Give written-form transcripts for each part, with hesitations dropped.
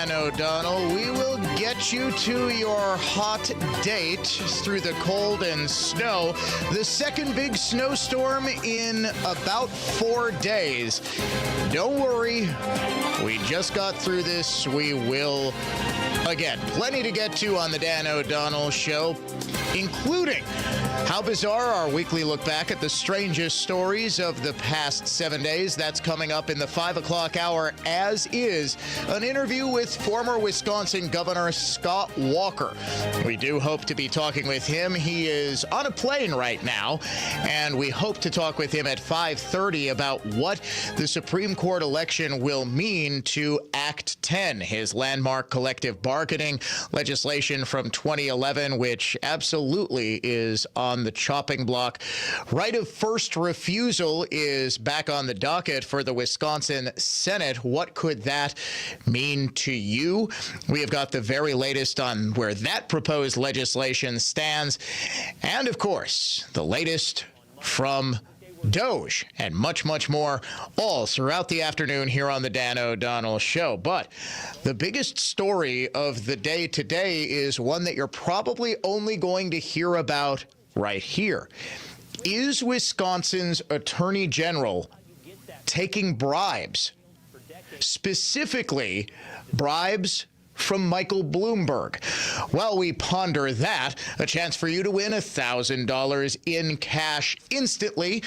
Dan O'Donnell. We will get you to your hot date through the cold and snow. The second big snowstorm in about 4 days. Don't worry, we just got through this. We will again. Plenty to get to on the Dan O'Donnell Show, including how bizarre, our weekly look back at the strangest stories of the past 7 days. That's coming up in the 5 o'clock hour, as is an interview with former Wisconsin Governor Scott Walker. We do hope to be talking with him. He is on a plane right now, and we hope to talk with him at 5:30 about what the Supreme Court election will mean to Act 10, his landmark collective bargaining legislation from 2011, which absolutely is on the chopping block. Right of first refusal is back on the docket for the Wisconsin Senate. What could that mean to you? We have got the very latest on where that proposed legislation stands. And, of course, the latest from Doge and much, much more, all throughout the afternoon here on the Dan O'Donnell Show. But the biggest story of the day today is one that you're probably only going to hear about right here. Is Wisconsin's Attorney General taking bribes? Specifically, bribes from Michael Bloomberg. While we ponder that, a chance for you to win $1,000 in cash instantly.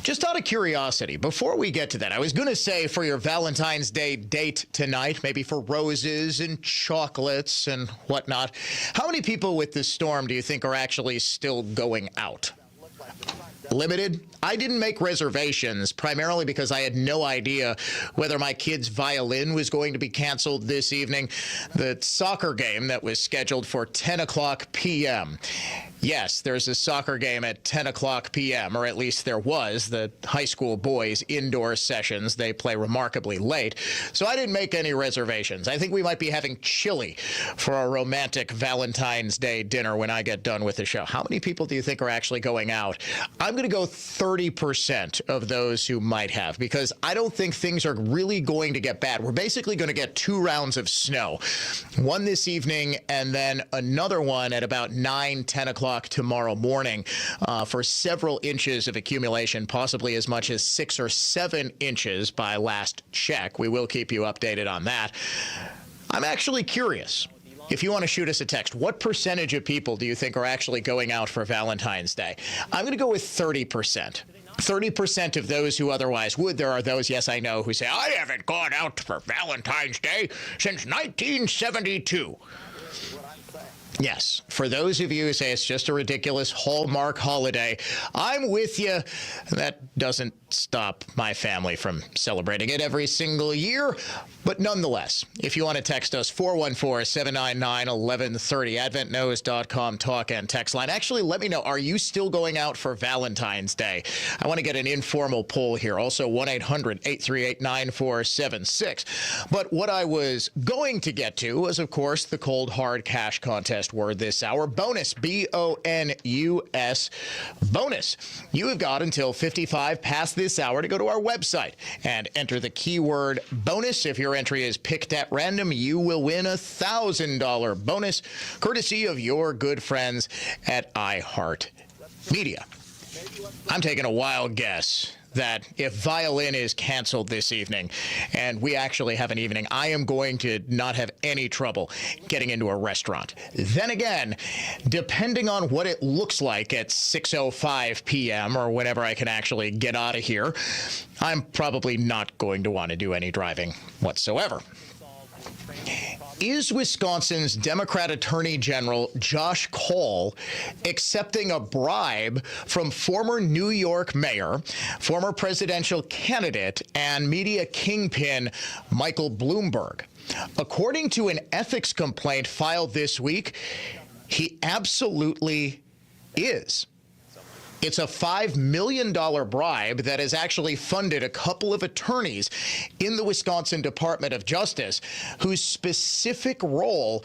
Just out of curiosity, before we get to that, I was going to say for your Valentine's Day date tonight, maybe for roses and chocolates and whatnot, how many people with this storm do you think are actually still going out? Limited? I didn't make reservations, primarily because I had no idea whether my kid's violin was going to be canceled this evening. The soccer game that was scheduled for 10 o'clock p.m. Yes, there's a soccer game at 10 o'clock p.m., or at least there was. The high school boys' indoor sessions, they play remarkably late. So I didn't make any reservations. I think we might be having chili for a romantic Valentine's Day dinner when I get done with the show. How many people do you think are actually going out? I'm going to go 30% of those who might have, because I don't think things are really going to get bad. We're basically going to get 2 rounds of snow, one this evening and then another one at about 9, 10 o'clock tomorrow morning for several inches of accumulation, possibly as much as 6 or 7 inches by last check. We will keep you updated on that. I'm actually curious. If you want to shoot us a text, what percentage of people do you think are actually going out for Valentine's Day? I'm going to go with 30%. 30% of those who otherwise would. There are those, yes, I know, who say, I haven't gone out for Valentine's Day since 1972. Yes, for those of you who say it's just a ridiculous Hallmark holiday, I'm with you. That doesn't stop my family from celebrating it every single year. But nonetheless, if you want to text us, 414-799-1130, adventknows.com talk and text line. Actually, let me know, are you still going out for Valentine's Day? I want to get an informal poll here. Also, 1-800-838-9476. But what I was going to get to was, of course, the cold hard cash contest word this hour. Bonus, B-O-N-U-S, bonus. You have got until 55 past this hour to go to our website and enter the keyword bonus. If your entry is picked at random, you will win $1,000 bonus, courtesy of your good friends at iHeartMedia. I'm taking a wild guess that if violin is canceled this evening and we actually have an evening, I am going to not have any trouble getting into a restaurant. Then again, depending on what it looks like at 6:05 p.m. or whenever I can actually get out of here, I'm probably not going to want to do any driving whatsoever. Is Wisconsin's Democrat Attorney General Josh Kaul accepting a bribe from former New York mayor, former presidential candidate, and media kingpin Michael Bloomberg? According to an ethics complaint filed this week, he absolutely is. It's a $5 million bribe that has actually funded a couple of attorneys in the Wisconsin Department of Justice whose specific role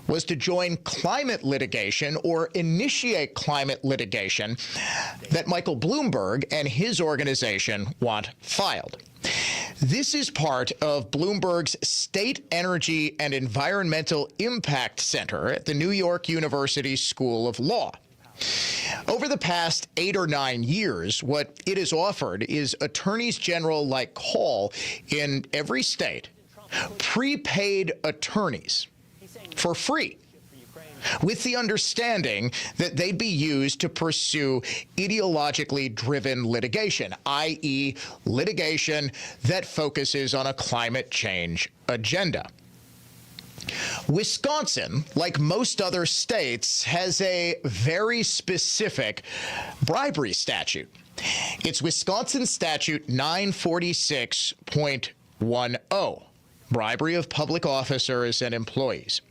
was to join climate litigation or initiate climate litigation that Michael Bloomberg and his organization want filed. This is part of Bloomberg's State Energy and Environmental Impact Center at the New York University School of Law. Over the past 8 or 9 years, what it has offered is attorneys general like Kaul in every state prepaid attorneys for free, with the understanding that they'd be used to pursue ideologically driven litigation, i.e., litigation that focuses on a climate change agenda. Wisconsin, like most other states, has a very specific bribery statute. It's Wisconsin Statute 946.10, bribery of public officers and employees.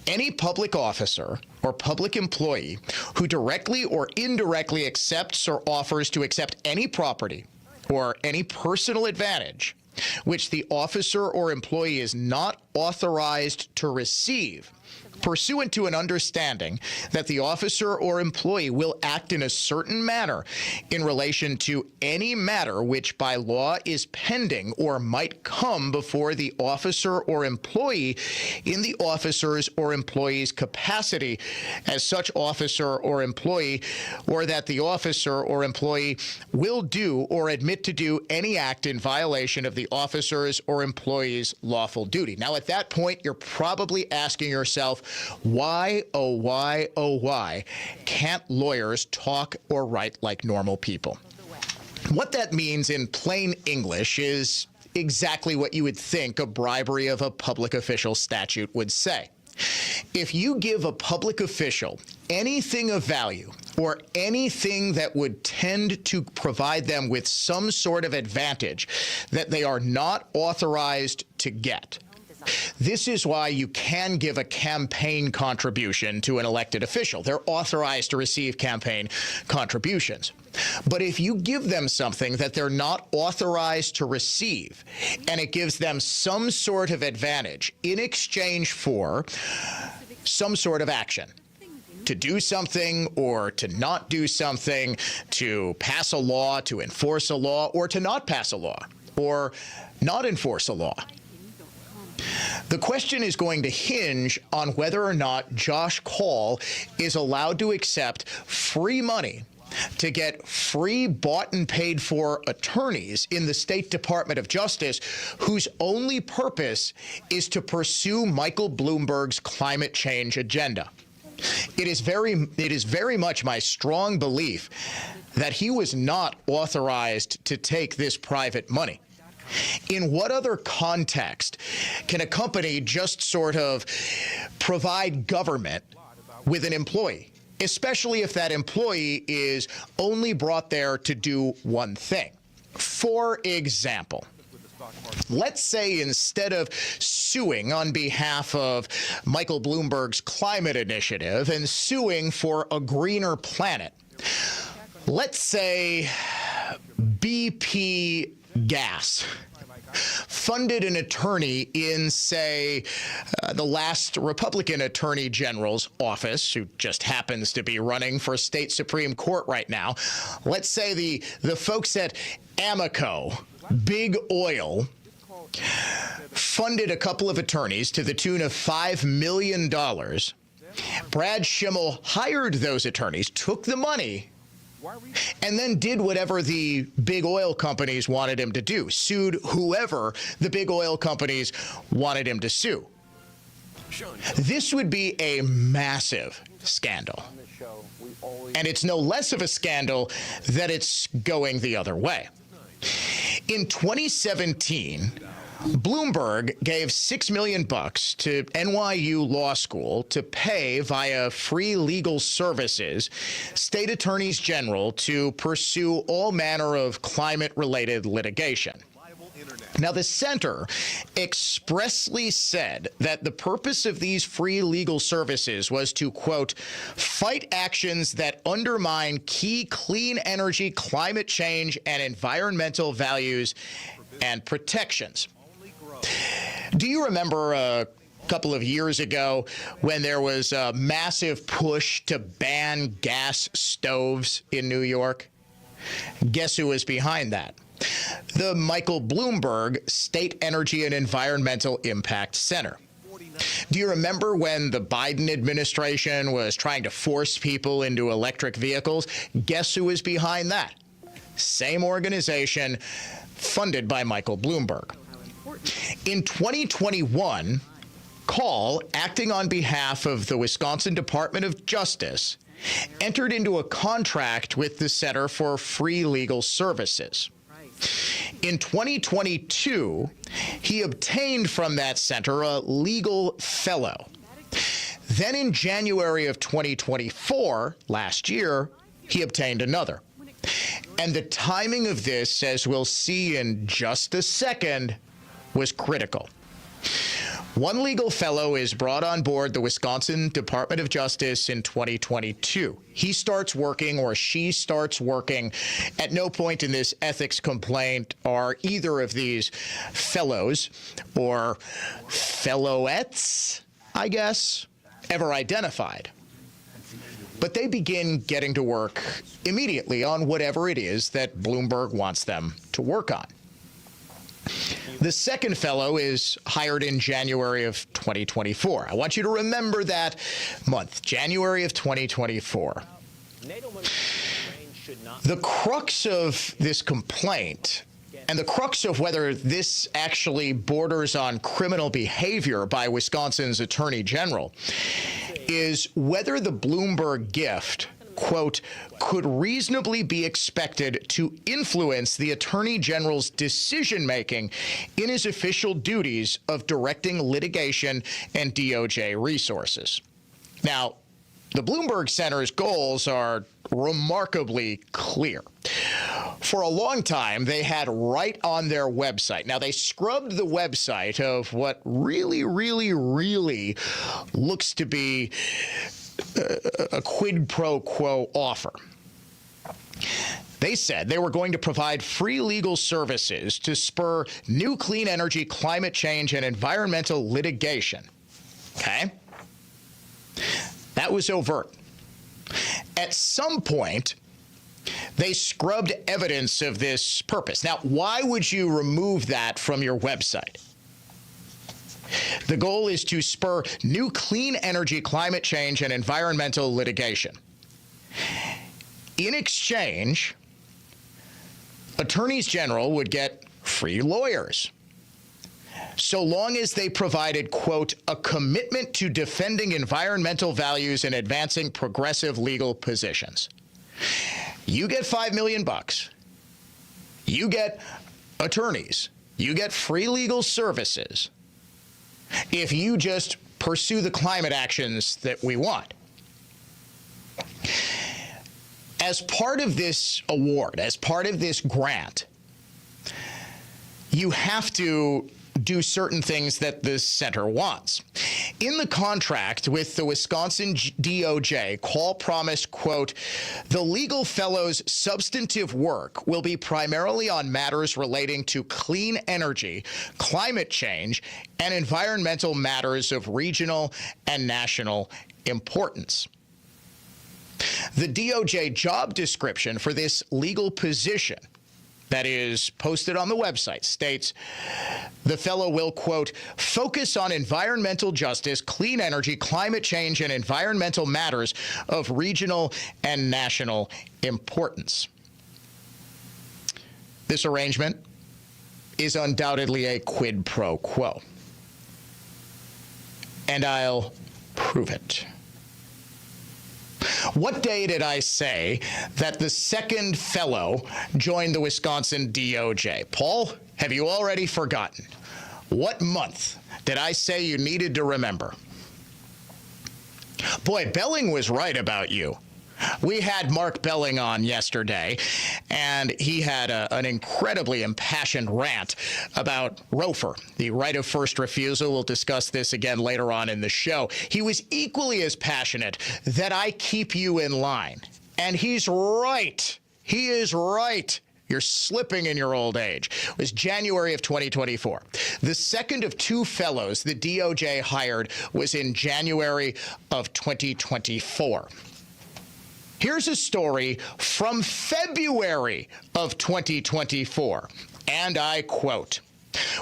Any public officer or public employee who directly or indirectly accepts or offers to accept any property or any personal advantage which the officer or employee is not authorized to receive, pursuant to an understanding that the officer or employee will act in a certain manner in relation to any matter which by law is pending or might come before the officer or employee in the officer's or employee's capacity as such officer or employee, or that the officer or employee will do or admit to do any act in violation of the officer's or employee's lawful duty. Now, at that point, you're probably asking yourself, why, oh why, can't lawyers talk or write like normal people? What that means in plain English is exactly what you would think a bribery of a public official statute would say. If you give a public official anything of value or anything that would tend to provide them with some sort of advantage that they are not authorized to get, this is why you can give a campaign contribution to an elected official. They're authorized to receive campaign contributions. But if you give them something that they're not authorized to receive, and it gives them some sort of advantage in exchange for some sort of action, to do something or to not do something, to pass a law, to enforce a law, or to not pass a law, or not enforce a law, the question is going to hinge on whether or not Josh Kaul is allowed to accept free money to get free bought and paid for attorneys in the State Department of Justice whose only purpose is to pursue Michael Bloomberg's climate change agenda. It is very much my strong belief that he was not authorized to take this private money. In what other context can a company just sort of provide government with an employee, especially if that employee is only brought there to do one thing? For example, let's say instead of suing on behalf of Michael Bloomberg's climate initiative and suing for a greener planet, let's say BP Gas funded an attorney in, say, the last Republican Attorney General's office, who just happens to be running for state Supreme Court right now. Let's say the folks at Amoco, Big Oil, funded a couple of attorneys to the tune of $5 million. Brad Schimmel hired those attorneys, took the money, and then did whatever the big oil companies wanted him to do, sued whoever the big oil companies wanted him to sue. This would be a massive scandal. And it's no less of a scandal that it's going the other way. In 2017, Bloomberg gave $6 million to NYU Law School to pay via free legal services state attorneys general to pursue all manner of climate-related litigation. Now, the center expressly said that the purpose of these free legal services was to, quote, fight actions that undermine key clean energy, climate change, and environmental values and protections. Do you remember a couple of years ago when there was a massive push to ban gas stoves in New York? Guess who was behind that? the Michael Bloomberg State Energy and Environmental Impact Center. Do you remember when the Biden administration was trying to force people into electric vehicles? Guess who was behind that? Same organization, funded by Michael Bloomberg. In 2021, Kaul, acting on behalf of the Wisconsin Department of Justice, entered into a contract with the Center for Free Legal Services. In 2022, he obtained from that center a legal fellow. Then in January of 2024, last year, he obtained another. And the timing of this, as we'll see in just a second, was critical. One legal fellow is brought on board the Wisconsin Department of Justice in 2022. He starts working, or she starts working. At no point in this ethics complaint are either of these fellows or fellowettes, I guess, ever identified. But they begin getting to work immediately on whatever it is that Bloomberg wants them to work on. The second fellow is hired in January of 2024. I want you to remember that month, January of 2024. The crux of this complaint, and the crux of whether this actually borders on criminal behavior by Wisconsin's Attorney General, is whether the Bloomberg gift, quote, could reasonably be expected to influence the Attorney General's decision-making in his official duties of directing litigation and DOJ resources. Now, the Bloomberg Center's goals are remarkably clear. For a long time, they had right on their website. Now, they scrubbed the website of what really looks to be a quid pro quo offer. They said they were going to provide free legal services to spur new clean energy, climate change, and environmental litigation. Okay? That was overt. At some point, they scrubbed evidence of this purpose. Now, why would you remove that from your website? The goal is to spur new clean energy, climate change, and environmental litigation. In exchange, attorneys general would get free lawyers, so long as they provided, quote, a commitment to defending environmental values and advancing progressive legal positions. You get $5 million. You get attorneys. You get free legal services if you just pursue the climate actions that we want. As part of this award, as part of this grant, you have to do certain things that the center wants. In the contract with the Wisconsin DOJ, Kaul promised, quote, the legal fellow's substantive work will be primarily on matters relating to clean energy, climate change, and environmental matters of regional and national importance. The DOJ job description for this legal position that is posted on the website states the fellow will, quote, focus on environmental justice, clean energy, climate change, and environmental matters of regional and national importance. This arrangement is undoubtedly a quid pro quo, and I'll prove it. What day did I say that the second fellow joined the Wisconsin DOJ? Paul, have you already forgotten? What month did I say you needed to remember? Boy, Belling was right about you. We had Mark Belling on yesterday, and he had an incredibly impassioned rant about ROFR, the right of first refusal. We'll discuss this again later on in the show. He was equally as passionate that I keep you in line. And he's right. He is right. You're slipping in your old age. It was January of 2024. The second of two fellows the DOJ hired was in January of 2024. Here's a story from February of 2024, and I quote,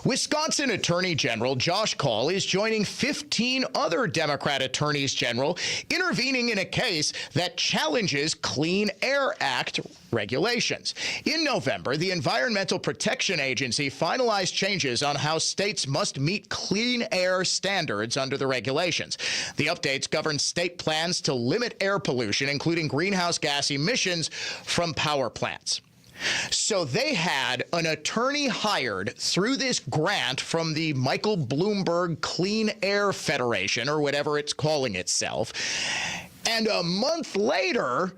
Wisconsin Attorney General Josh Kaul is joining 15 other Democrat attorneys general intervening in a case that challenges Clean Air Act regulations. In November, the Environmental Protection Agency finalized changes on how states must meet clean air standards under the regulations. The updates govern state plans to limit air pollution, including greenhouse gas emissions from power plants. So they had an attorney hired through this grant from the Michael Bloomberg Clean Air Federation, or whatever it's calling itself. And a month later,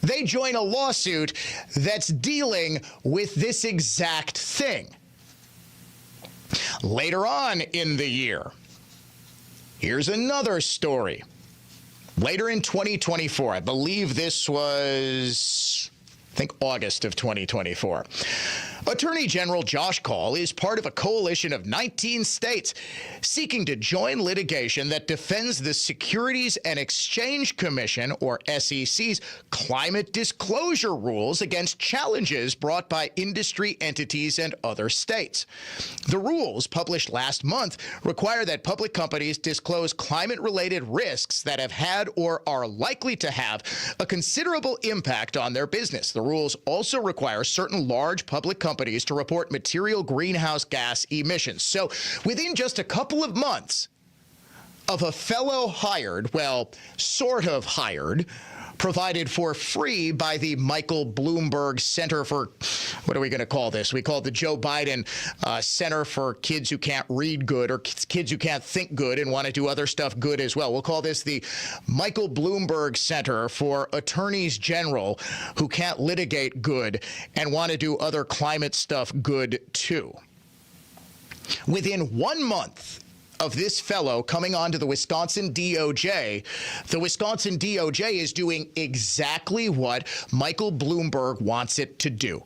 they join a lawsuit that's dealing with this exact thing. Later on in the year, here's another story. Later in 2024, I believe this was, August of 2024. Attorney General Josh Kaul is part of a coalition of 19 states seeking to join litigation that defends the Securities and Exchange Commission, or SEC's, climate disclosure rules against challenges brought by industry entities and other states. The rules, published last month, require that public companies disclose climate-related risks that have had or are likely to have a considerable impact on their business. The rules also require certain large public companies to report material greenhouse gas emissions. So within just a couple of months of a fellow hired, well, sort of hired, provided for free by the Michael Bloomberg Center for, what are we going to call this? We call it the Joe Biden Center for Kids Who Can't Read Good, or Kids Who Can't Think Good and want to do other stuff good as well. We'll call this the Michael Bloomberg Center for Attorneys General Who Can't Litigate Good and want to do other climate stuff good too. Within 1 month of this fellow coming on to the Wisconsin DOJ, the Wisconsin DOJ is doing exactly what Michael Bloomberg wants it to do.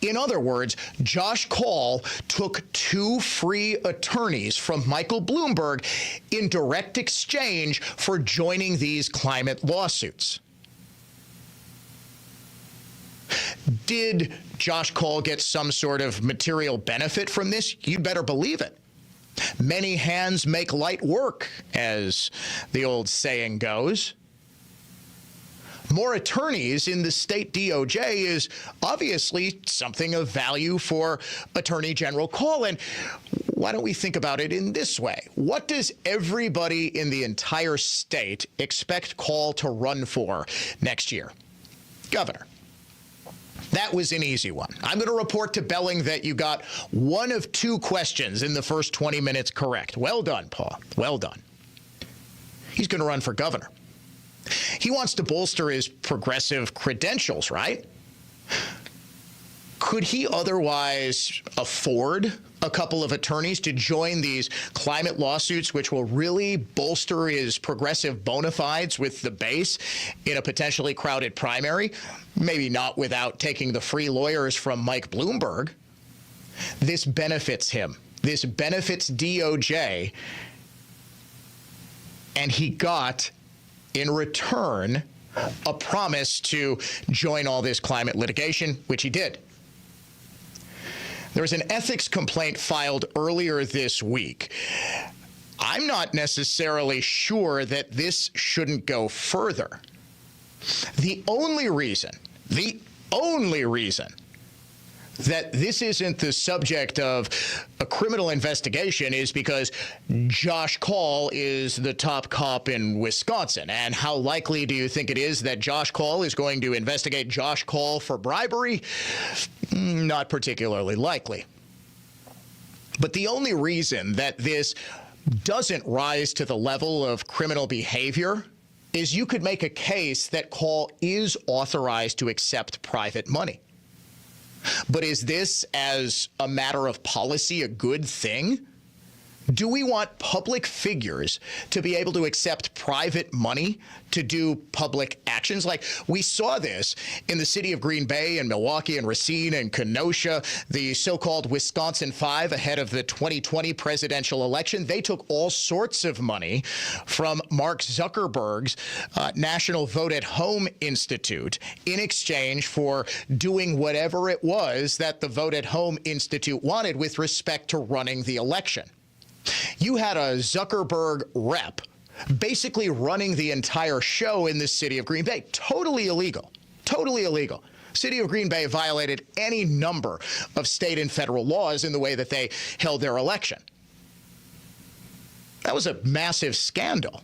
In other words, Josh Kaul took 2 free attorneys from Michael Bloomberg in direct exchange for joining these climate lawsuits. Did Josh Kaul get some sort of material benefit from this? You'd better believe it. Many hands make light work, as the old saying goes. More attorneys in the state DOJ is obviously something of value for Attorney General Kaul. And why don't we think about it in this way? What does everybody in the entire state expect Kaul to run for next year? Governor. That was an easy one. I'm going to report to Belling that you got 1 of 2 questions in the first 20 minutes correct. Well done, Paul. Well done. He's going to run for governor. He wants to bolster his progressive credentials, right? Could he otherwise afford a couple of attorneys to join these climate lawsuits, which will really bolster his progressive bona fides with the base in a potentially crowded primary? Maybe not without taking the free lawyers from Mike Bloomberg. This benefits him. This benefits DOJ. And he got, in return, a promise to join all this climate litigation, which he did. There was an ethics complaint filed earlier this week. I'm not necessarily sure that this shouldn't go further. The only reason that this isn't the subject of a criminal investigation is because Josh Kaul is the top cop in Wisconsin. And how likely do you think it is that Josh Kaul is going to investigate Josh Kaul for bribery? Not particularly likely. But the only reason that this doesn't rise to the level of criminal behavior is you could make a case that Kaul is authorized to accept private money. But is this, as a matter of policy, a good thing? Do we want public figures to be able to accept private money to do public actions? Like we saw this in the city of Green Bay and Milwaukee and Racine and Kenosha, the so-called Wisconsin Five ahead of the 2020 presidential election. They took all sorts of money from Mark Zuckerberg's National Vote at Home Institute in exchange for doing whatever it was that the Vote at Home Institute wanted with respect to running the election. You had a Zuckerberg rep basically running the entire show in the city of Green Bay. Totally illegal. Totally illegal. City of Green Bay violated any number of state and federal laws in the way that they held their election. That was a massive scandal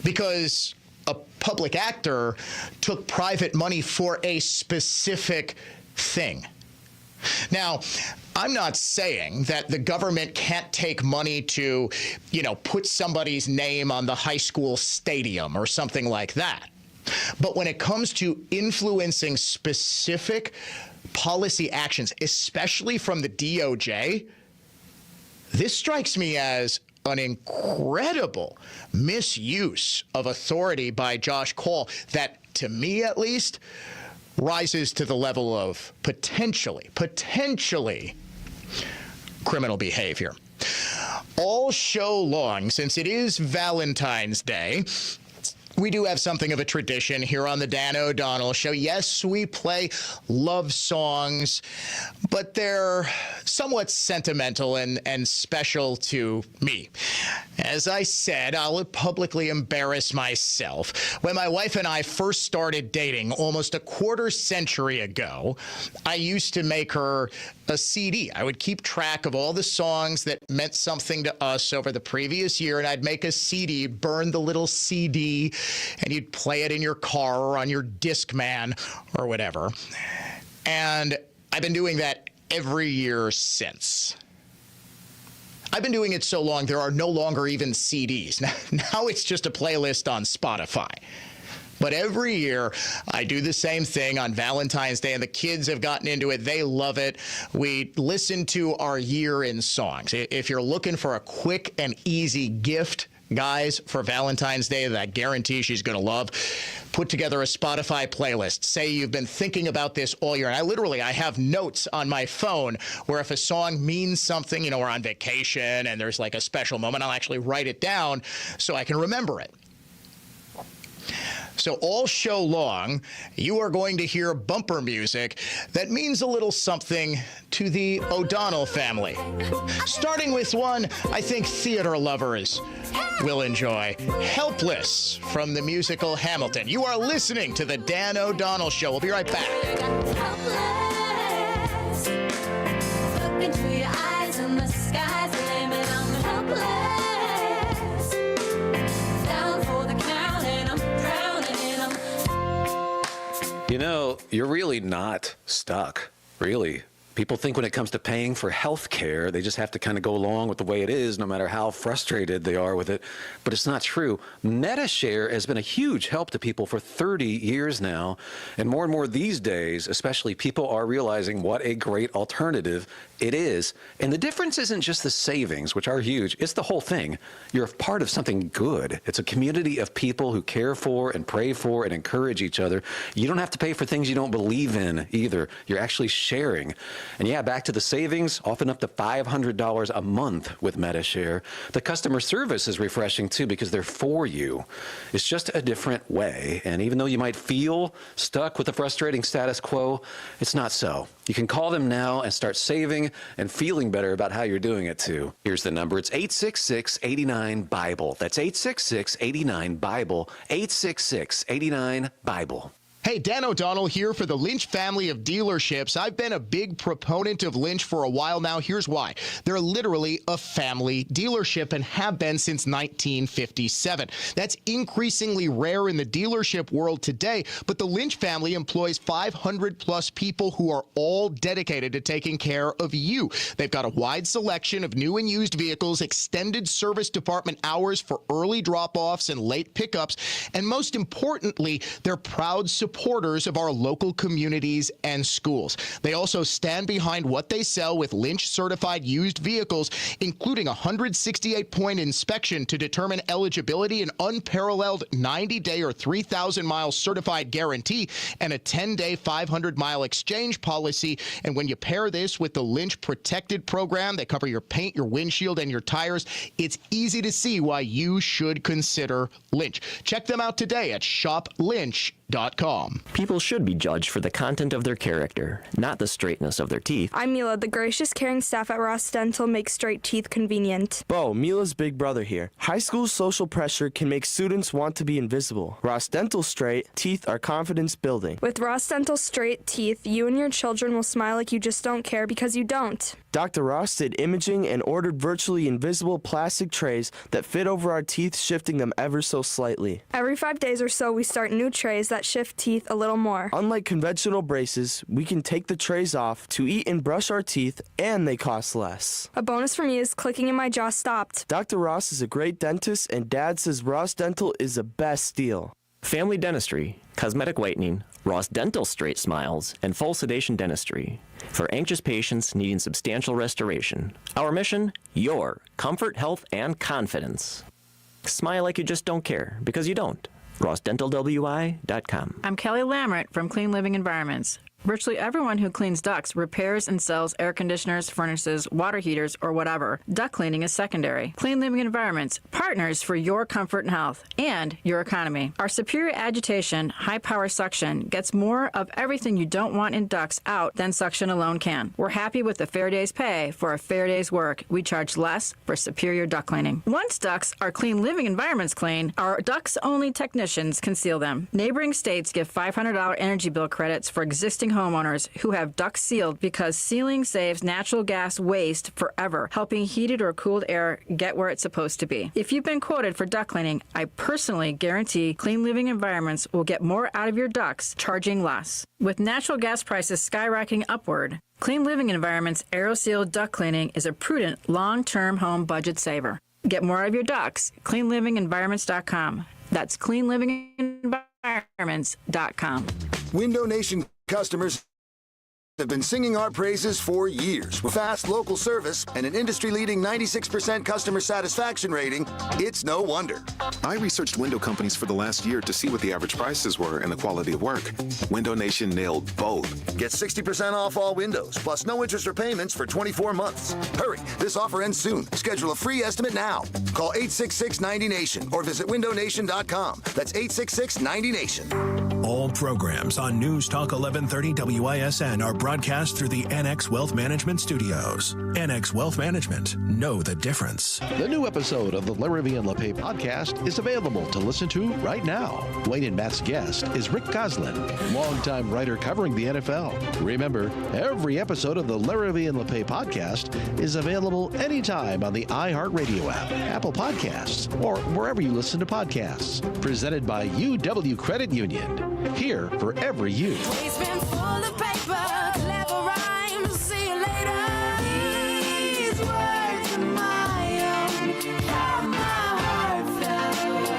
because a public actor took private money for a specific thing. Now, I'm not saying that the government can't take money to, put somebody's name on the high school stadium or something like that. But when it comes to influencing specific policy actions, especially from the DOJ, this strikes me as an incredible misuse of authority by Josh Kaul that, to me at least, rises to the level of potentially criminal behavior. All show long, since it is Valentine's Day, we do have something of a tradition here on the Dan O'Donnell Show. Yes, we play love songs, but they're somewhat sentimental and special to me. As I said, I'll publicly embarrass myself. When my wife and I first started dating almost a quarter century ago, I used to make her a CD. I would keep track of all the songs that meant something to us over the previous year, and I'd make a CD, burn the little CD, and you'd play it in your car or on your Discman or whatever. And I've been doing that every year since. I've been doing it so long, there are no longer even CDs. Now it's just a playlist on Spotify. But every year, I do the same thing on Valentine's Day, and the kids have gotten into it. They love it. We listen to our year in songs. If you're looking for a quick and easy gift, guys, for Valentine's Day that I guarantee she's going to love, put together a Spotify playlist. Say you've been thinking about this all year. And I have notes on my phone where if a song means something, we're on vacation and there's like a special moment, I'll actually write it down so I can remember it. So all show long, you are going to hear bumper music that means a little something to the O'Donnell family. Starting with one I think theater lovers will enjoy. Helpless from the musical Hamilton. You are listening to the Dan O'Donnell Show. We'll be right back. Helpless. Look into your eyes and the sky's the limit. I'm helpless. Down for the count and I'm drowning in them. You're really not stuck, really. People think when it comes to paying for health care, they just have to kind of go along with the way it is, no matter how frustrated they are with it. But it's not true. MediShare has been a huge help to people for 30 years now. And more these days, especially, people are realizing what a great alternative it is. And the difference isn't just the savings, which are huge. It's the whole thing. You're a part of something good. It's a community of people who care for and pray for and encourage each other. You don't have to pay for things you don't believe in either. You're actually sharing. And yeah, back to the savings, often up to $500 a month with MediShare. The customer service is refreshing too because they're for you. It's just a different way. And even though you might feel stuck with the frustrating status quo, it's not so. You can call them now and start saving and feeling better about how you're doing it too. Here's the number. It's 866-89-BIBLE. That's 866-89-BIBLE. 866-89-BIBLE. Hey, Dan O'Donnell here for the Lynch family of dealerships. I've been a big proponent of Lynch for a while now. Here's why. They're literally a family dealership and have been since 1957. That's increasingly rare in the dealership world today, but the Lynch family employs 500 plus people who are all dedicated to taking care of you. They've got a wide selection of new and used vehicles, extended service department hours for early drop-offs and late pickups, and most importantly, they're proud supporters supporters of our local communities and schools. They also stand behind what they sell with Lynch-certified used vehicles, including a 168-point inspection to determine eligibility, an unparalleled 90-day or 3,000-mile certified guarantee, and a 10-day 500-mile exchange policy. And when you pair this with the Lynch Protected program, they cover your paint, your windshield, and your tires, it's easy to see why you should consider Lynch. Check them out today at shoplynch.com. People should be judged for the content of their character, not the straightness of their teeth. I'm Mila. The gracious, caring staff at Ross Dental make straight teeth convenient. Bo, Mila's big brother here. High school social pressure can make students want to be invisible. Ross Dental straight teeth are confidence building. With Ross Dental straight teeth, you and your children will smile like you just don't care because you don't. Dr. Ross did imaging and ordered virtually invisible plastic trays that fit over our teeth, shifting them ever so slightly. Every 5 days or so, we start new trays that shift teeth a little more. Unlike conventional braces, we can take the trays off to eat and brush our teeth, and they cost less. A bonus for me is clicking in my jaw stopped. Dr. Ross is a great dentist, and Dad says Ross Dental is the best deal. Family dentistry, cosmetic whitening, Ross Dental straight smiles, and full sedation dentistry for anxious patients needing substantial restoration. Our mission, your comfort, health, and confidence. Smile like you just don't care, because you don't. RossDentalWI.com. I'm Kelly Lamert from Clean Living Environments. Virtually everyone who cleans ducts repairs and sells air conditioners, furnaces, water heaters, or whatever. Duct cleaning is secondary. Clean Living Environments, partners for your comfort and health and your economy. Our superior agitation, high power suction gets more of everything you don't want in ducts out than suction alone can. We're happy with a fair day's pay for a fair day's work. We charge less for superior duct cleaning. Once ducts are Clean Living Environments clean, our ducts-only technicians can seal them. Neighboring states give $500 energy bill credits for existing homeowners who have ducts sealed because sealing saves natural gas waste forever, helping heated or cooled air get where it's supposed to be. If you've been quoted for duct cleaning, I personally guarantee Clean Living Environments will get more out of your ducts, charging less. With natural gas prices skyrocketing upward, Clean Living Environments AeroSeal duct cleaning is a prudent, long-term home budget saver. Get more out of your ducts. CleanLivingEnvironments.com. That's CleanLivingEnvironments.com. Window Nation customers have been singing our praises for years. With fast local service and an industry-leading 96% customer satisfaction rating, it's no wonder. I researched window companies for the last year to see what the average prices were and the quality of work. Window Nation nailed both. Get 60% off all windows, plus no interest or payments for 24 months. Hurry, this offer ends soon. Schedule a free estimate now. Call 866-90NATION or visit windownation.com. That's 866-90NATION. All programs on News Talk 1130 WISN are broadcast through the NX Wealth Management Studios. NX Wealth Management. Know the difference. The new episode of the Larrabee and LePay podcast is available to listen to right now. Wayne and Matt's guest is Rick Goslin, longtime writer covering the NFL. Remember, every episode of the Larrabee and LePay podcast is available anytime on the iHeartRadio app, Apple Podcasts, or wherever you listen to podcasts. Presented by UW Credit Union. Here for every you. He's been full of paper, clever rhymes. See you later. These words are my own. How my heart felt.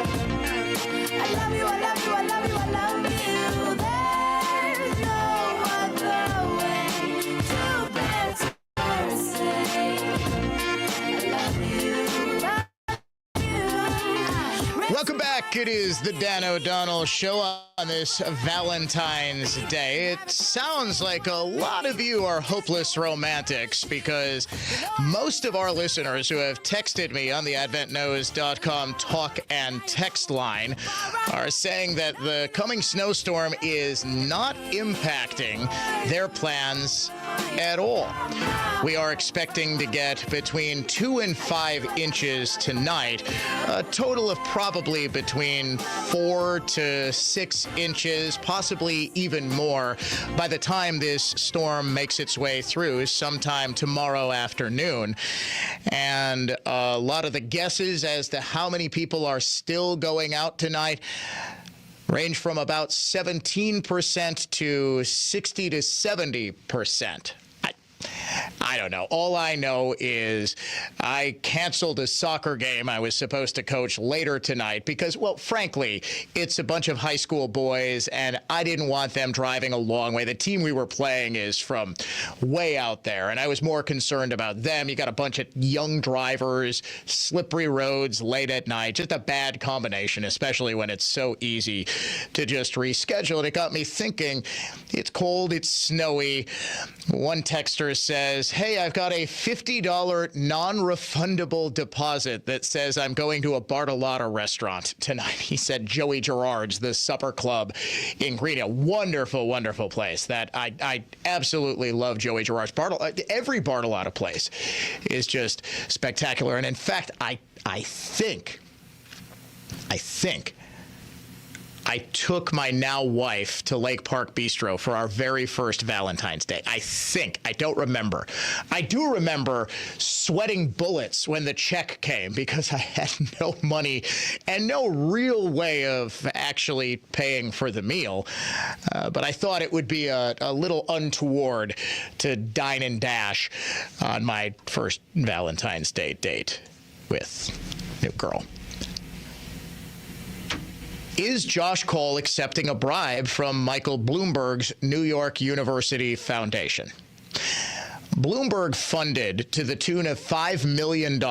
I love you, I love you, I love you, I love you. There's no other way to better say I love you. Welcome back. It is the Dan O'Donnell Show on this Valentine's Day. It sounds like a lot of you are hopeless romantics because most of our listeners who have texted me on the AdventKnows.com talk and text line are saying that the coming snowstorm is not impacting their plans at all. We are expecting to get between 2 and 5 inches tonight, a total of probably between 4 to 6 inches, possibly even more, by the time this storm makes its way through sometime tomorrow afternoon. And a lot of the guesses as to how many people are still going out tonight range from about 17% to 60 to 70%. I don't know. All I know is I canceled a soccer game I was supposed to coach later tonight because, well, frankly, it's a bunch of high school boys, and I didn't want them driving a long way. The team we were playing is from way out there, and I was more concerned about them. You got a bunch of young drivers, slippery roads late at night, just a bad combination, especially when it's so easy to just reschedule. And it got me thinking, it's cold, it's snowy. One texter says, hey, I've got a $50 non-refundable deposit that says I'm going to a Bartolotta restaurant tonight. He said Joey Gerard's, the supper club in Greenhill. Wonderful, wonderful place that I absolutely love Joey Gerard's. Every Bartolotta place is just spectacular. And in fact, I think I took my now wife to Lake Park Bistro for our very first Valentine's Day. I don't remember. I do remember sweating bullets when the check came because I had no money and no real way of actually paying for the meal. But I thought it would be a little untoward to dine and dash on my first Valentine's Day date with a girl. Is Josh Kaul accepting a bribe from Michael Bloomberg's New York University Foundation? Bloomberg funded to the tune of $5 million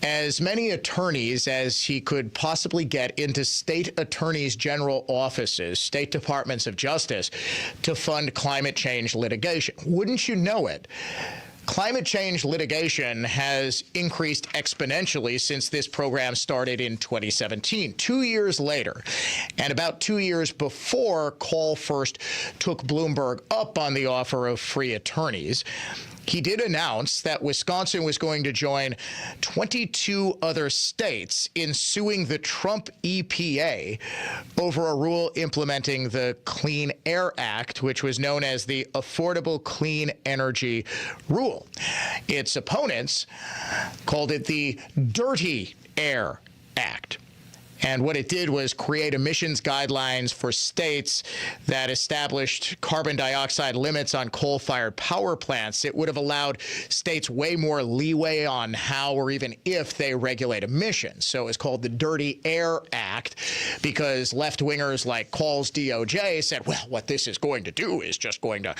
as many attorneys as he could possibly get into state attorneys general offices, state departments of justice, to fund climate change litigation. Wouldn't you know it? Climate change litigation has increased exponentially since this program started in 2017, 2 years later. And about 2 years before Kaul first took Bloomberg up on the offer of free attorneys, he did announce that Wisconsin was going to join 22 other states in suing the Trump EPA over a rule implementing the Clean Air Act, which was known as the Affordable Clean Energy Rule. Its opponents called it the Dirty Air Act. And what it did was create emissions guidelines for states that established carbon dioxide limits on coal-fired power plants. It would have allowed states way more leeway on how or even if they regulate emissions. So it's called the Dirty Air Act because left-wingers like Kaul's DOJ said, well, what this is going to do is just going to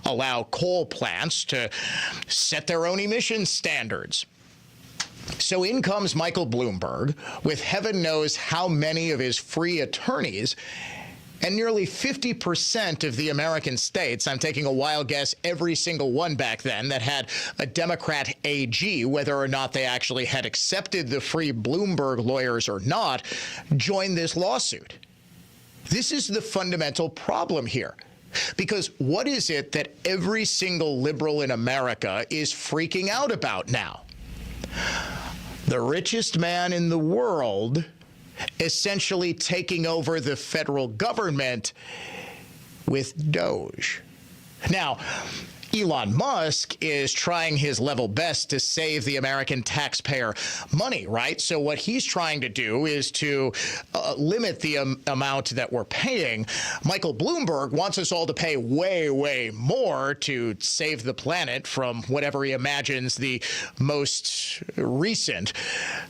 allow coal plants to set their own emissions standards. So in comes Michael Bloomberg with heaven knows how many of his free attorneys, and nearly 50% of the American states, I'm taking a wild guess, every single one back then that had a Democrat AG, whether or not they actually had accepted the free Bloomberg lawyers or not, joined this lawsuit. This is the fundamental problem here. Because what is it that every single liberal in America is freaking out about now? The richest man in the world essentially taking over the federal government with Doge. Now, Elon Musk is trying his level best to save the American taxpayer money, right? So what he's trying to do is to limit the amount that we're paying. Michael Bloomberg wants us all to pay way, way more to save the planet from whatever he imagines the most recent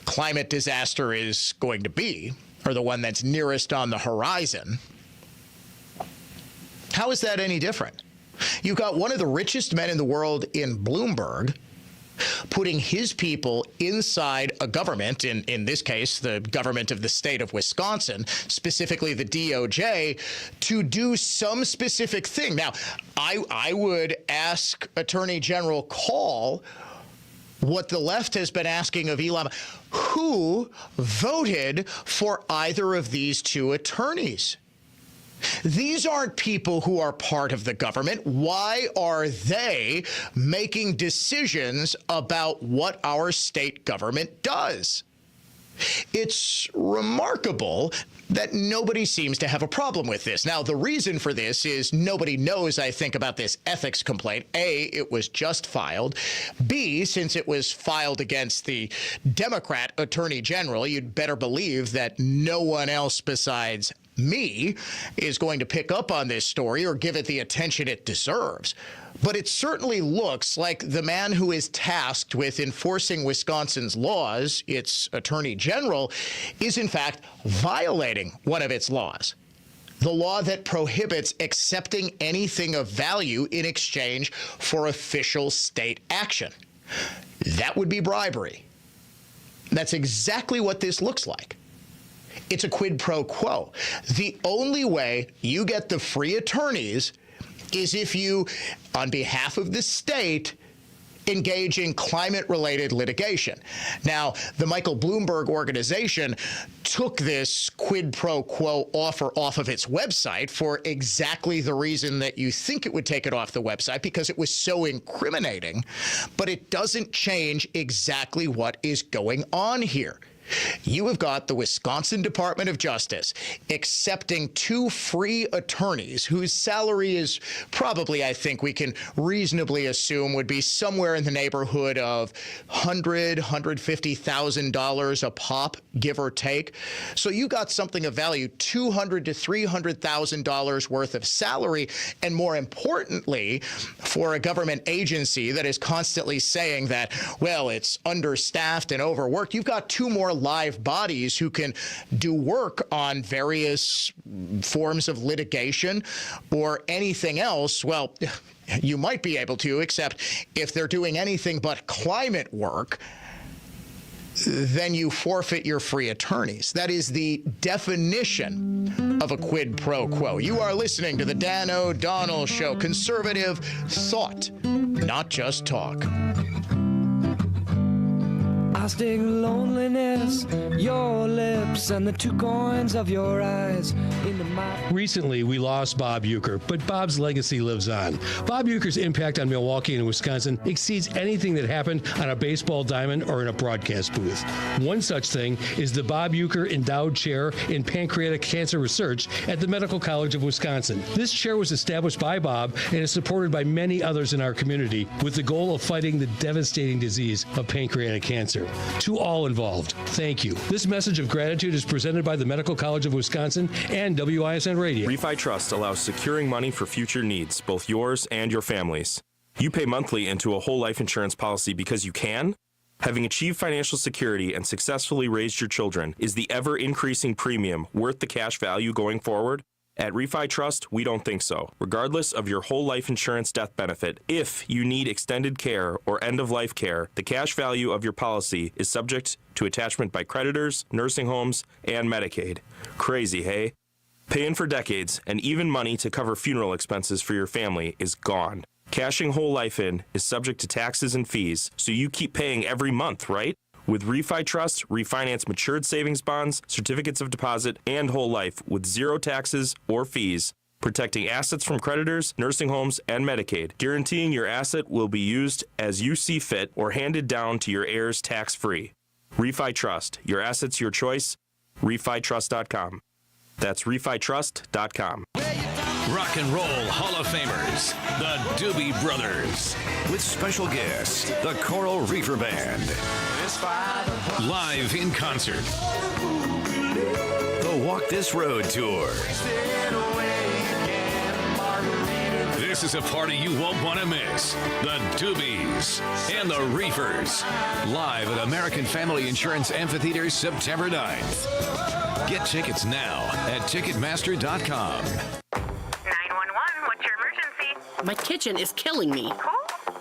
climate disaster is going to be, or the one that's nearest on the horizon. How is that any different? You've got one of the richest men in the world in Bloomberg putting his people inside a government, in this case, the government of the state of Wisconsin, specifically the DOJ, to do some specific thing. Now, I would ask Attorney General Kaul what the left has been asking of Elon. Who voted for either of these two attorneys? These aren't people who are part of the government. Why are they making decisions about what our state government does? It's remarkable that nobody seems to have a problem with this. Now, the reason for this is nobody knows, I think, about this ethics complaint. A, it was just filed. B, since it was filed against the Democrat Attorney General, you'd better believe that no one else besides me is going to pick up on this story or give it the attention it deserves. But it certainly looks like the man who is tasked with enforcing Wisconsin's laws, its attorney general, is in fact violating one of its laws. The law that prohibits accepting anything of value in exchange for official state action. That would be bribery. That's exactly what this looks like. It's a quid pro quo. The only way you get the free attorneys is if you, on behalf of the state, engage in climate-related litigation. Now, the Michael Bloomberg organization took this quid pro quo offer off of its website for exactly the reason that you think it would take it off the website, because it was so incriminating. But it doesn't change exactly what is going on here. You have got the Wisconsin Department of Justice accepting 2 free attorneys whose salary is probably, I think we can reasonably assume, would be somewhere in the neighborhood of $100,000, $150,000 a pop, give or take. So you got something of value, $200,000 to $300,000 worth of salary, and more importantly, for a government agency that is constantly saying that, well, it's understaffed and overworked, you've got 2 more live bodies who can do work on various forms of litigation or anything else. Well, you might be able to, except if they're doing anything but climate work, then you forfeit your free attorneys. That is the definition of a quid pro quo. You are listening to the Dan O'Donnell Show. Conservative thought, not just talk. I stick loneliness, your lips, and the 2 coins of your eyes into my... Recently, we lost Bob Uecker, but Bob's legacy lives on. Bob Uecker's impact on Milwaukee and Wisconsin exceeds anything that happened on a baseball diamond or in a broadcast booth. One such thing is the Bob Uecker Endowed Chair in Pancreatic Cancer Research at the Medical College of Wisconsin. This chair was established by Bob and is supported by many others in our community with the goal of fighting the devastating disease of pancreatic cancer. To all involved, thank you. This message of gratitude is presented by the Medical College of Wisconsin and WISN Radio. Refi Trust allows securing money for future needs, both yours and your family's. You pay monthly into a whole life insurance policy because you can? Having achieved financial security and successfully raised your children, is the ever-increasing premium worth the cash value going forward? At Refi Trust, we don't think so. Regardless of your whole life insurance death benefit, if you need extended care or end-of-life care, the cash value of your policy is subject to attachment by creditors, nursing homes, and Medicaid. Crazy, hey? Paying for decades and even money to cover funeral expenses for your family is gone. Cashing whole life in is subject to taxes and fees, so you keep paying every month, right? With Refi Trust, refinance matured savings bonds, certificates of deposit, and whole life with 0 taxes or fees, protecting assets from creditors, nursing homes, and Medicaid, guaranteeing your asset will be used as you see fit or handed down to your heirs tax-free. Refi Trust, your assets, your choice. RefiTrust.com. That's RefiTrust.com. Rock and Roll Hall of Famers, the Doobie Brothers, with special guests, the Coral Reefer Band. Live in concert. The Walk This Road Tour. This is a party you won't want to miss. The Doobies and the Reefers. Live at American Family Insurance Amphitheater, September 9th. Get tickets now at Ticketmaster.com. 911, what's your emergency? My kitchen is killing me. Who?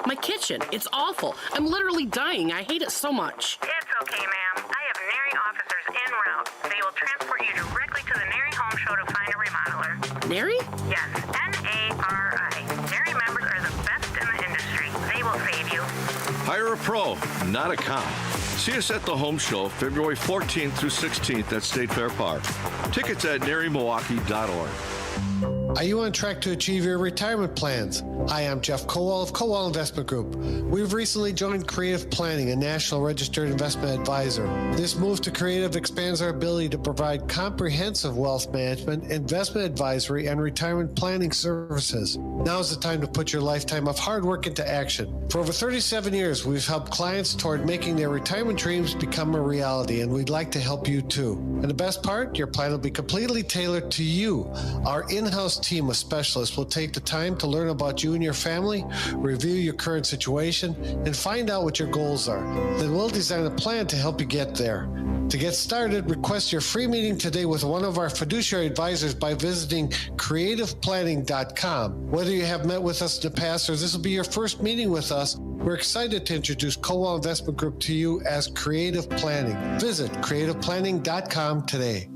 My kitchen. It's awful. I'm literally dying. I hate it so much. It's okay, ma'am. I have NARI officers en route. They will transport you directly to the NARI Home Show to find a remodeler. NARI? Yes, NARI. NARI members are the best in the industry. They will save you. Hire a pro, not a cop. See us at the Home Show, February 14th through 16th at State Fair Park. Tickets at NARIMilwaukee.org. Are you on track to achieve your retirement plans? Hi, I'm Jeff Kaul of Kaul Investment Group. We've recently joined Creative Planning, a national registered investment advisor. This move to Creative expands our ability to provide comprehensive wealth management, investment advisory, and retirement planning services. Now is the time to put your lifetime of hard work into action. For over 37 years, we've helped clients toward making their retirement dreams become a reality, and we'd like to help you too. And the best part, your plan will be completely tailored to you. Our in-house team of specialists will take the time to learn about you and your family, review your current situation, and find out what your goals are. Then we'll design a plan to help you get there. To get started, request your free meeting today with one of our fiduciary advisors by visiting creativeplanning.com. Whether you have met with us in the past or this will be your first meeting with us, we're excited to introduce Kaul Investment Group to you as Creative Planning. Visit creativeplanning.com today.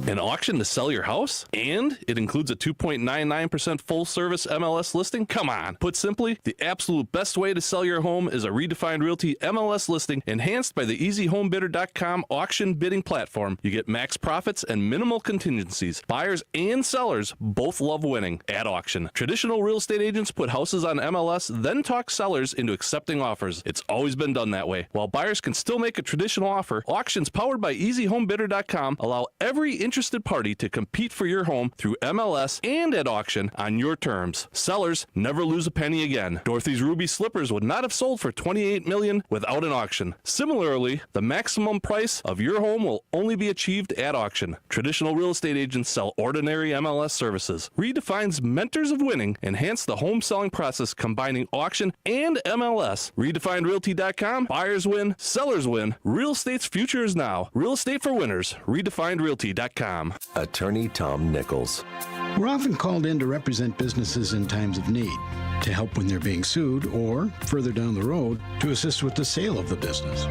An auction to sell your house? And it includes a 2.99% full-service MLS listing? Come on. Put simply, the absolute best way to sell your home is a Redefined Realty MLS listing enhanced by the EasyHomeBidder.com auction bidding platform. You get max profits and minimal contingencies. Buyers and sellers both love winning at auction. Traditional real estate agents put houses on MLS, then talk sellers into accepting offers. It's always been done that way. While buyers can still make a traditional offer, auctions powered by EasyHomeBidder.com allow every interested party to compete for your home through MLS and at auction on your terms. Sellers never lose a penny again. Dorothy's Ruby Slippers would not have sold for $28 million without an auction. Similarly, the maximum price of your home will only be achieved at auction. Traditional real estate agents sell ordinary MLS services. Redefine's Mentors of Winning enhance the home selling process combining auction and MLS. RedefinedRealty.com. Buyers win, sellers win. Real estate's future is now. Real estate for winners. RedefinedRealty.com. Attorney Tom Nichols. We're often called in to represent businesses in times of need, to help when they're being sued, or, further down the road, to assist with the sale of the business.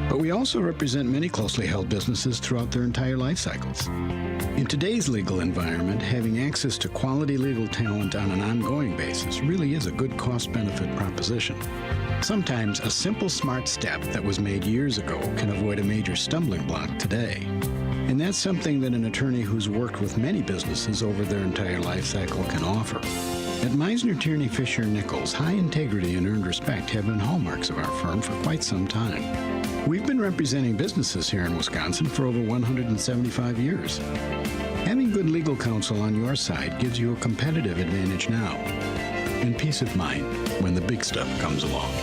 But we also represent many closely held businesses throughout their entire life cycles. In today's legal environment, having access to quality legal talent on an ongoing basis really is a good cost-benefit proposition. Sometimes a simple, smart step that was made years ago can avoid a major stumbling block today. And that's something that an attorney who's worked with many businesses over their entire life cycle can offer. At Meisner, Tierney, Fisher & Nichols, high integrity and earned respect have been hallmarks of our firm for quite some time. We've been representing businesses here in Wisconsin for over 175 years. Having good legal counsel on your side gives you a competitive advantage now and peace of mind when the big stuff comes along.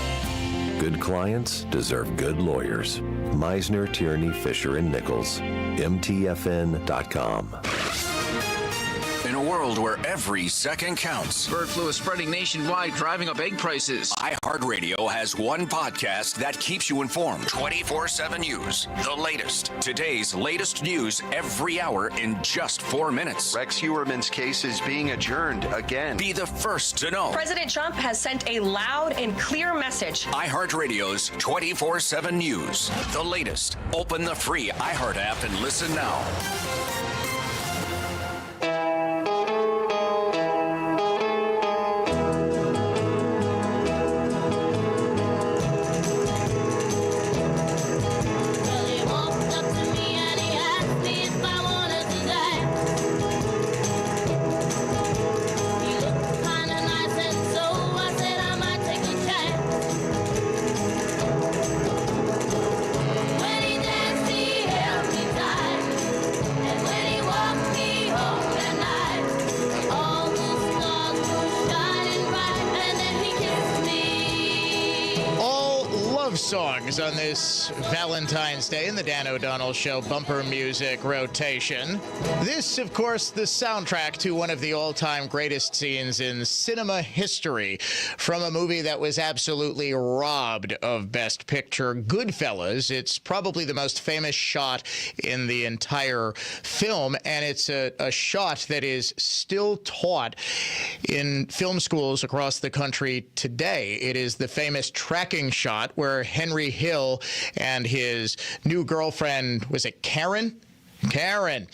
Good clients deserve good lawyers. Meisner, Tierney, Fisher & Nichols. MTFN.com. In a world where every second counts, bird flu is spreading nationwide, driving up egg prices. iHeartRadio has one podcast that keeps you informed. 24/7 News. The latest. Today's latest news every hour in just 4 minutes. Rex Heuermann's case is being adjourned again. Be the first to know. President Trump has sent a loud and clear message. iHeartRadio's 24/7 News. The latest. Open the free iHeart app and listen now. Songs on this Valentine's Day in the Dan O'Donnell Show bumper music rotation. This, of course, the soundtrack to one of the all-time greatest scenes in cinema history from a movie that was absolutely robbed of Best Picture, Goodfellas. It's probably the most famous shot in the entire film, and it's a shot that is still taught in film schools across the country today. It is the famous tracking shot where Henry Hill and his new girlfriend, was it Karen? Karen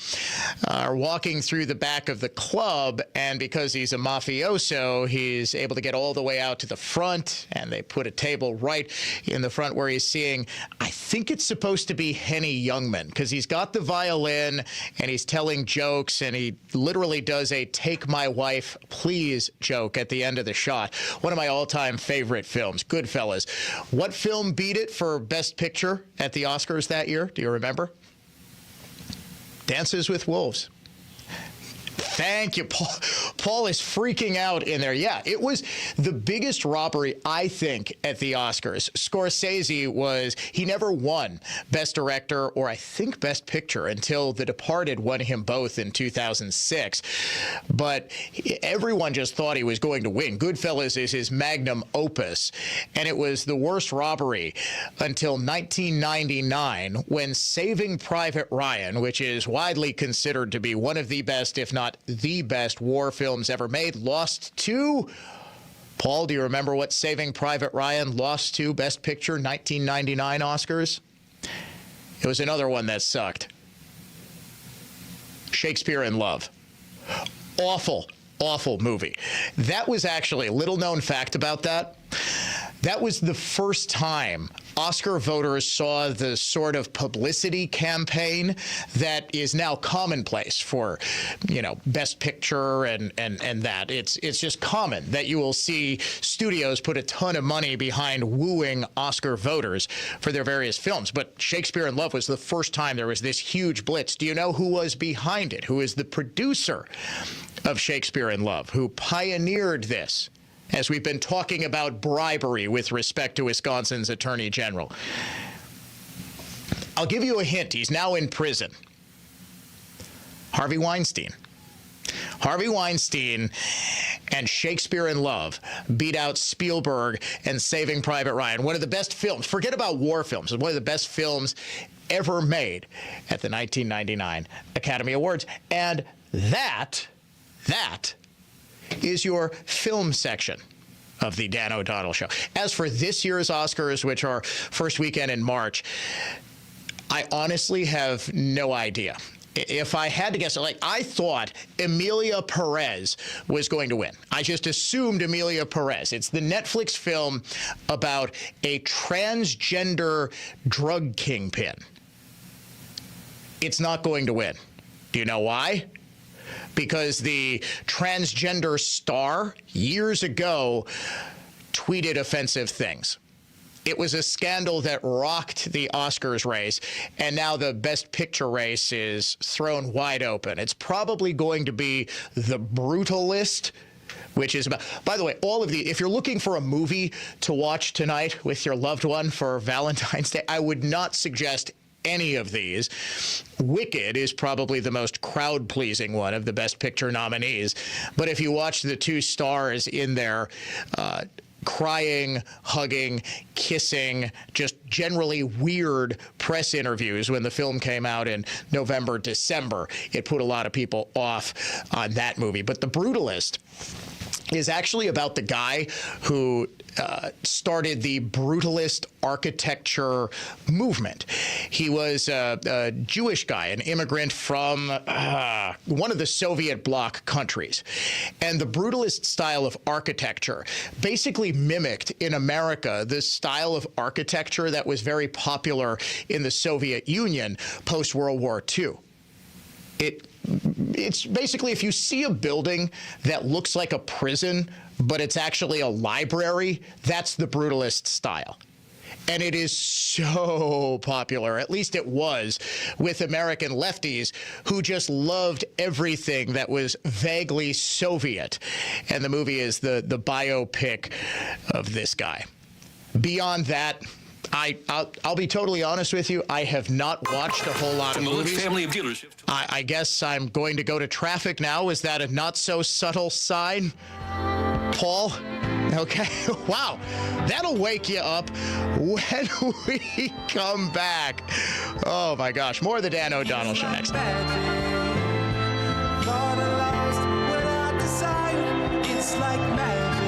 are walking through the back of the club, and because he's a mafioso, he's able to get all the way out to the front, and they put a table right in the front where he's seeing, I think it's supposed to be Henny Youngman, because he's got the violin, and he's telling jokes, and he literally does a "take my wife, please" joke at the end of the shot. One of my all-time favorite films, Goodfellas. What film beat it for Best Picture at the Oscars that year? Do you remember? Dances with Wolves. Thank you, Paul. Paul is freaking out in there. Yeah, it was the biggest robbery, I think, at the Oscars. Scorsese he never won Best Director or I think Best Picture until The Departed won him both in 2006. But everyone just thought he was going to win. Goodfellas is his magnum opus. And it was the worst robbery until 1999 when Saving Private Ryan, which is widely considered to be one of the best, if not the best war films ever made, lost to, Paul, do you remember what Saving Private Ryan lost to Best Picture 1999 Oscars? It was another one that sucked. Shakespeare in Love. Awful, awful movie. That was actually a little known fact about that. That was the first time Oscar voters saw the sort of publicity campaign that is now commonplace for, Best Picture and that. It's just common that you will see studios put a ton of money behind wooing Oscar voters for their various films. But Shakespeare in Love was the first time there was this huge blitz. Do you know who was behind it? Who is the producer of Shakespeare in Love? Who pioneered this? As we've been talking about bribery with respect to Wisconsin's Attorney General. I'll give you a hint. He's now in prison. Harvey Weinstein. Harvey Weinstein and Shakespeare in Love beat out Spielberg and Saving Private Ryan. One of the best films. Forget about war films. It's one of the best films ever made at the 1999 Academy Awards. And that is your film section of the Dan O'Donnell Show. As for this year's Oscars, which are first weekend in March, I honestly have no idea. If I had to guess, I thought Emilia Perez was going to win. I just assumed Emilia Perez. It's the Netflix film about a transgender drug kingpin. It's not going to win. Do you know why? Because the transgender star years ago tweeted offensive things. It was a scandal that rocked the Oscars race, and now the Best Picture race is thrown wide open. It's probably going to be The Brutalist, which is about, by the way, if you're looking for a movie to watch tonight with your loved one for Valentine's Day, I would not suggest any of these. Wicked is probably the most crowd-pleasing one of the Best Picture nominees. But if you watch the two stars in there, crying, hugging, kissing, just generally weird press interviews when the film came out in November, December, it put a lot of people off on that movie. But The Brutalist is actually about the guy who started the brutalist architecture movement. He was a Jewish guy, an immigrant from one of the Soviet bloc countries. And the brutalist style of architecture basically mimicked in America the style of architecture that was very popular in the Soviet Union post-World War II. It's basically, if you see a building that looks like a prison, but it's actually a library, that's the brutalist style. And it is so popular, at least it was, with American lefties who just loved everything that was vaguely Soviet. And the movie is the biopic of this guy. Beyond that, I'll be totally honest with you. I have not watched a whole lot of movies. Family of dealerships. I guess I'm going to go to traffic now. Is that a not so subtle sign, Paul? Okay. Wow. That'll wake you up when we come back. Oh, my gosh. More of the Dan O'Donnell Show next time. It's like magic.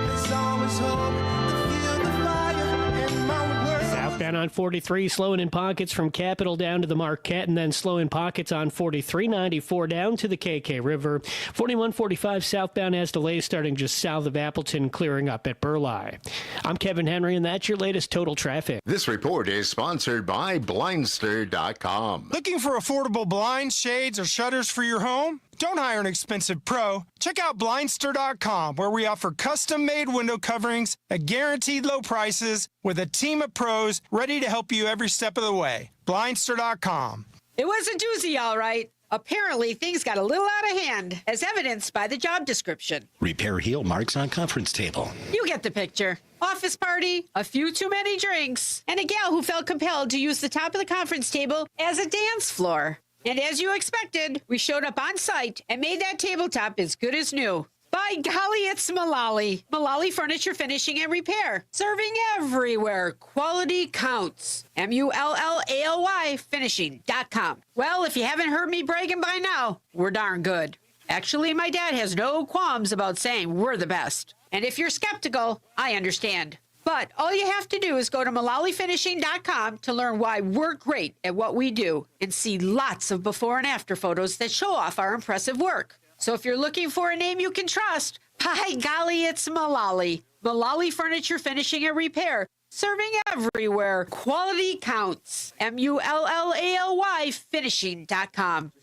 There's always hope to feel the fire in my world. Southbound on 43, slowing in pockets from Capitol down to the Marquette, and then slow in pockets on 43, 94 down to the KK River. 4145 southbound has delays starting just south of Appleton, clearing up at Burleigh. I'm Kevin Henry, and that's your latest total traffic. This report is sponsored by Blindster.com. Looking for affordable blinds, shades, or shutters for your home? Don't hire an expensive pro. Check out Blindster.com, where we offer custom-made window coverings at guaranteed low prices with a team of pros ready to help you every step of the way. Blindster.com. It was a doozy, all right. Apparently, things got a little out of hand, as evidenced by the job description. Repair heel marks on conference table. You get the picture. Office party, a few too many drinks, and a gal who felt compelled to use the top of the conference table as a dance floor. And as you expected, we showed up on site and made that tabletop as good as new. By golly, it's Mullally. Mullally Furniture Finishing and Repair. Serving everywhere. Quality counts. Mullally Finishing.com. Well, if you haven't heard me bragging by now, we're darn good. Actually, my dad has no qualms about saying we're the best. And if you're skeptical, I understand. But all you have to do is go to MullallyFinishing.com to learn why we're great at what we do and see lots of before and after photos that show off our impressive work. So if you're looking for a name you can trust, by golly, it's Mullally. Mullally Furniture Finishing and Repair. Serving everywhere. Quality counts. Mullally Finishing.com.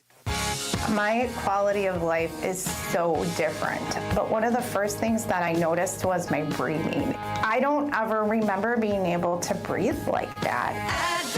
My quality of life is so different. But one of the first things that I noticed was my breathing. I don't ever remember being able to breathe like that.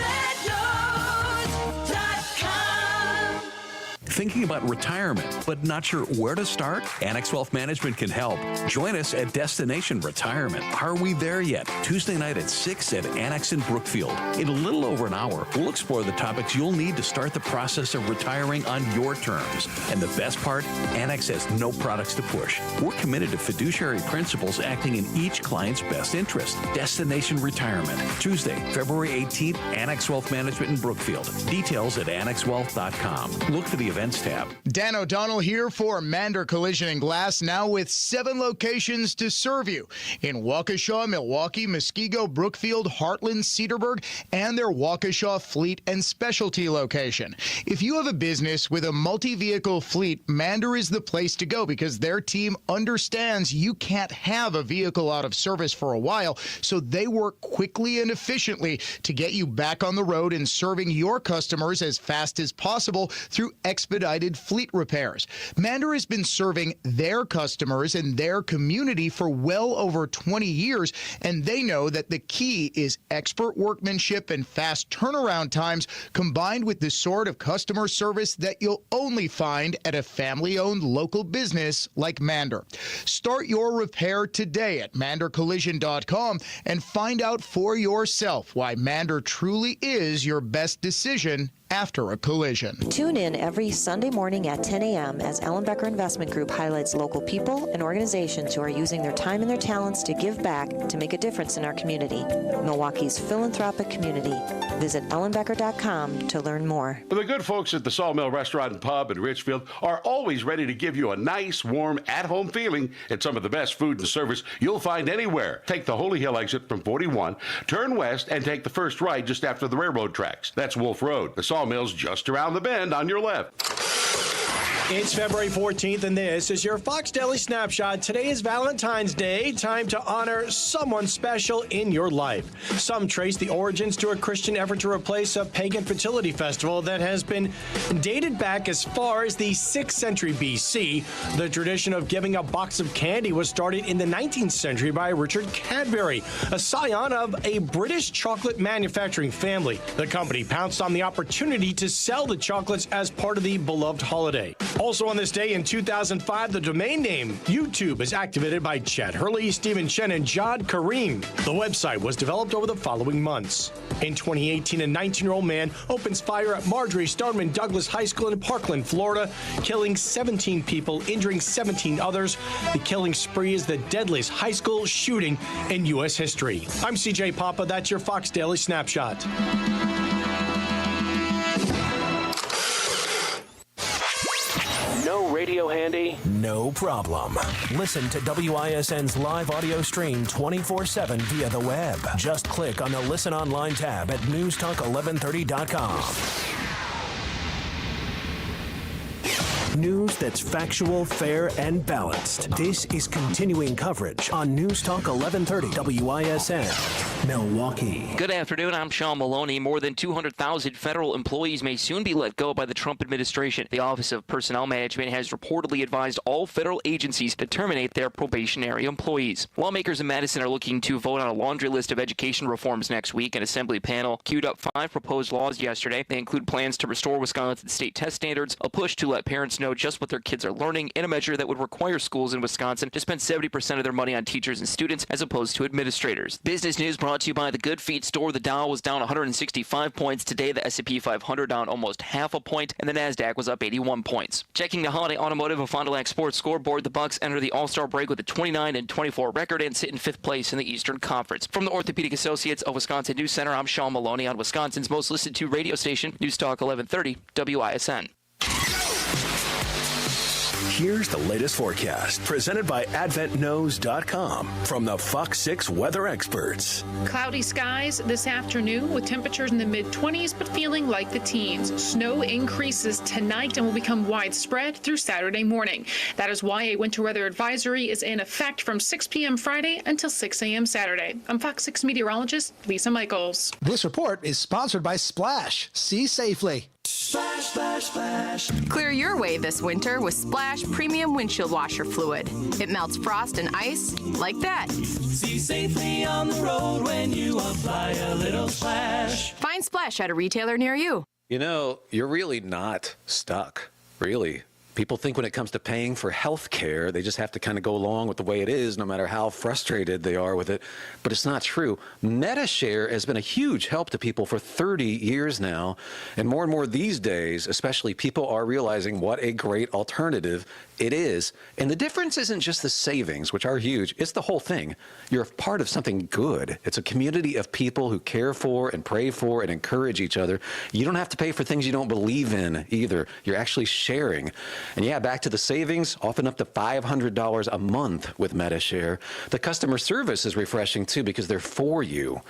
Thinking about retirement, but not sure where to start? Annex Wealth Management can help. Join us at Destination Retirement. Are we there yet? Tuesday night at 6 at Annex in Brookfield. In a little over an hour, we'll explore the topics you'll need to start the process of retiring on your terms. And the best part, Annex has no products to push. We're committed to fiduciary principles acting in each client's best interest. Destination Retirement. Tuesday, February 18th, Annex Wealth Management in Brookfield. Details at annexwealth.com. Look for the events tab. Dan O'Donnell here for Mander Collision and Glass, now with 7 locations to serve you in Waukesha, Milwaukee, Muskego, Brookfield, Heartland, Cedarburg, and their Waukesha Fleet and Specialty location. If you have a business with a multi-vehicle fleet, Mander is the place to go because their team understands you can't have a vehicle out of service for a while, so they work quickly and efficiently to get you back on the road and serving your customers as fast as possible through expedited fleet repairs. Mander has been serving their customers and their community for well over 20 years, and they know that the key is expert workmanship and fast turnaround times combined with the sort of customer service that you'll only find at a family-owned local business like Mander. Start your repair today at mandercollision.com and find out for yourself why Mander truly is your best decision after a collision. Tune in every Sunday morning at 10 a.m. as Ellenbecker Investment Group highlights local people and organizations who are using their time and their talents to give back to make a difference in our community. Milwaukee's philanthropic community. Visit ellenbecker.com to learn more. The good folks at the Sawmill Restaurant and Pub in Richfield are always ready to give you a nice, warm, at-home feeling at some of the best food and service you'll find anywhere. Take the Holy Hill exit from 41, turn west, and take the first right just after the railroad tracks. That's Wolf Road. The Sawmill's just around the bend on your left. It's February 14th, and this is your Fox Daily Snapshot. Today is Valentine's Day, time to honor someone special in your life. Some trace the origins to a Christian effort to replace a pagan fertility festival that has been dated back as far as the 6th century BC. The tradition of giving a box of candy was started in the 19th century by Richard Cadbury, a scion of a British chocolate manufacturing family. The company pounced on the opportunity to sell the chocolates as part of the beloved holiday. Also on this day in 2005, the domain name YouTube is activated by Chad Hurley, Stephen Chen, and Jad Kareem. The website was developed over the following months. In 2018, a 19-year-old man opens fire at Marjorie Stoneman Douglas High School in Parkland, Florida, killing 17 people, injuring 17 others. The killing spree is the deadliest high school shooting in U.S. history. I'm CJ Papa. That's your Fox Daily Snapshot. radio handy? No problem. Listen to WISN's live audio stream 24/7 via the web. Just click on the Listen Online tab at newstalk1130.com. News that's factual, fair, and balanced. This is continuing coverage on News Talk 1130 WISN, Milwaukee. Good afternoon. I'm Sean Maloney. More than 200,000 federal employees may soon be let go by the Trump administration. The Office of Personnel Management has reportedly advised all federal agencies to terminate their probationary employees. Lawmakers in Madison are looking to vote on a laundry list of education reforms next week. An assembly panel queued up 5 proposed laws yesterday. They include plans to restore Wisconsin's state test standards, a push to let parents know just what their kids are learning, and a measure that would require schools in Wisconsin to spend 70% of their money on teachers and students as opposed to administrators. Business news brought to you by the Good Feet store. The Dow was down 165 points today. The S&P 500 down almost half a point, and the Nasdaq was up 81 points. Checking the holiday automotive of Fond du Lac Sports scoreboard, the Bucks enter the All-Star break with a 29-24 record and sit in 5th place in the Eastern Conference. From the Orthopedic Associates of Wisconsin News Center, I'm Sean Maloney on Wisconsin's most listened to radio station, News Talk 1130 WISN. Here's the latest forecast presented by AdventKnows.com from the Fox 6 weather experts. Cloudy skies this afternoon with temperatures in the mid-20s but feeling like the teens. Snow increases tonight and will become widespread through Saturday morning. That is why a winter weather advisory is in effect from 6 p.m. Friday until 6 a.m. Saturday. I'm Fox 6 meteorologist Lisa Michaels. This report is sponsored by Splash. See safely. Splash, splash, splash. Clear your way this winter with Splash Premium Windshield Washer Fluid. It melts frost and ice like that. See safely on the road when you apply a little splash. Find Splash at a retailer near you. You know, you're really not stuck, really. People think when it comes to paying for health care, they just have to kind of go along with the way it is, no matter how frustrated they are with it. But it's not true. MediShare has been a huge help to people for 30 years now. And more these days, especially, people are realizing what a great alternative it is. And the difference isn't just the savings, which are huge. It's the whole thing. You're a part of something good. It's a community of people who care for and pray for and encourage each other. You don't have to pay for things you don't believe in either. You're actually sharing. And yeah, back to the savings, often up to $500 a month with MediShare. The customer service is refreshing too because they're for you.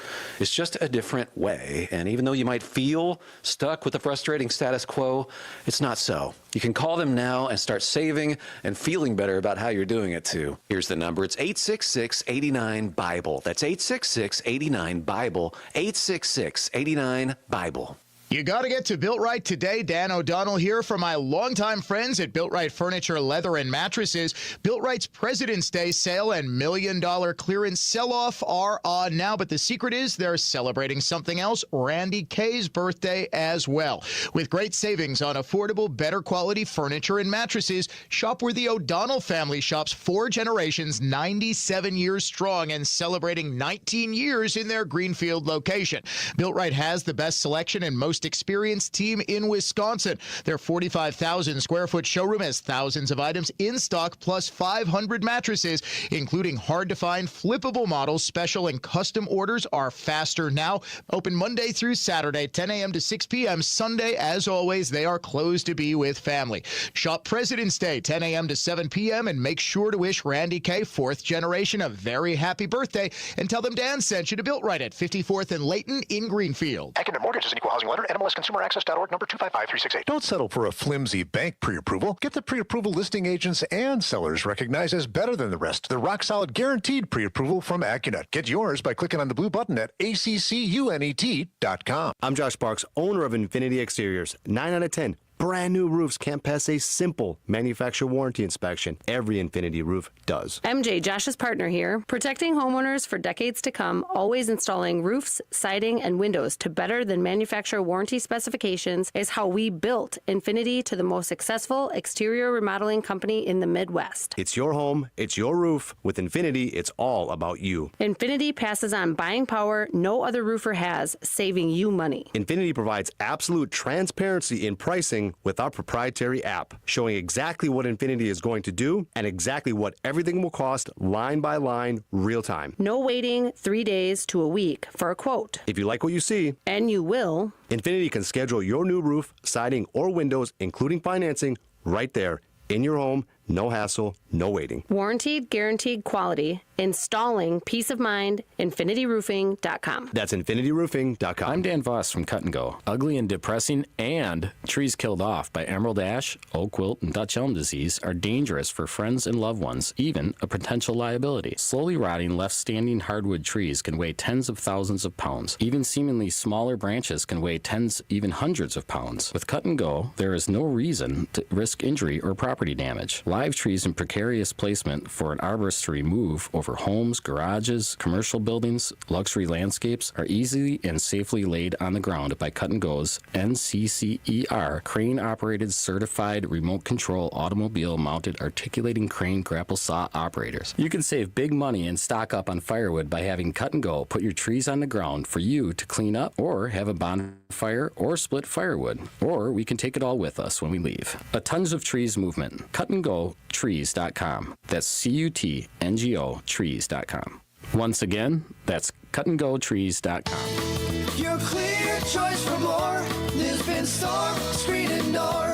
It's just a different way. And even though you might feel stuck with the frustrating status quo, it's not so. You can call them now and start saving and feeling better about how you're doing it too. Here's the number. It's 866-89-BIBLE. That's 866-89-BIBLE. 866-89-BIBLE. You got to get to Built Right today. Dan O'Donnell here for my longtime friends at Built Right Furniture, Leather, and Mattresses. Built Right's President's Day sale and $1 million clearance sell-off are on now, but the secret is they're celebrating something else, Randy Kay's birthday as well. With great savings on affordable, better quality furniture and mattresses, shop where the O'Donnell family shops 4 generations, 97 years strong, and celebrating 19 years in their Greenfield location. Built Right has the best selection and most experienced team in Wisconsin. Their 45,000 square foot showroom has thousands of items in stock, plus 500 mattresses, including hard to find flippable models. Special and custom orders are faster now. Open Monday through Saturday, 10 a.m. to 6 p.m. Sunday, as always, they are closed to be with family. Shop President's Day, 10 a.m. to 7 p.m. and make sure to wish Randy Kay, 4th generation, a very happy birthday, and tell them Dan sent you to Built Right at 54th and Layton in Greenfield. Acumen Mortgage is an equal housing lender. NMLSConsumerAccess.org, number 255368. Don't settle for a flimsy bank pre-approval. Get the pre-approval listing agents and sellers recognized as better than the rest. The rock-solid guaranteed pre-approval from AccuNet. Get yours by clicking on the blue button at ACCUNET.com. I'm Josh Sparks, owner of Infinity Exteriors. 9 out of 10. Brand new roofs can't pass a simple manufacturer warranty inspection. Every Infinity roof does. MJ, Josh's partner here, protecting homeowners for decades to come, always installing roofs, siding, and windows to better than manufacturer warranty specifications is how we built Infinity to the most successful exterior remodeling company in the Midwest. It's your home, it's your roof. With Infinity, it's all about you. Infinity passes on buying power no other roofer has, saving you money. Infinity provides absolute transparency in pricing with our proprietary app, showing exactly what Infinity is going to do and exactly what everything will cost line by line, real time. No waiting 3 days to a week for a quote. If you like what you see, and you will, Infinity can schedule your new roof, siding, or windows, including financing, right there In your home, no hassle, no waiting. Warranted, guaranteed quality. Installing peace of mind. InfinityRoofing.com. That's InfinityRoofing.com. I'm Dan Voss from Cut and Go. Ugly and depressing and trees killed off by emerald ash, oak wilt, and Dutch elm disease are dangerous for friends and loved ones, even a potential liability. Slowly rotting, left-standing hardwood trees can weigh tens of thousands of pounds. Even seemingly smaller branches can weigh tens, even hundreds of pounds. With Cut and Go, there is no reason to risk injury or property damage. Live trees in precarious placement for an arborist to remove over homes, garages, commercial buildings, luxury landscapes are easily and safely laid on the ground by Cut and Go's NCCER crane-operated certified remote control automobile mounted articulating crane grapple saw operators. You can save big money and stock up on firewood by having Cut and Go put your trees on the ground for you to clean up or have a bonfire or split firewood, or we can take it all with us when we leave. A Tons of Trees movement. Cut and Go trees.com. That's CUTNGO trees.com. Once again, that's cutandgotrees.com. Your clear choice for more. Lisbon Store, Screen and Door.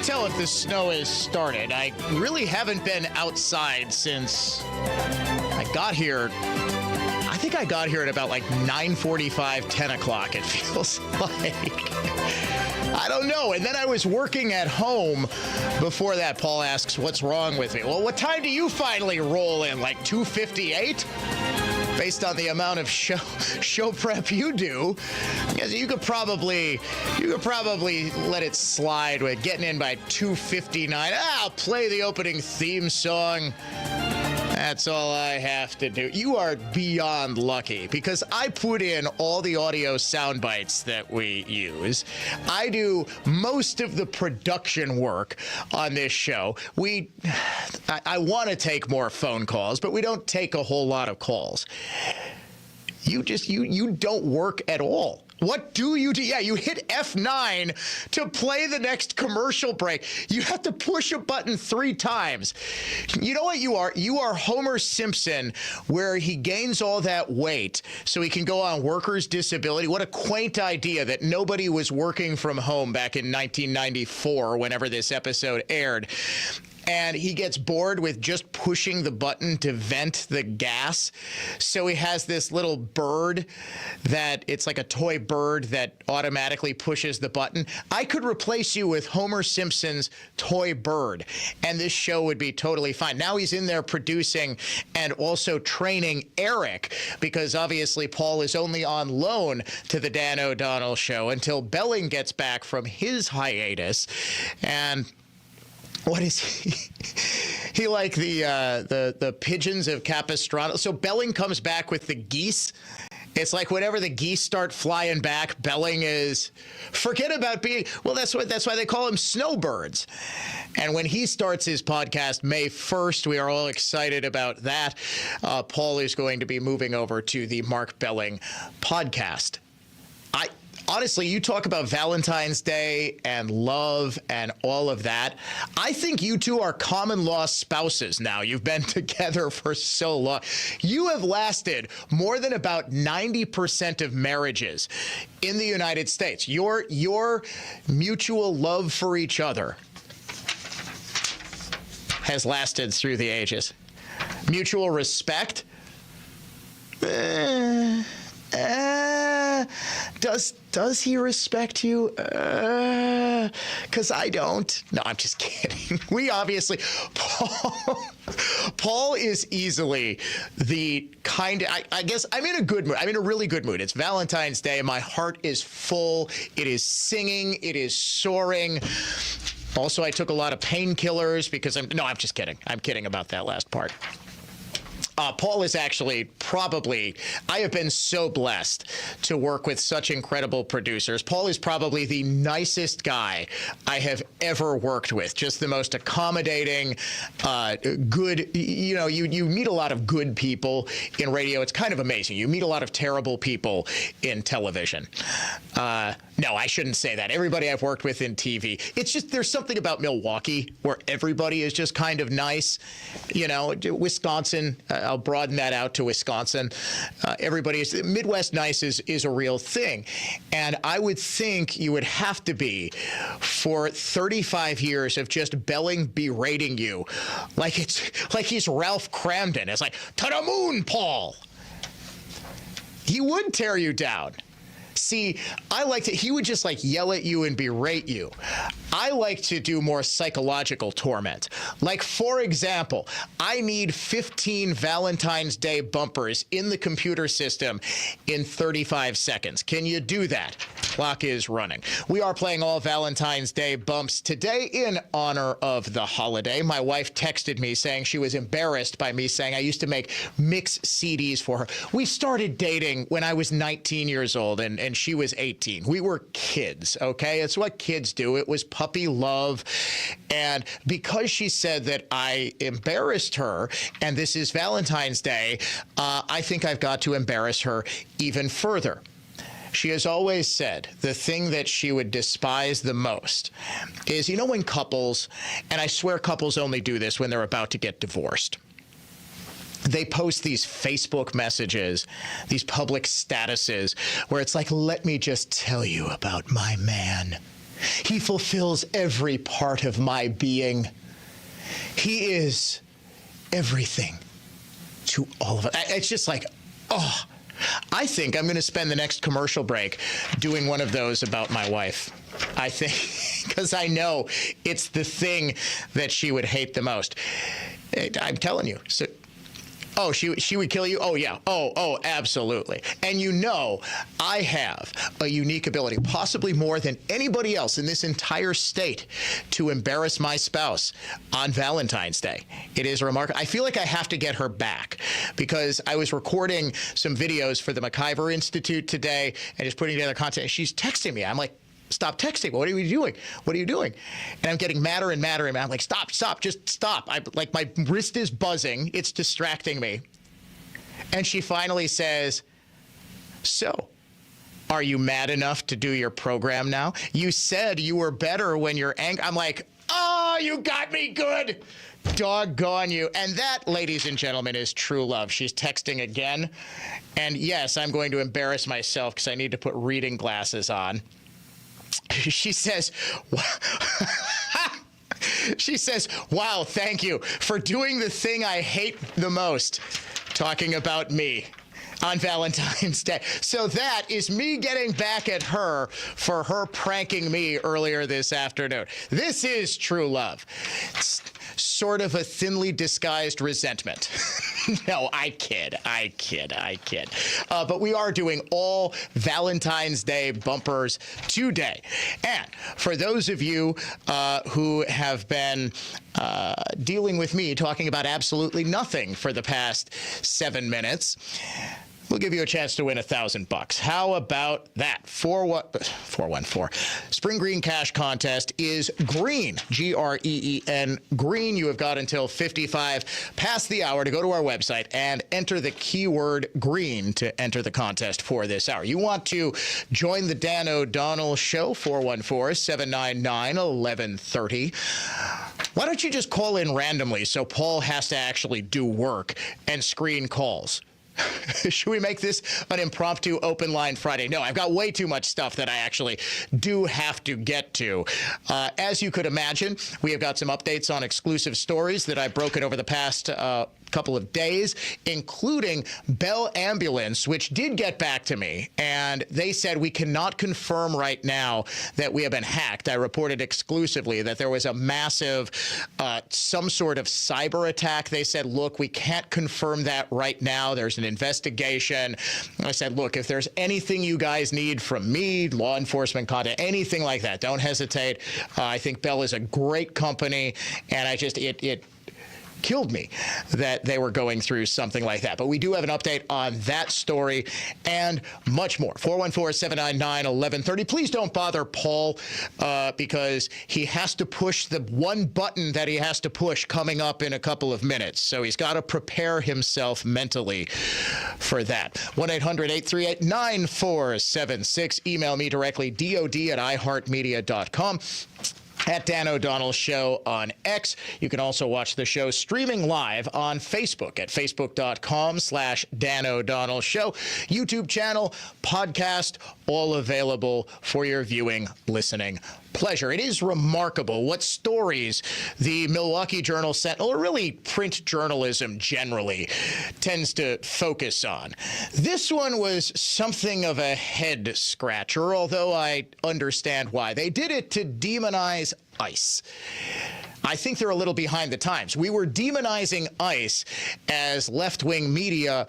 Tell if the snow has started. I really haven't been outside since I got here. I think I got here at about like 9:45, 10 o'clock, it feels like. I don't know. And then I was working at home before that. Paul asks, what's wrong with me? Well, what time do you finally roll in? Like 2:58? Based on the amount of show prep you do, because you could probably let it slide with getting in by 2:59. I'll play the opening theme song. That's all I have to do. You are beyond lucky because I put in all the audio sound bites that we use. I do most of the production work on this show. I want to take more phone calls, but we don't take a whole lot of calls. You don't work at all. What do you do? Yeah, you hit F9 to play the next commercial break. You have to push a button 3 times. You know what you are? You are Homer Simpson, where he gains all that weight so he can go on workers' disability. What a quaint idea that nobody was working from home back in 1994, whenever this episode aired. And he gets bored with just pushing the button to vent the gas. So he has this little bird that it's like a toy bird that automatically pushes the button. I could replace you with Homer Simpson's toy bird, and this show would be totally fine. Now he's in there producing and also training Eric, because obviously Paul is only on loan to the Dan O'Donnell Show until Belling gets back from his hiatus. And what is he? He like the pigeons of Capistrano. So Belling comes back with the geese. It's like whenever the geese start flying back, Belling is forget about being. Well, that's why they call him snowbirds. And when he starts his podcast May 1st, we are all excited about that. Paul is going to be moving over to the Mark Belling podcast. Honestly, you talk about Valentine's Day and love and all of that. I think you two are common law spouses now. You've been together for so long. You have lasted more than about 90% of marriages in the United States. Your mutual love for each other has lasted through the ages. Mutual respect? Does he respect you? 'Cause I don't. No, I'm just kidding. We obviously, Paul is easily the kind of, I guess I'm in a good mood. I'm in a really good mood. It's Valentine's Day. My heart is full. It is singing. It is soaring. Also, I took a lot of painkillers because I'm just kidding. I'm kidding about that last part. Paul is actually I have been so blessed to work with such incredible producers. Paul is probably the nicest guy I have ever worked with. Just the most accommodating, good, you meet a lot of good people in radio. It's kind of amazing. You meet a lot of terrible people in television. No, I shouldn't say that. Everybody I've worked with in TV, it's just there's something about Milwaukee where everybody is just kind of nice. Wisconsin, I'll broaden that out to Wisconsin. Everybody is Midwest nice is a real thing. And I would think you would have to be for 35 years of just Belling berating you like he's Ralph Cramden. It's like, to the moon, Paul. He would tear you down. See, he would just yell at you and berate you. I like to do more psychological torment. Like, for example, I need 15 Valentine's Day bumpers in the computer system in 35 seconds. Can you do that? Clock is running. We are playing all Valentine's Day bumps today in honor of the holiday. My wife texted me saying she was embarrassed by me saying I used to make mix CDs for her. We started dating when I was 19 years old and she was 18. We were kids, okay? It's what kids do. It was puppy love. And because she said that I embarrassed her, and this is Valentine's Day, I think I've got to embarrass her even further. She has always said the thing that she would despise the most is, when couples, and I swear couples only do this when they're about to get divorced, they post these Facebook messages, these public statuses, where it's like, let me just tell you about my man. He fulfills every part of my being. He is everything to all of us. It's just like, oh, I think I'm going to spend the next commercial break doing one of those about my wife. I think, because I know it's the thing that she would hate the most. I'm telling you. So, oh, she would kill you? Oh, yeah. Oh, absolutely. And I have a unique ability, possibly more than anybody else in this entire state, to embarrass my spouse on Valentine's Day. It is remarkable. I feel like I have to get her back because I was recording some videos for the McIver Institute today and just putting together content. And she's texting me. I'm like, stop texting. What are you doing? What are you doing? And I'm getting madder and madder. And I'm like, stop, just stop. My wrist is buzzing. It's distracting me. And she finally says, so, are you mad enough to do your program now? You said you were better when you're angry. I'm like, oh, you got me good. Doggone you. And that, ladies and gentlemen, is true love. She's texting again. And yes, I'm going to embarrass myself because I need to put reading glasses on. She says, wow, thank you for doing the thing I hate the most, talking about me on Valentine's Day. So that is me getting back at her for her pranking me earlier this afternoon. This is true love. It's sort of a thinly disguised resentment. No, I kid. But we are doing all Valentine's Day bumpers today. And for those of you who have been dealing with me talking about absolutely nothing for the past 7 minutes, we'll give you a chance to win $1,000. How about that? 414. Spring Green Cash Contest is green, Green, green. You have got until 55 past the hour to go to our website and enter the keyword green to enter the contest for this hour. You want to join the Dan O'Donnell Show, 414-799-1130. Why don't you just call in randomly so Paul has to actually do work and screen calls? Should we make this an impromptu open line Friday? No, I've got way too much stuff that I actually do have to get to. As you could imagine, we have got some updates on exclusive stories that I've broken over the past couple of days, including Bell Ambulance, which did get back to me, and they said we cannot confirm right now that we have been hacked. I reported exclusively that there was a massive, some sort of cyber attack. They said, look, we can't confirm that right now. There's an investigation. I said, look, if there's anything you guys need from me, law enforcement contact, anything like that, don't hesitate. I think Bell is a great company, and killed me that they were going through something like that. But we do have an update on that story and much more. 414-799-1130. Please don't bother Paul because he has to push the one button that he has to push coming up in a couple of minutes. So he's got to prepare himself mentally for that. 1-800-838-9476. Email me directly, dod@iheartmedia.com. At Dan O'Donnell Show on X. You can also watch the show streaming live on Facebook at facebook.com/Dan O'Donnell Show. YouTube channel, podcast, all available for your viewing, listening pleasure. It is remarkable what stories the Milwaukee Journal-Sentinel, or really print journalism generally, tends to focus on. This one was something of a head scratcher, although I understand why. They did it to demonize ICE. I think they're a little behind the times. We were demonizing ICE as left-wing media,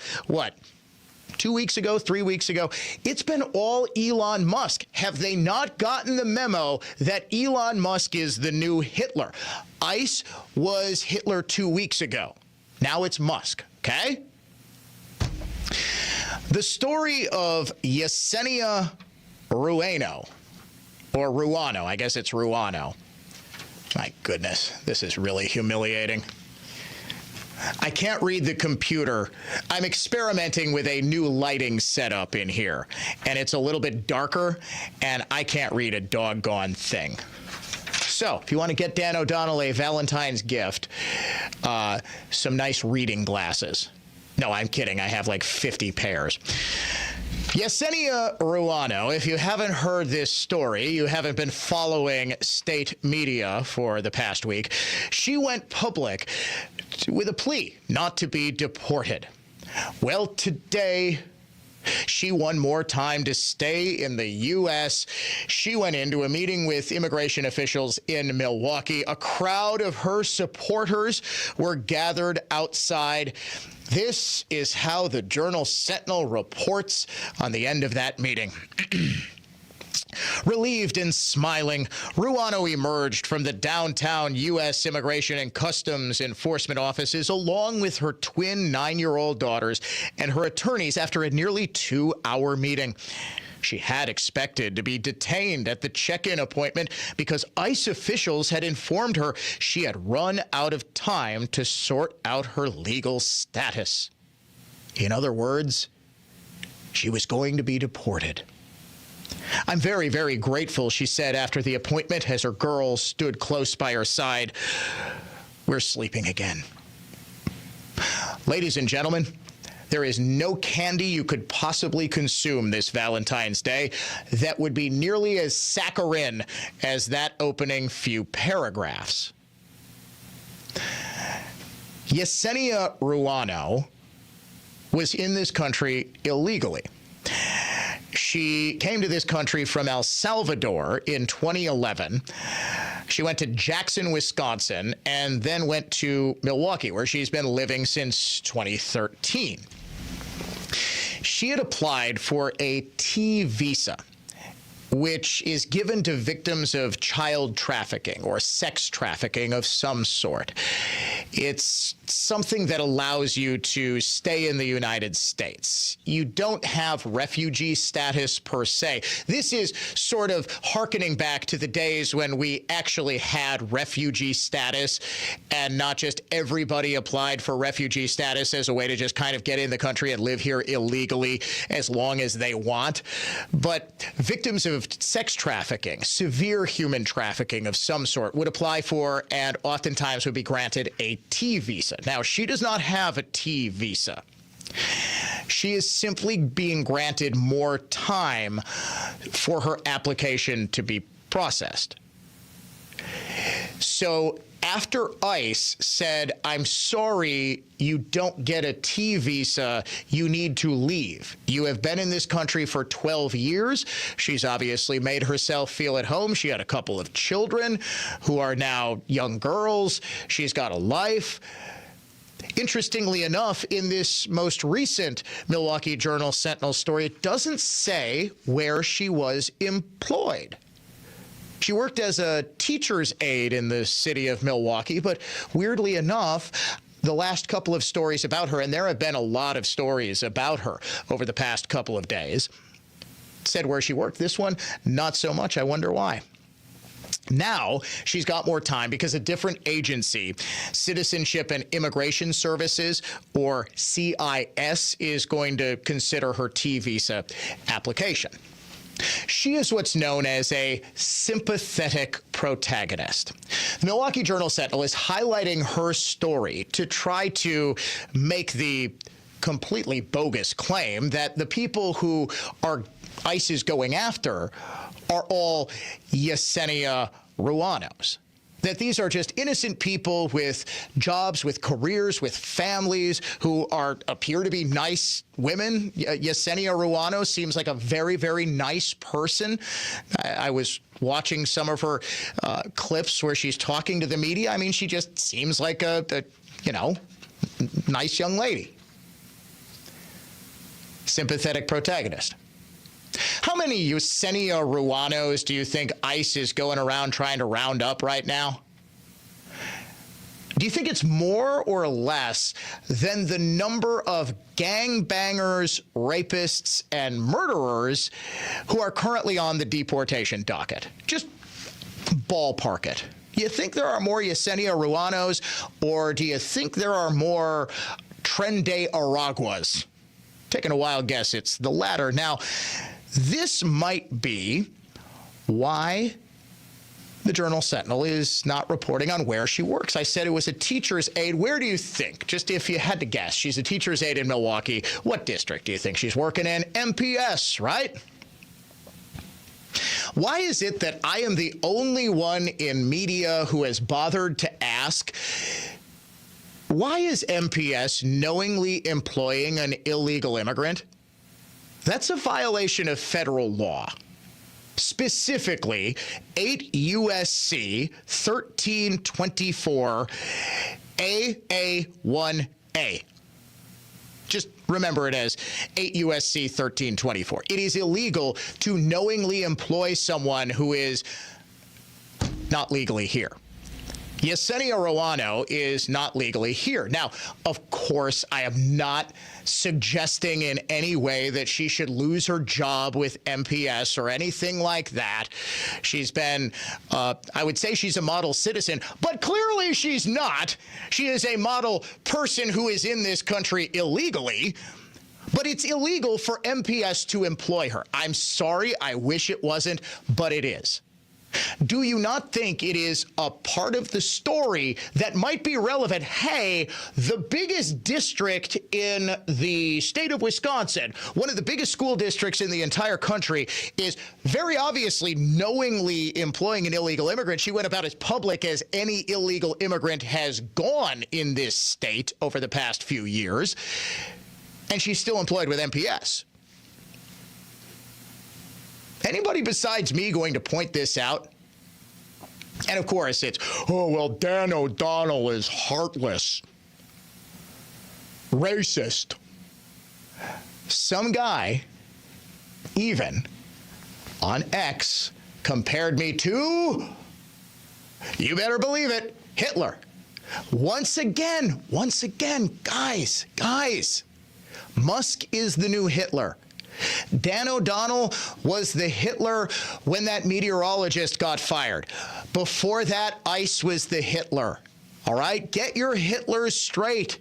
2 weeks ago, 3 weeks ago? It's been all Elon Musk. Have they not gotten the memo that Elon Musk is the new Hitler? ICE was Hitler 2 weeks ago. Now it's Musk, okay? The story of Yesenia Ruano, or Ruano, I guess it's Ruano. My goodness, this is really humiliating. I can't read the computer. I'm experimenting with a new lighting setup in here, and it's a little bit darker, and I can't read a doggone thing. So, if you want to get Dan O'Donnell a Valentine's gift, some nice reading glasses. No, I'm kidding. I have like 50 pairs. Yesenia Ruano, if you haven't heard this story, you haven't been following state media for the past week, she went public with a plea not to be deported. Well, today, she won more time to stay in the U.S. She went into a meeting with immigration officials in Milwaukee. A crowd of her supporters were gathered outside. This is how the Journal-Sentinel reports on the end of that meeting. Relieved and smiling, Ruano emerged from the downtown U.S. Immigration and Customs Enforcement offices along with her twin 9-year-old daughters and her attorneys after a nearly 2-hour meeting. She had expected to be detained at the check-in appointment because ICE officials had informed her she had run out of time to sort out her legal status. In other words, she was going to be deported. I'm very, very grateful, she said after the appointment as her girls stood close by her side. We're sleeping again. Ladies and gentlemen, there is no candy you could possibly consume this Valentine's Day that would be nearly as saccharine as that opening few paragraphs. Yesenia Ruano was in this country illegally. She came to this country from El Salvador in 2011. She went to Jackson, Wisconsin, and then went to Milwaukee, where she's been living since 2013. She had applied for a T visa, which is given to victims of child trafficking or sex trafficking of some sort. It's something that allows you to stay in the United States. You don't have refugee status per se. This is sort of hearkening back to the days when we actually had refugee status and not just everybody applied for refugee status as a way to just kind of get in the country and live here illegally as long as they want. But victims of sex trafficking, severe human trafficking of some sort, would apply for and oftentimes would be granted a T visa. Now, she does not have a T visa. She is simply being granted more time for her application to be processed. So after ICE said, I'm sorry, you don't get a T visa, you need to leave. You have been in this country for 12 years. She's obviously made herself feel at home. She had a couple of children who are now young girls. She's got a life. Interestingly enough, in this most recent Milwaukee Journal-Sentinel story, it doesn't say where she was employed. She worked as a teacher's aide in the city of Milwaukee, but weirdly enough, the last couple of stories about her, and there have been a lot of stories about her over the past couple of days, said where she worked. This one, not so much. I wonder why. Now she's got more time because a different agency, Citizenship and Immigration Services, or CIS, is going to consider her T visa application. She is what's known as a sympathetic protagonist. The Milwaukee Journal-Sentinel is highlighting her story to try to make the completely bogus claim that the people who ICE is going after are all Yesenia Ruanos. That these are just innocent people with jobs, with careers, with families who appear to be nice women. Yesenia Ruano seems like a very, very nice person. I was watching some of her clips where she's talking to the media. I mean, she just seems like a nice young lady. Sympathetic protagonist. How many Yesenia Ruanos do you think ICE is going around trying to round up right now? Do you think it's more or less than the number of gangbangers, rapists, and murderers who are currently on the deportation docket? Just ballpark it. Do you think there are more Yesenia Ruanos, or do you think there are more Tren de Araguas? Taking a wild guess, it's the latter. Now, this might be why the Journal-Sentinel is not reporting on where she works. I said it was a teacher's aide. Where do you think? Just if you had to guess, she's a teacher's aide in Milwaukee. What district do you think she's working in? MPS, right? Why is it that I am the only one in media who has bothered to ask, why is MPS knowingly employing an illegal immigrant? That's a violation of federal law. Specifically, 8 U.S.C. 1324 AA1A. Just remember it as 8 U.S.C. 1324. It is illegal to knowingly employ someone who is not legally here. Yesenia Ruano is not legally here. Now, of course, I am not suggesting in any way that she should lose her job with MPS or anything like that. She's been, I would say she's a model citizen, but clearly she's not. She is a model person who is in this country illegally. But it's illegal for MPS to employ her. I'm sorry, I wish it wasn't, but it is. Do you not think it is a part of the story that might be relevant? Hey, the biggest district in the state of Wisconsin, one of the biggest school districts in the entire country, is very obviously knowingly employing an illegal immigrant. She went about as public as any illegal immigrant has gone in this state over the past few years, and she's still employed with MPS. Anybody besides me going to point this out? And of course it's, oh, well, Dan O'Donnell is heartless, racist. Some guy, even on X, compared me to, you better believe it, Hitler. Once again, guys, Musk is the new Hitler. Dan O'Donnell was the Hitler when that meteorologist got fired. Before that, ICE was the Hitler. All right? Get your Hitlers straight.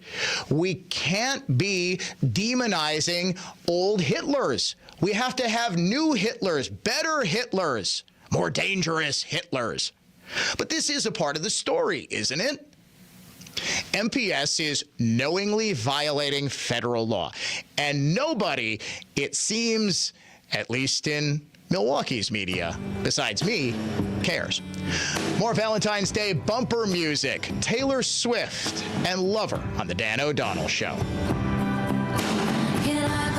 We can't be demonizing old Hitlers. We have to have new Hitlers, better Hitlers, more dangerous Hitlers. But this is a part of the story, isn't it? MPS is knowingly violating federal law. And nobody, it seems, at least in Milwaukee's media, besides me, cares. More Valentine's Day bumper music. Taylor Swift and Lover on The Dan O'Donnell Show. You're my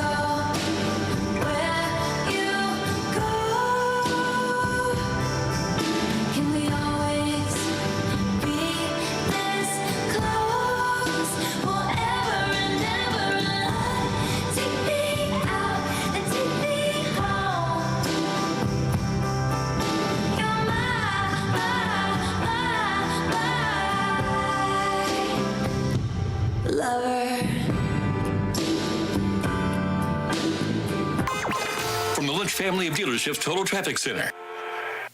family of dealerships Total Traffic Center.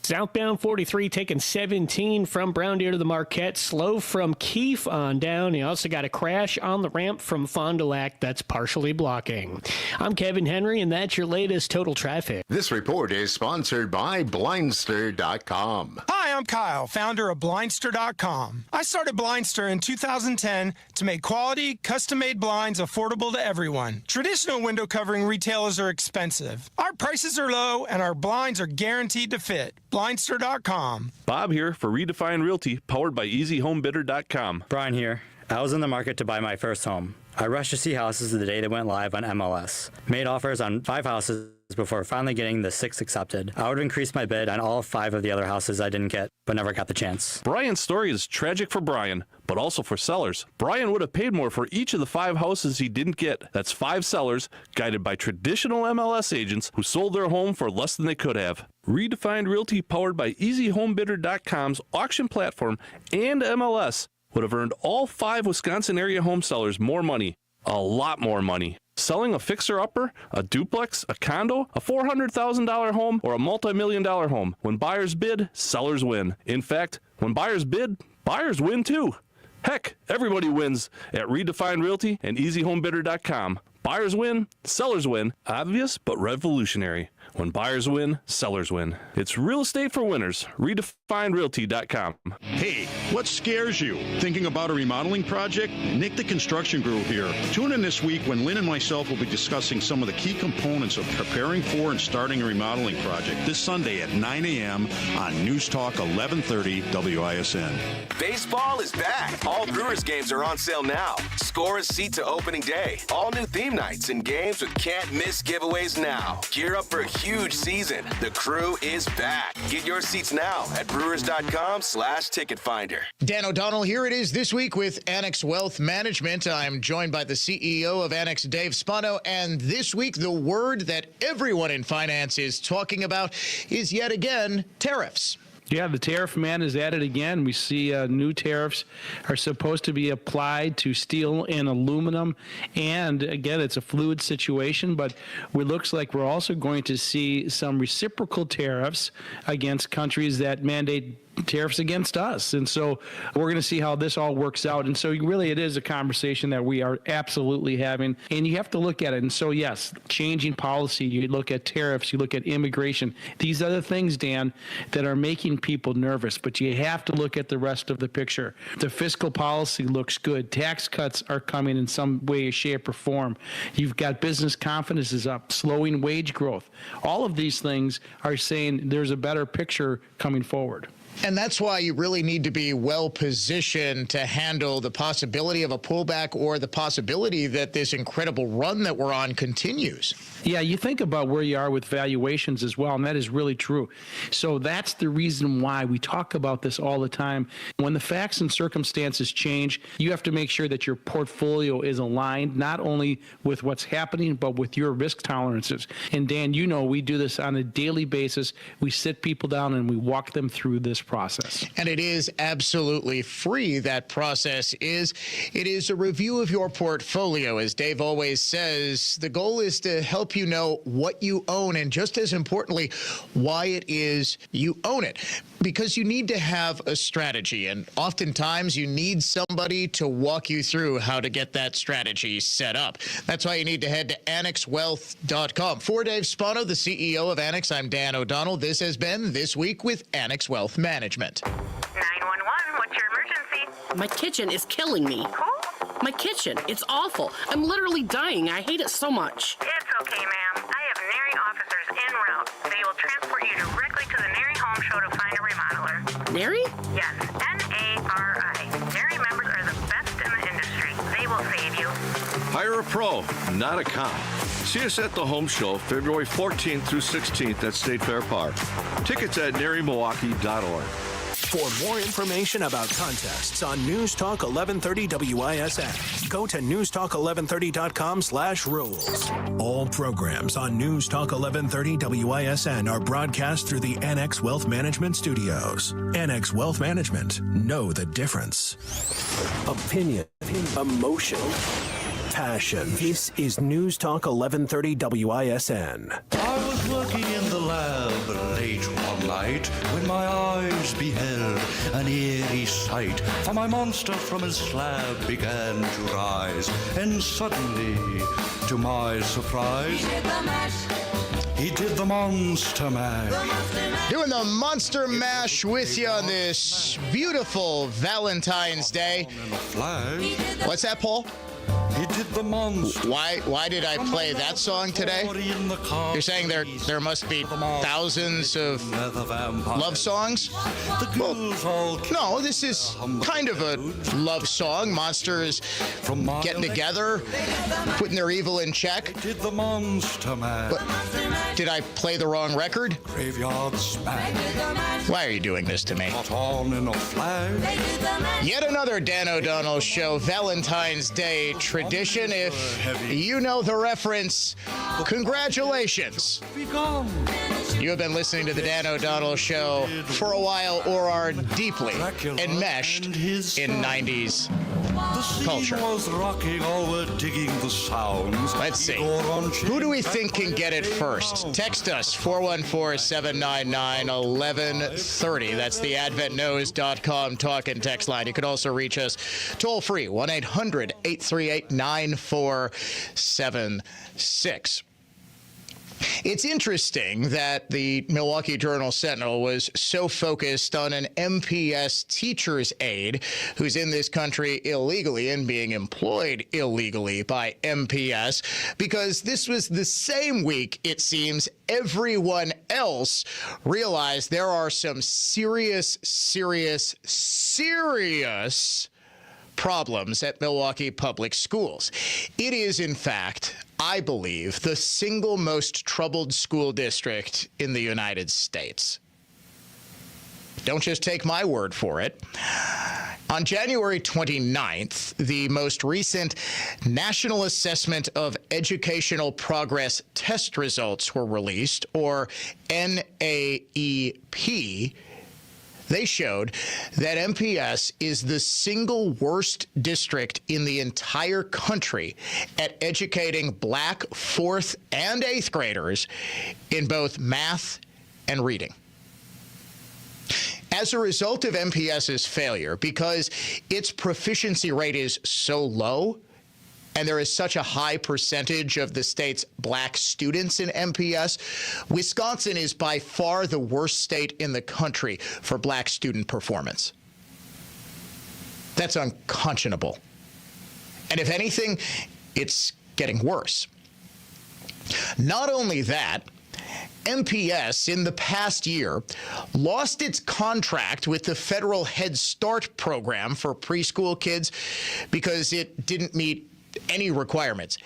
Southbound 43 taking 17 from Brown Deer to the Marquette. Slow from Keefe on down. You also got a crash on the ramp from Fond du Lac that's partially blocking. I'm Kevin Henry, and that's your latest Total Traffic. This report is sponsored by Blindster.com. Hi, I'm Kyle, founder of Blindster.com. I started Blindster in 2010 to make quality, custom-made blinds affordable to everyone. Traditional window covering retailers are expensive. Our prices are low, and our blinds are guaranteed to fit. Blindster.com. Bob here for Redefine Realty, powered by EasyHomeBidder.com. Brian here. I was in the market to buy my first home. I rushed to see houses the day they went live on MLS. Made offers on 5 houses before finally getting the 6th accepted. I would have increased my bid on all 5 of the other houses I didn't get, but never got the chance. Brian's story is tragic for Brian, but also for sellers. Brian would have paid more for each of the 5 houses he didn't get. That's 5 sellers, guided by traditional MLS agents who sold their home for less than they could have. Redefined Realty, powered by EasyHomeBidder.com's auction platform and MLS, would have earned all 5 Wisconsin area home sellers more money. A lot more money. Selling a fixer-upper, a duplex, a condo, a $400,000 home, or a multi-million-dollar home. When buyers bid, sellers win. In fact, when buyers bid, buyers win too. Heck, everybody wins at Redefined Realty and EasyHomeBidder.com. Buyers win, sellers win. Obvious, but revolutionary. When buyers win, sellers win. It's real estate for winners. RedefinedRealty.com. Hey, what scares you? Thinking about a remodeling project? Nick the Construction Guru here. Tune in this week when Lynn and myself will be discussing some of the key components of preparing for and starting a remodeling project this Sunday at 9 a.m. on News Talk 1130 WISN. Baseball is back. All Brewers games are on sale now. Score a seat to opening day. All new theme nights and games with can't-miss giveaways now. Gear up for a huge season. The Crew is back. Get your seats now at brewers.com/ticket finder. Dan O'Donnell here. It is This Week with Annex Wealth Management. I'm joined by the CEO of Annex, Dave Spano. And this week, the word that everyone in finance is talking about is yet again tariffs. Yeah, the tariff man is at it again. We see new tariffs are supposed to be applied to steel and aluminum. And again, it's a fluid situation, but it looks like we're also going to see some reciprocal tariffs against countries that mandate tariffs against us. And so we're going to see how this all works out. And so really it is a conversation that we are absolutely having, and you have to look at it. And so yes, changing policy, you look at tariffs, you look at immigration. These are the things, Dan, that are making people nervous, but you have to look at the rest of the picture. The fiscal policy looks good. Tax cuts are coming in some way, shape, or form. You've got business confidence is up, slowing wage growth. All of these things are saying there's a better picture coming forward. And that's why you really need to be well positioned to handle the possibility of a pullback or the possibility that this incredible run that we're on continues. Yeah, you think about where you are with valuations as well, and that is really true. So that's the reason why we talk about this all the time. When the facts and circumstances change, you have to make sure that your portfolio is aligned, not only with what's happening, but with your risk tolerances. And Dan, you know, we do this on a daily basis. We sit people down and we walk them through this process. And it is absolutely free. That process is. It is a review of your portfolio. As Dave always says, the goal is to help you know what you own and, just as importantly, why it is you own it. Because you need to have a strategy, and oftentimes you need somebody to walk you through how to get that strategy set up. That's why you need to head to AnnexWealth.com. For Dave Spano, the CEO of Annex, I'm Dan O'Donnell. This has been This Week with Annex Wealth Management. 911, what's your emergency? My kitchen is killing me. Who? My kitchen. It's awful. I'm literally dying. I hate it so much. It's okay, ma'am. I have NARI officers en route. They will transport you directly to the NARI Home Show to find a remodeler. NARI? Yes, NARI. NARI members are the best in the industry. They will save you. Hire a pro, not a cop. See us at the Home Show, February 14th through 16th at State Fair Park. Tickets at NARIMilwaukee.org. For more information about contests on News Talk 1130 WISN, go to newstalk1130.com/rules. All programs on News Talk 1130 WISN are broadcast through the Annex Wealth Management Studios. Annex Wealth Management. Know the difference. Opinion, emotion, passion. This is News Talk 1130 WISN. I was working in the lab late one night when my eyes beheld an eerie sight. For my monster from his slab began to rise, and suddenly, to my surprise, he did the monster mash. Doing the monster mash with you on this beautiful Valentine's Day. What's that, Paul? He did the monster. Why did I play that song today? You're saying there must be thousands of love songs? Well, no, this is kind of a love song. Monsters getting together, putting their evil in check. Did the monster man? Did I play the wrong record? Graveyard smash. Why are you doing this to me? Caught on in a flash. Yet another Dan O'Donnell Show Valentine's Day tradition. If you know the reference, congratulations. You have been listening to the Dan O'Donnell Show for a while or are deeply enmeshed in 90s culture. Let's see. Who do we think can get it first? Text us 414-799-1130. That's the adventknows.com talk and text line. You can also reach us toll free 1-800-838-9476. It's interesting that the Milwaukee Journal-Sentinel was so focused on an MPS teacher's aide who's in this country illegally and being employed illegally by MPS, because this was the same week, it seems, everyone else realized there are some serious problems at Milwaukee Public Schools. It is, in fact, I believe, the single most troubled school district in the United States. Don't just take my word for it. On January 29th, the most recent National Assessment of Educational Progress test results were released, or NAEP. They showed that MPS is the single worst district in the entire country at educating Black 4th and 8th graders in both math and reading. As a result of MPS's failure, because its proficiency rate is so low, and there is such a high percentage of the state's Black students in MPS, Wisconsin is by far the worst state in the country for Black student performance. That's unconscionable. And if anything, it's getting worse. Not only that, MPS in the past year lost its contract with the federal Head Start program for preschool kids because it didn't meet any requirements,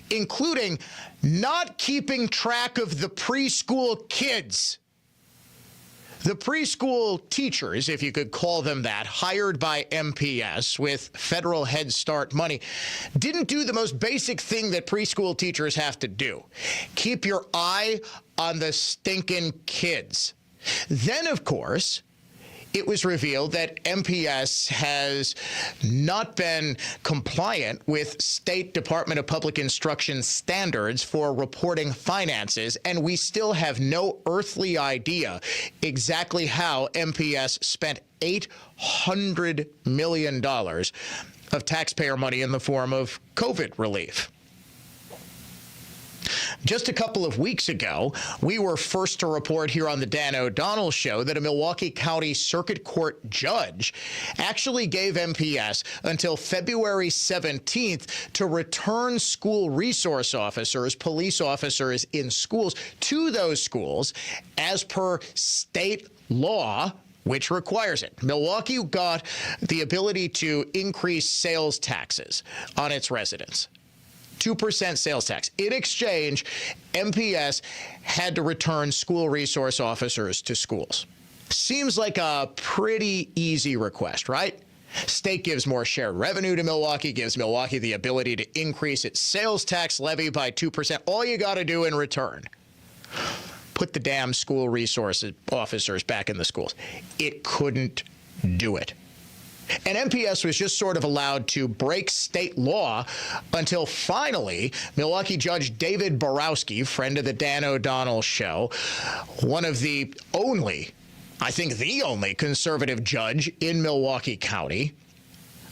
including not keeping track of the preschool kids. The preschool teachers, if you could call them that, hired by MPS with federal Head Start money, didn't do the most basic thing that preschool teachers have to do: keep your eye on the stinking kids. Then, of course, it was revealed that MPS has not been compliant with State Department of Public Instruction standards for reporting finances, and we still have no earthly idea exactly how MPS spent $800 million of taxpayer money in the form of COVID relief. Just a couple of weeks ago, we were first to report here on the Dan O'Donnell Show that a Milwaukee County Circuit Court judge actually gave MPS until February 17th to return school resource officers, police officers in schools, to those schools as per state law, which requires it. Milwaukee got the ability to increase sales taxes on its residents. 2% sales tax. In exchange, MPS had to return school resource officers to schools. Seems like a pretty easy request, right? State gives more shared revenue to Milwaukee, gives Milwaukee the ability to increase its sales tax levy by 2%. All you got to do in return: put the damn school resource officers back in the schools. It couldn't do it. And MPS was just sort of allowed to break state law until finally Milwaukee Judge David Borowski, friend of the Dan O'Donnell Show, one of the only, I think the only conservative judge in Milwaukee County.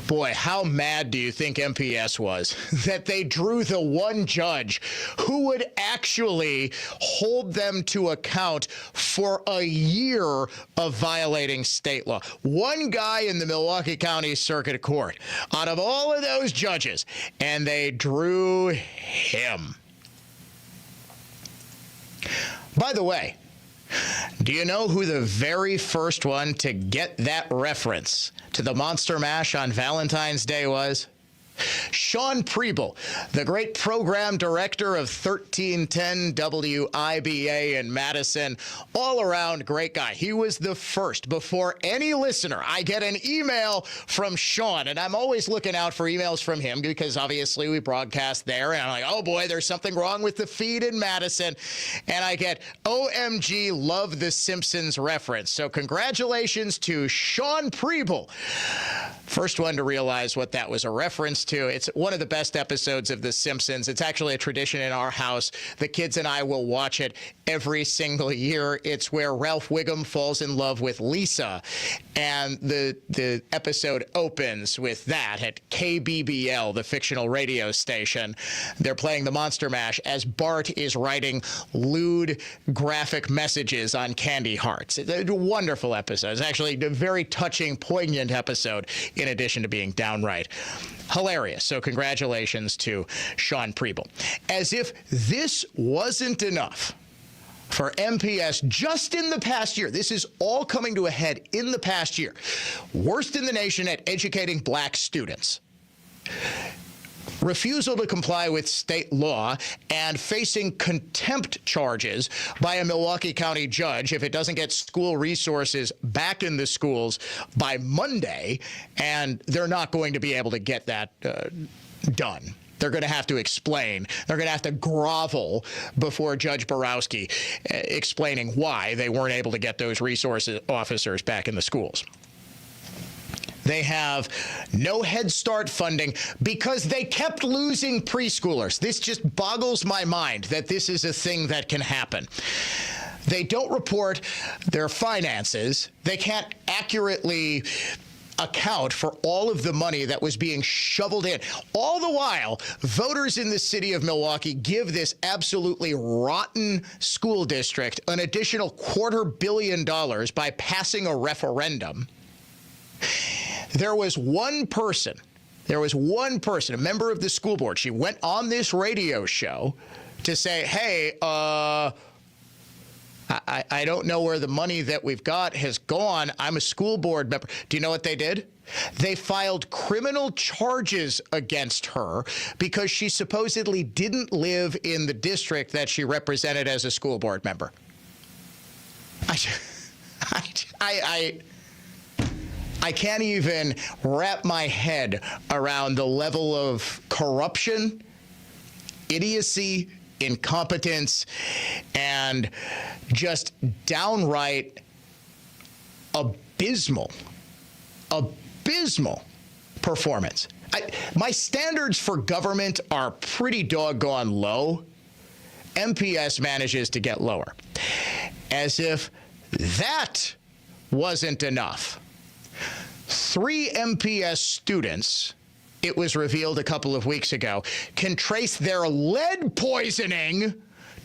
Boy, how mad do you think MPS was that they drew the one judge who would actually hold them to account for a year of violating state law? One guy in the Milwaukee County Circuit Court out of all of those judges, and they drew him. By the way, do you know who the very first one to get that reference to the Monster Mash on Valentine's Day was? Sean Preble, the great program director of 1310 WIBA in Madison, all-around great guy. He was the first. Before any listener, I get an email from Sean, and I'm always looking out for emails from him because obviously we broadcast there, and I'm like, oh boy, there's something wrong with the feed in Madison, and I get, OMG, love the Simpsons reference. So congratulations to Sean Preble. First one to realize what that was a reference to. It's one of the best episodes of The Simpsons. It's actually a tradition in our house. The kids and I will watch it every single year. It's where Ralph Wiggum falls in love with Lisa. And the episode opens with that at KBBL, the fictional radio station. They're playing the Monster Mash as Bart is writing lewd graphic messages on candy hearts. It's a wonderful episode. It's actually a very touching, poignant episode, in addition to being downright hilarious. So congratulations to Sean Preble. As if this wasn't enough for MPS just in the past year, this is all coming to a head in the past year. Worst in the nation at educating black students. Refusal to comply with state law and facing contempt charges by a Milwaukee County judge if it doesn't get school resources back in the schools by Monday, and they're not going to be able to get that done. They're going to have to explain. They're going to have to grovel before Judge Borowski explaining why they weren't able to get those resource officers back in the schools. They have no Head Start funding because they kept losing preschoolers. This just boggles my mind that this is a thing that can happen. They don't report their finances. They can't accurately account for all of the money that was being shoveled in. All the while, voters in the city of Milwaukee give this absolutely rotten school district an additional $250 million by passing a referendum. There was one person, a member of the school board. She went on this radio show to say, hey, I don't know where the money that we've got has gone. I'm a school board member. Do you know what they did? They filed criminal charges against her because she supposedly didn't live in the district that she represented as a school board member. I can't even wrap my head around the level of corruption, idiocy, incompetence, and just downright abysmal performance. My standards for government are pretty doggone low. MPS manages to get lower. As if that wasn't enough. 3 MPS students, it was revealed a couple of weeks ago, can trace their lead poisoning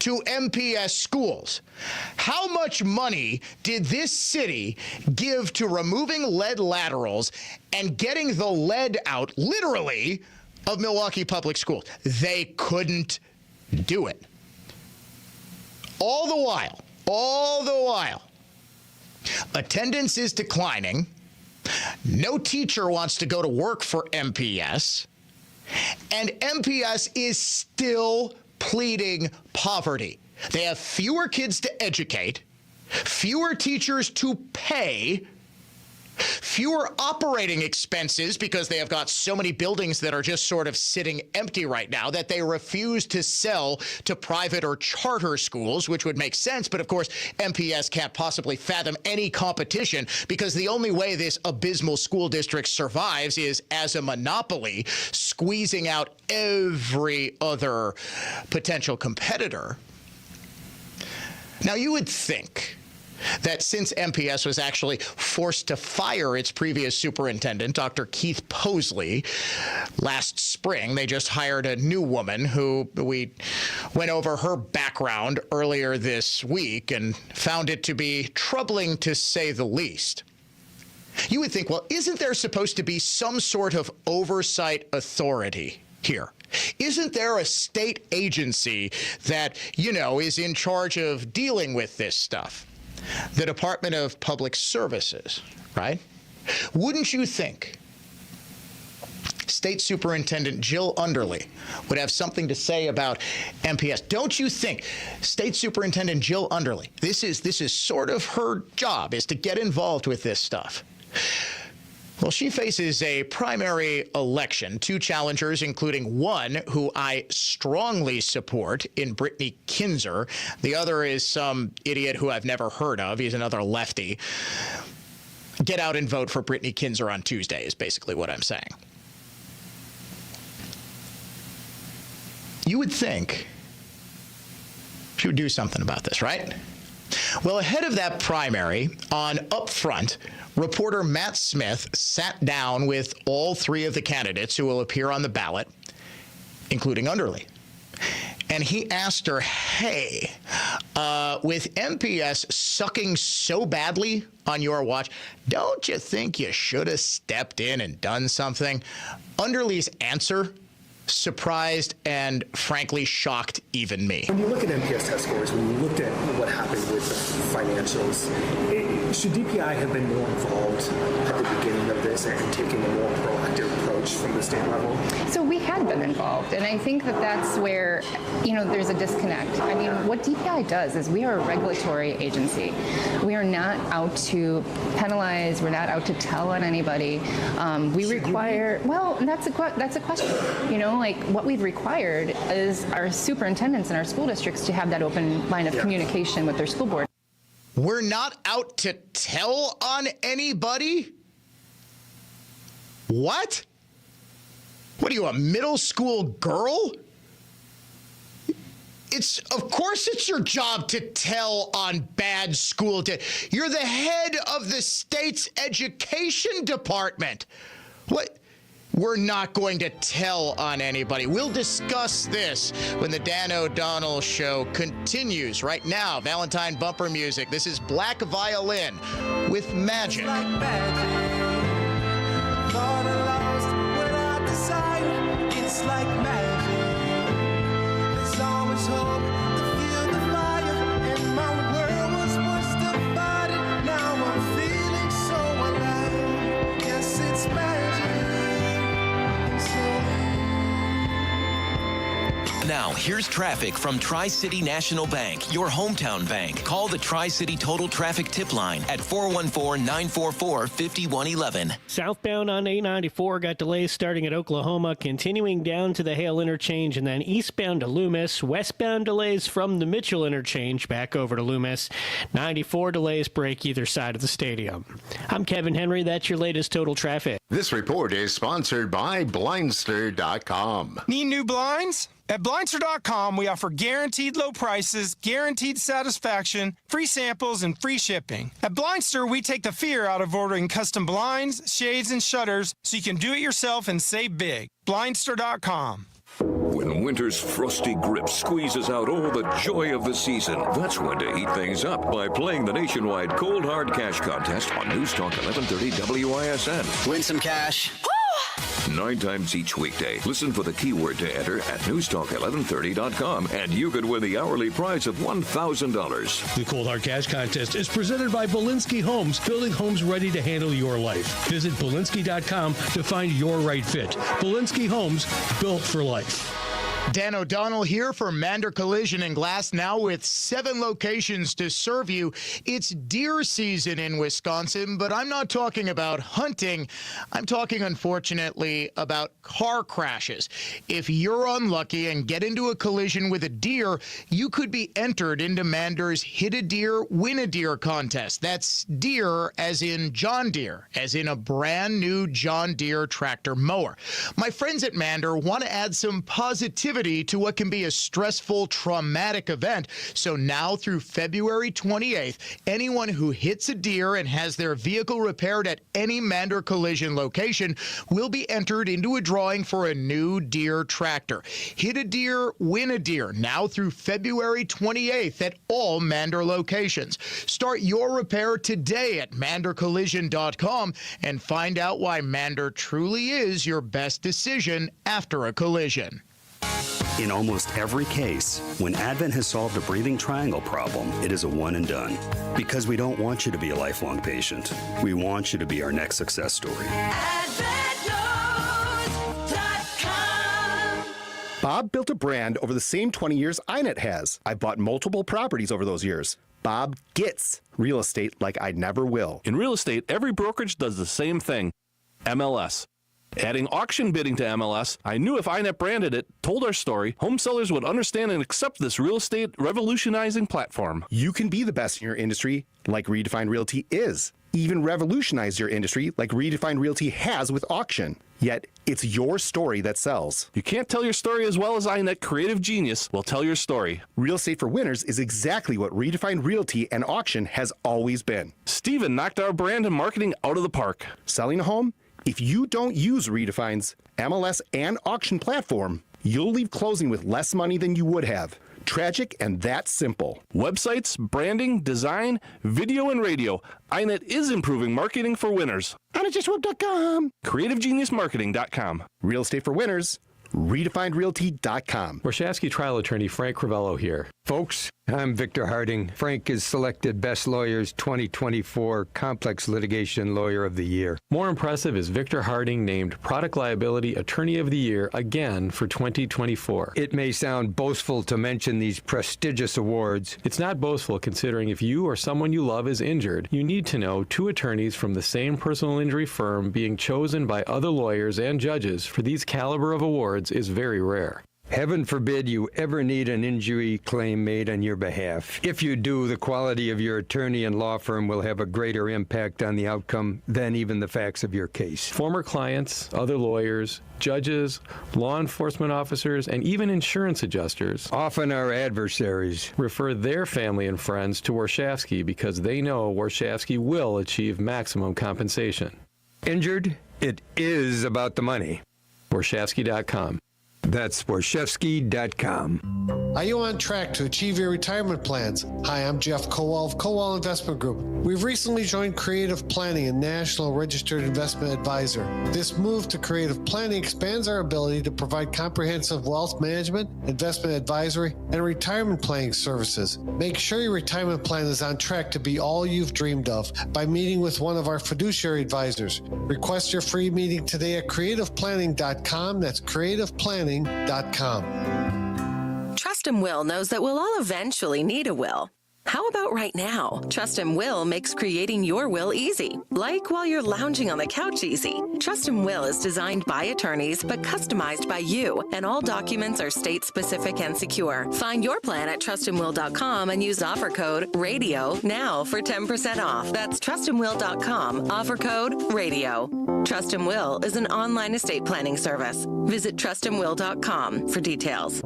to MPS schools. How much money did this city give to removing lead laterals and getting the lead out, literally, of Milwaukee public schools? They couldn't do it. All the while, attendance is declining. No teacher wants to go to work for MPS, and MPS is still pleading poverty. They have fewer kids to educate, fewer teachers to pay, fewer operating expenses because they have got so many buildings that are just sort of sitting empty right now that they refuse to sell to private or charter schools, which would make sense. But of course, MPS can't possibly fathom any competition because the only way this abysmal school district survives is as a monopoly, squeezing out every other potential competitor. Now, you would think that since MPS was actually forced to fire its previous superintendent, Dr. Keith Posley, last spring, they just hired a new woman who we went over her background earlier this week and found it to be troubling to say the least. You would think, well, isn't there supposed to be some sort of oversight authority here? Isn't there a state agency that, is in charge of dealing with this stuff? The Department of Public Services, right? Wouldn't you think State Superintendent Jill Underly would have something to say about MPS? Don't you think State Superintendent Jill Underly, this is sort of her job, is to get involved with this stuff? Well, she faces a primary election, two challengers, including one who I strongly support in Brittany Kinzer. The other is some idiot who I've never heard of. He's another lefty. Get out and vote for Brittany Kinzer on Tuesday is basically what I'm saying. You would think she would do something about this, right? Well, ahead of that primary, on Upfront, reporter Matt Smith sat down with all three of the candidates who will appear on the ballot, including Underly. And he asked her, hey, with MPS sucking so badly on your watch, don't you think you should have stepped in and done something? Underly's answer surprised and frankly shocked even me. When you look at MPS test scores, when you looked at what happened with the financials, should DPI have been more involved at the beginning of this and taking a more proactive approach from the state level? So we had been involved, and I think that that's where, there's a disconnect. I mean, what DPI does is we are a regulatory agency. We are not out to penalize. We're not out to tell on anybody. We require, well, that's a question. What we've required is our superintendents in our school districts to have that open line of communication with their school board. We're not out to tell on anybody? What? What are you, a middle school girl? Of course it's your job to tell on bad school. You're the head of the state's education department. What? We're not going to tell on anybody. We'll discuss this when the Dan O'Donnell Show continues. Right now, Valentine bumper music. This is Black Violin with Magic. It's like magic. Thought I lost when I decided. It's like magic. There's always hope to feel the fire. And my world was once divided. Now I'm feeling so alive. Yes, it's magic. Now, here's traffic from Tri-City National Bank, your hometown bank. Call the Tri-City Total Traffic Tip Line at 414-944-5111. Southbound on 894 got delays starting at Oklahoma, continuing down to the Hale Interchange, and then eastbound to Loomis. Westbound delays from the Mitchell Interchange back over to Loomis. 94 delays break either side of the stadium. I'm Kevin Henry. That's your latest total traffic. This report is sponsored by Blindster.com. Need new blinds? At Blindster.com, we offer guaranteed low prices, guaranteed satisfaction, free samples, and free shipping. At Blindster, we take the fear out of ordering custom blinds, shades, and shutters so you can do it yourself and save big. Blindster.com. When winter's frosty grip squeezes out all the joy of the season, that's when to heat things up by playing the nationwide Cold Hard Cash Contest on News Talk 1130 WISN. Win some cash. 9 times each weekday. Listen for the keyword to enter at newstalk1130.com, and you could win the hourly prize of $1,000. The Cold Hard Cash Contest is presented by Belinsky Homes, building homes ready to handle your life. Visit Belinsky.com to find your right fit. Belinsky Homes, built for life. Dan O'Donnell here for Mander Collision and Glass, now with 7 locations to serve you. It's deer season in Wisconsin, but I'm not talking about hunting. I'm talking, unfortunately, about car crashes. If you're unlucky and get into a collision with a deer, you could be entered into Mander's Hit a Deer, Win a Deer contest. That's deer as in John Deere, as in a brand new John Deere tractor mower. My friends at Mander want to add some positivity to what can be a stressful, traumatic event. So now through February 28th, anyone who hits a deer and has their vehicle repaired at any Mander Collision location will be entered into a drawing for a new Deere tractor. Hit a Deer, Win a Deer, now through February 28th at all Mander locations. Start your repair today at mandercollision.com and find out why Mander truly is your best decision after a collision. In almost every case, when Advent has solved a breathing triangle problem, it is a one and done. Because we don't want you to be a lifelong patient. We want you to be our next success story. Bob built a brand over the same 20 years iNet has. I bought multiple properties over those years. Bob gets real estate like I never will. In real estate, every brokerage does the same thing. MLS. Adding auction bidding to MLS, I knew if iNet branded it, told our story, home sellers would understand and accept this real estate revolutionizing platform. You can be the best in your industry like Redefined Realty is. Even revolutionize your industry like Redefined Realty has with auction. Yet, it's your story that sells. You can't tell your story as well as iNet Creative Genius will tell your story. Real Estate for Winners is exactly what Redefined Realty and auction has always been. Steven knocked our brand and marketing out of the park. Selling a home? If you don't use Redefine's MLS and auction platform, you'll leave closing with less money than you would have. Tragic and that simple. Websites, branding, design, video, and radio. iNet is improving marketing for winners. iNetJustWeb.com. CreativeGeniusMarketing.com. Real Estate for Winners. RedefinedRealty.com. Warshawski trial attorney Frank Crivello here. Folks, I'm Victor Harding. Frank is selected Best Lawyers 2024 Complex Litigation Lawyer of the Year. More impressive is Victor Harding named Product Liability Attorney of the Year again for 2024. It may sound boastful to mention these prestigious awards. It's not boastful considering if you or someone you love is injured, you need to know 2 attorneys from the same personal injury firm being chosen by other lawyers and judges for these caliber of awards is very rare. Heaven forbid you ever need an injury claim made on your behalf. If you do, the quality of your attorney and law firm will have a greater impact on the outcome than even the facts of your case. Former clients, other lawyers, judges, law enforcement officers, and even insurance adjusters, often our adversaries, refer their family and friends to Warshawski because they know Warshawski will achieve maximum compensation. Injured? It is about the money. Warshawski.com. That's Warshawski.com. Are you on track to achieve your retirement plans? Hi, I'm Jeff Kaul of Kaul Investment Group. We've recently joined Creative Planning, a national registered investment advisor. This move to Creative Planning expands our ability to provide comprehensive wealth management, investment advisory, and retirement planning services. Make sure your retirement plan is on track to be all you've dreamed of by meeting with one of our fiduciary advisors. Request your free meeting today at creativeplanning.com. That's creativeplanning.com. Trust and Will knows that we'll all eventually need a will. How about right now? Trust and Will makes creating your will easy, like while you're lounging on the couch easy. Trust and Will is designed by attorneys but customized by you, and all documents are state-specific and secure. Find your plan at trustandwill.com and use offer code RADIO now for 10% off. That's trustandwill.com, offer code RADIO. Trust and Will is an online estate planning service. Visit trustandwill.com for details.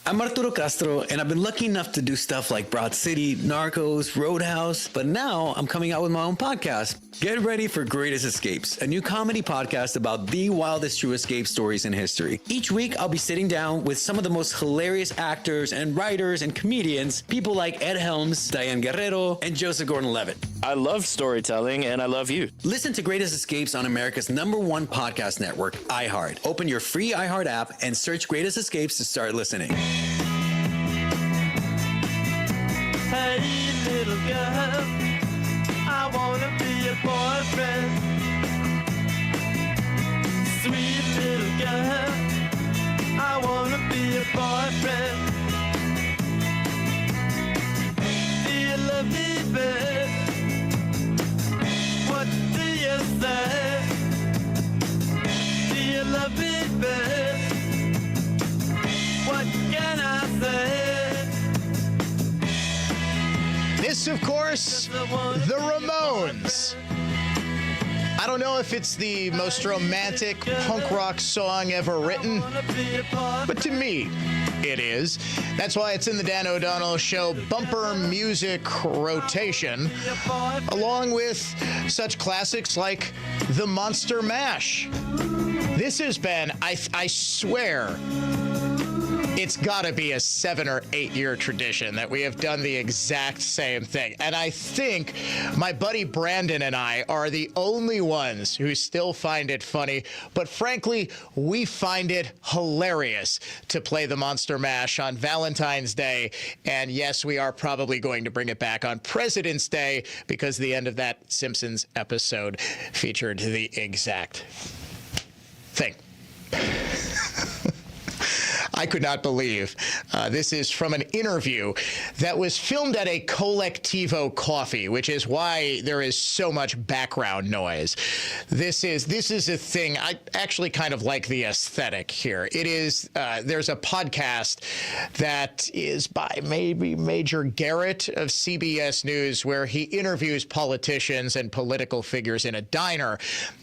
I'm Arturo Castro, and I've been lucky enough to do stuff like Broad City, Narcos, Roadhouse, but now I'm coming out with my own podcast. Get ready for Greatest Escapes, a new comedy podcast about the wildest true escape stories in history. Each week, I'll be sitting down with some of the most hilarious actors and writers and comedians, people like Ed Helms, Diane Guerrero, and Joseph Gordon-Levitt. I love storytelling, and I love you. Listen to Greatest Escapes on America's #1 podcast network, iHeart. Open your free iHeart app and search Greatest Escapes to start listening. Hey, little girl, I wanna be your boyfriend. Sweet little girl, I wanna be boyfriend? Do you love me, babe? What do you say? Do you love me, babe? What can I say? This, of course, the Ramones. I don't know if it's the most romantic punk rock song ever written, but to me, it is. That's why it's in the Dan O'Donnell Show bumper music rotation, along with such classics like the Monster Mash. This has been, I swear, it's got to be a 7 or 8 year tradition that we have done the exact same thing. And I think my buddy Brandon and I are the only ones who still find it funny. But frankly, we find it hilarious to play the Monster Mash on Valentine's Day. And yes, we are probably going to bring it back on President's Day because the end of that Simpsons episode featured the exact thing. I could not believe. This is from an interview that was filmed at a Collectivo Coffee, which is why there is so much background noise. This is a thing. I actually kind of like the aesthetic here. It is, there's a podcast that is by maybe Major Garrett of CBS News where he interviews politicians and political figures in a diner.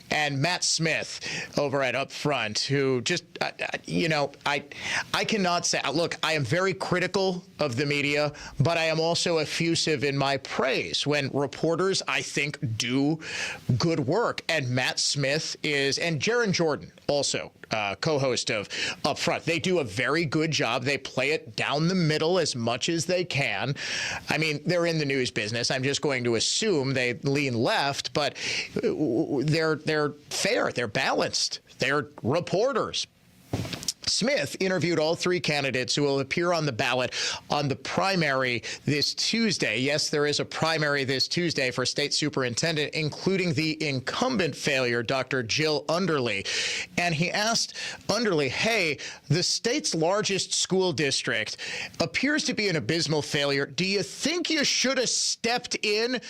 And Matt Smith over at Upfront, who just, I cannot say, look, I am very critical of the media, but I am also effusive in my praise when reporters, I think, do good work. And Matt Smith is, and Jaron Jordan, also co-host of Upfront. They do a very good job. They play it down the middle as much as they can. I mean, they're in the news business. I'm just going to assume they lean left, but they're fair. They're balanced. They're reporters. Smith interviewed all three candidates who will appear on the ballot on the primary this Tuesday. Yes, there is a primary this Tuesday for state superintendent, including the incumbent failure, Dr. Jill Underly. And he asked Underly, hey, the state's largest school district appears to be an abysmal failure. Do you think you should have stepped in,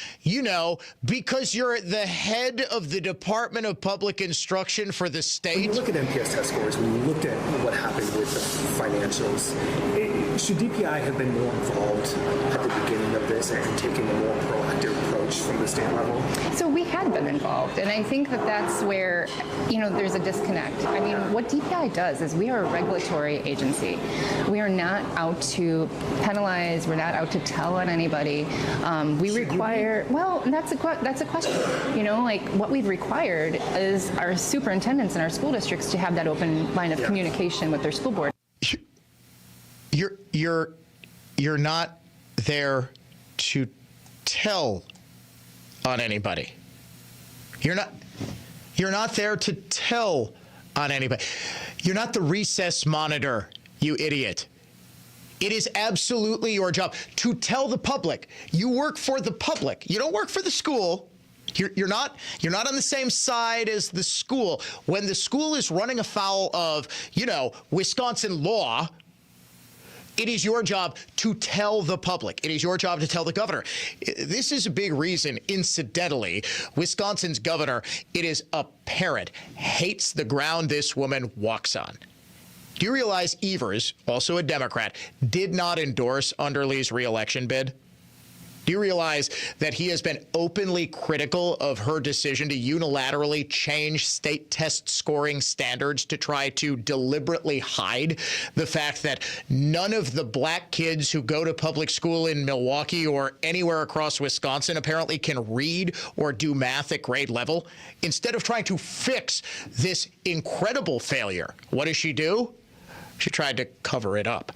because you're the head of the Department of Public Instruction for the state? When you look at MPS test scores, when you looked at what happened with the financials, should DPI have been more involved at the beginning of this and taken a more proactive approach from the state level? So we had been involved, and I think that that's where, there's a disconnect. I mean, what DPI does is we are a regulatory agency. We are not out to penalize. We're not out to tell on anybody. We require, well, that's a question. What we've required is our superintendents in our school districts to have that open line of communication with their school board. You're not there to tell on anybody. You're not there to tell on anybody. You're not the recess monitor, you idiot. It is absolutely your job to tell the public. You work for the public. You don't work for the school. You're not on the same side as the school. When the school is running afoul of, Wisconsin law, it is your job to tell the public. It is your job to tell the governor. This is a big reason, incidentally, Wisconsin's governor, it is apparent, hates the ground this woman walks on. Do you realize Evers, also a Democrat, did not endorse Underly's reelection bid? Do you realize that he has been openly critical of her decision to unilaterally change state test scoring standards to try to deliberately hide the fact that none of the black kids who go to public school in Milwaukee or anywhere across Wisconsin apparently can read or do math at grade level? Instead of trying to fix this incredible failure, what does she do? She tried to cover it up.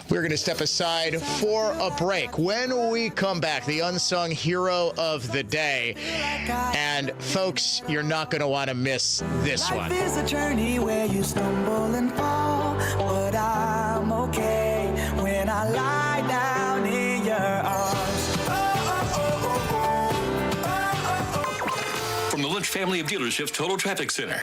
We're going to step aside for a break. When we come back, the unsung hero of the day. And folks, you're not going to want to miss this one. Life is a journey where you stumble and fall, but I'm okay when I lie down in your arms. From the Lynch family of dealerships, Total Traffic Center.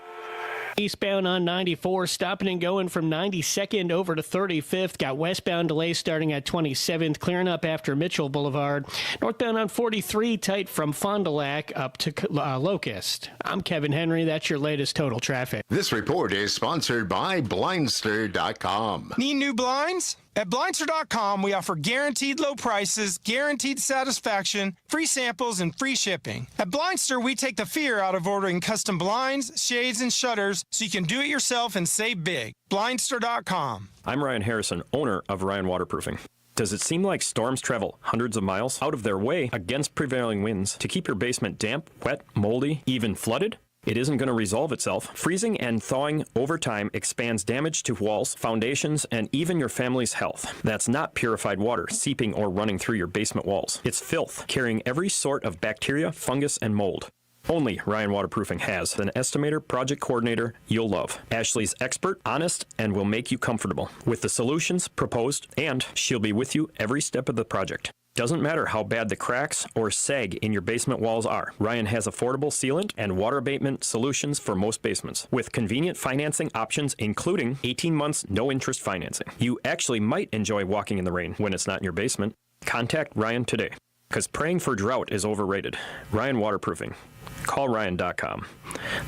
Eastbound on 94, stopping and going from 92nd over to 35th. Got westbound delays starting at 27th, clearing up after Mitchell Boulevard. Northbound on 43, tight from Fond du Lac up to Locust. I'm Kevin Henry. That's your latest total traffic. This report is sponsored by Blindster.com. Need new blinds? At Blindster.com, we offer guaranteed low prices, guaranteed satisfaction, free samples, and free shipping. At Blindster, we take the fear out of ordering custom blinds, shades, and shutters so you can do it yourself and save big. Blindster.com. I'm Ryan Harrison, owner of Ryan Waterproofing. Does it seem like storms travel hundreds of miles out of their way against prevailing winds to keep your basement damp, wet, moldy, even flooded? It isn't going to resolve itself. Freezing and thawing over time expands damage to walls, foundations, and even your family's health. That's not purified water seeping or running through your basement walls. It's filth, carrying every sort of bacteria, fungus, and mold. Only Ryan Waterproofing has an estimator, project coordinator you'll love. Ashley's expert, honest, and will make you comfortable with the solutions proposed, and she'll be with you every step of the project. Doesn't matter how bad the cracks or sag in your basement walls are. Ryan has affordable sealant and water abatement solutions for most basements, with convenient financing options including 18 months no-interest financing. You actually might enjoy walking in the rain when it's not in your basement. Contact Ryan today, because praying for drought is overrated. Ryan Waterproofing. Call Ryan.com.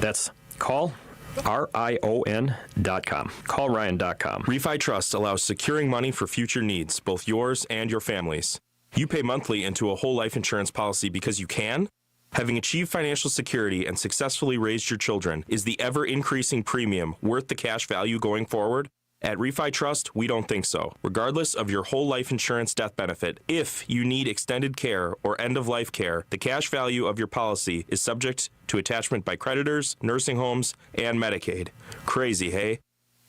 That's call RION.com. Call Ryan.com. Refi Trust allows securing money for future needs, both yours and your family's. You pay monthly into a whole life insurance policy because you can? Having achieved financial security and successfully raised your children, is the ever-increasing premium worth the cash value going forward? At Refi Trust, we don't think so. Regardless of your whole life insurance death benefit, if you need extended care or end-of-life care, the cash value of your policy is subject to attachment by creditors, nursing homes, and Medicaid. Crazy, hey?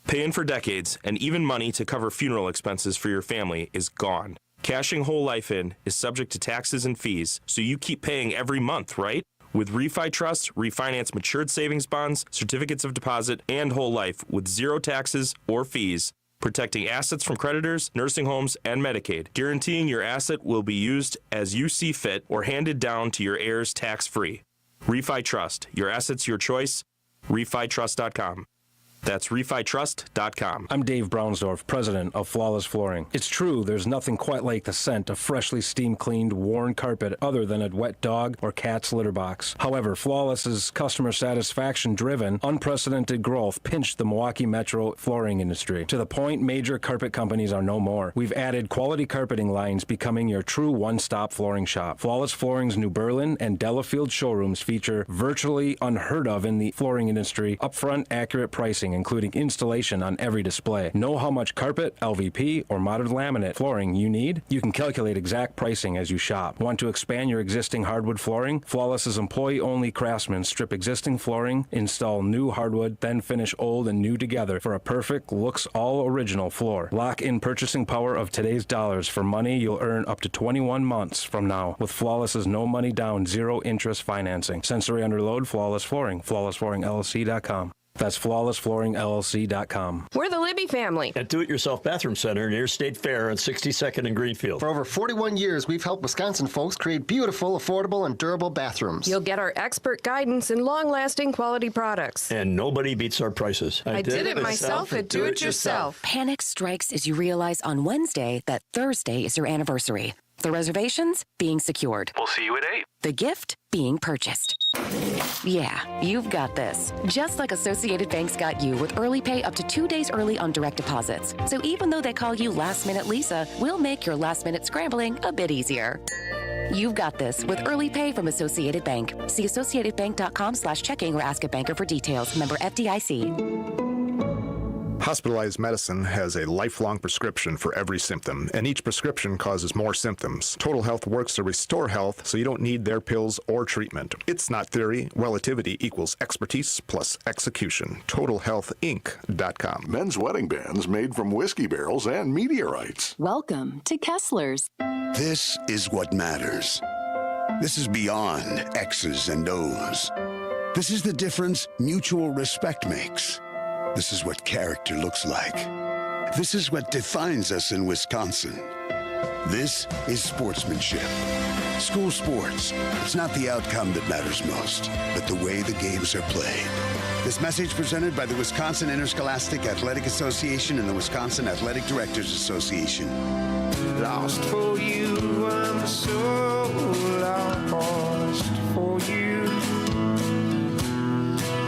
Paying for decades and even money to cover funeral expenses for your family is gone. Cashing whole life in is subject to taxes and fees, so you keep paying every month, right? With Refi Trust, refinance matured savings bonds, certificates of deposit, and whole life with zero taxes or fees, protecting assets from creditors, nursing homes, and Medicaid, guaranteeing your asset will be used as you see fit or handed down to your heirs tax-free. Refi Trust, your assets, your choice. RefiTrust.com. That's RefiTrust.com. I'm Dave Brownsdorf, president of Flawless Flooring. It's true, there's nothing quite like the scent of freshly steam-cleaned, worn carpet other than a wet dog or cat's litter box. However, Flawless's customer satisfaction-driven, unprecedented growth pinched the Milwaukee Metro flooring industry, to the point major carpet companies are no more. We've added quality carpeting lines, becoming your true one-stop flooring shop. Flawless Flooring's New Berlin and Delafield showrooms feature virtually unheard of in the flooring industry, upfront, accurate pricing, including installation on every display. Know how much carpet, LVP, or modern laminate flooring you need? You can calculate exact pricing as you shop. Want to expand your existing hardwood flooring? Flawless's employee-only craftsmen strip existing flooring, install new hardwood, then finish old and new together for a perfect, looks all original floor. Lock in purchasing power of today's dollars for money you'll earn up to 21 months from now with Flawless's no money down, zero interest financing. Sensory under load, Flawless Flooring. FlawlessFlooringLLC.com. That's FlawlessFlooringLLC.com. We're the Libby family at Do-It-Yourself Bathroom Center near State Fair on 62nd and Greenfield. For over 41 years, we've helped Wisconsin folks create beautiful, affordable, and durable bathrooms. You'll get our expert guidance and long-lasting quality products. And nobody beats our prices. I did it myself at Do-It-Yourself. Panic strikes as you realize on Wednesday that Thursday is your anniversary. The reservations being secured. We'll see you at 8. The gift being purchased. Yeah, you've got this. Just like Associated Bank's got you with early pay up to 2 days early on direct deposits. So even though they call you Last Minute Lisa, we'll make your last minute scrambling a bit easier. You've got this with early pay from Associated Bank. See associatedbank.com/checking or ask a banker for details. Member FDIC. Hospitalized medicine has a lifelong prescription for every symptom, and each prescription causes more symptoms. Total Health works to restore health so you don't need their pills or treatment. It's not theory. Relativity equals expertise plus execution. TotalHealthInc.com. Men's wedding bands made from whiskey barrels and meteorites. Welcome to Kessler's. This is what matters. This is beyond X's and O's. This is the difference mutual respect makes. This is what character looks like. This is what defines us in Wisconsin. This is sportsmanship. School sports, it's not the outcome that matters most, but the way the games are played. This message presented by the Wisconsin Interscholastic Athletic Association and the Wisconsin Athletic Directors Association. Lost for you, I'm so lost for you.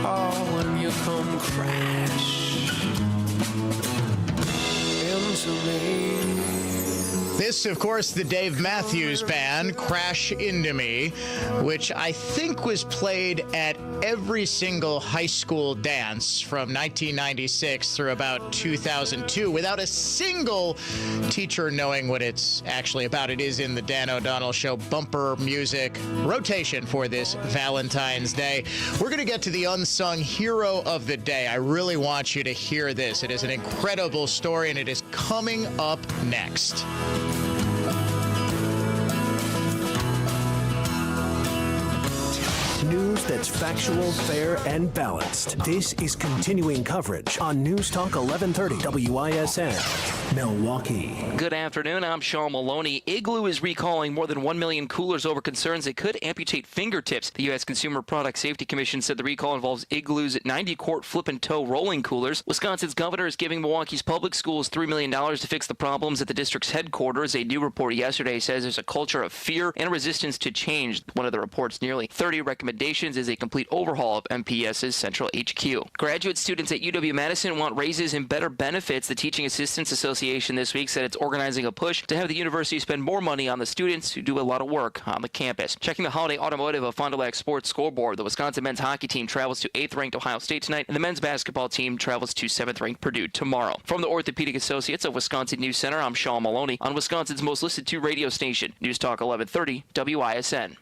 Oh, when you come crash into me. This, of course, the Dave Matthews Band, Crash Into Me, which I think was played at every single high school dance from 1996 through about 2002 without a single teacher knowing what it's actually about. It is in the Dan O'Donnell Show bumper music rotation for this Valentine's Day. We're going to get to the unsung hero of the day. I really want you to hear this. It is an incredible story, and it is coming up next. News that's factual, fair, and balanced. This is continuing coverage on News Talk 1130 WISN, Milwaukee. Good afternoon. I'm Sean Maloney. Igloo is recalling more than 1 million coolers over concerns it could amputate fingertips. The U.S. Consumer Product Safety Commission said the recall involves Igloo's 90-quart flip and tow rolling coolers. Wisconsin's governor is giving Milwaukee's public schools $3 million to fix the problems at the district's headquarters. A new report yesterday says there's a culture of fear and resistance to change. One of the report's nearly 30 recommendations is a complete overhaul of MPS's central HQ. Graduate students at UW-Madison want raises and better benefits. The Teaching Assistants Association this week said it's organizing a push to have the university spend more money on the students who do a lot of work on the campus. Checking the holiday automotive of Fond du Lac Sports scoreboard, the Wisconsin men's hockey team travels to 8th-ranked Ohio State tonight, and the men's basketball team travels to 7th-ranked Purdue tomorrow. From the Orthopedic Associates of Wisconsin News Center, I'm Sean Maloney on Wisconsin's most listened to radio station, News Talk 1130 WISN.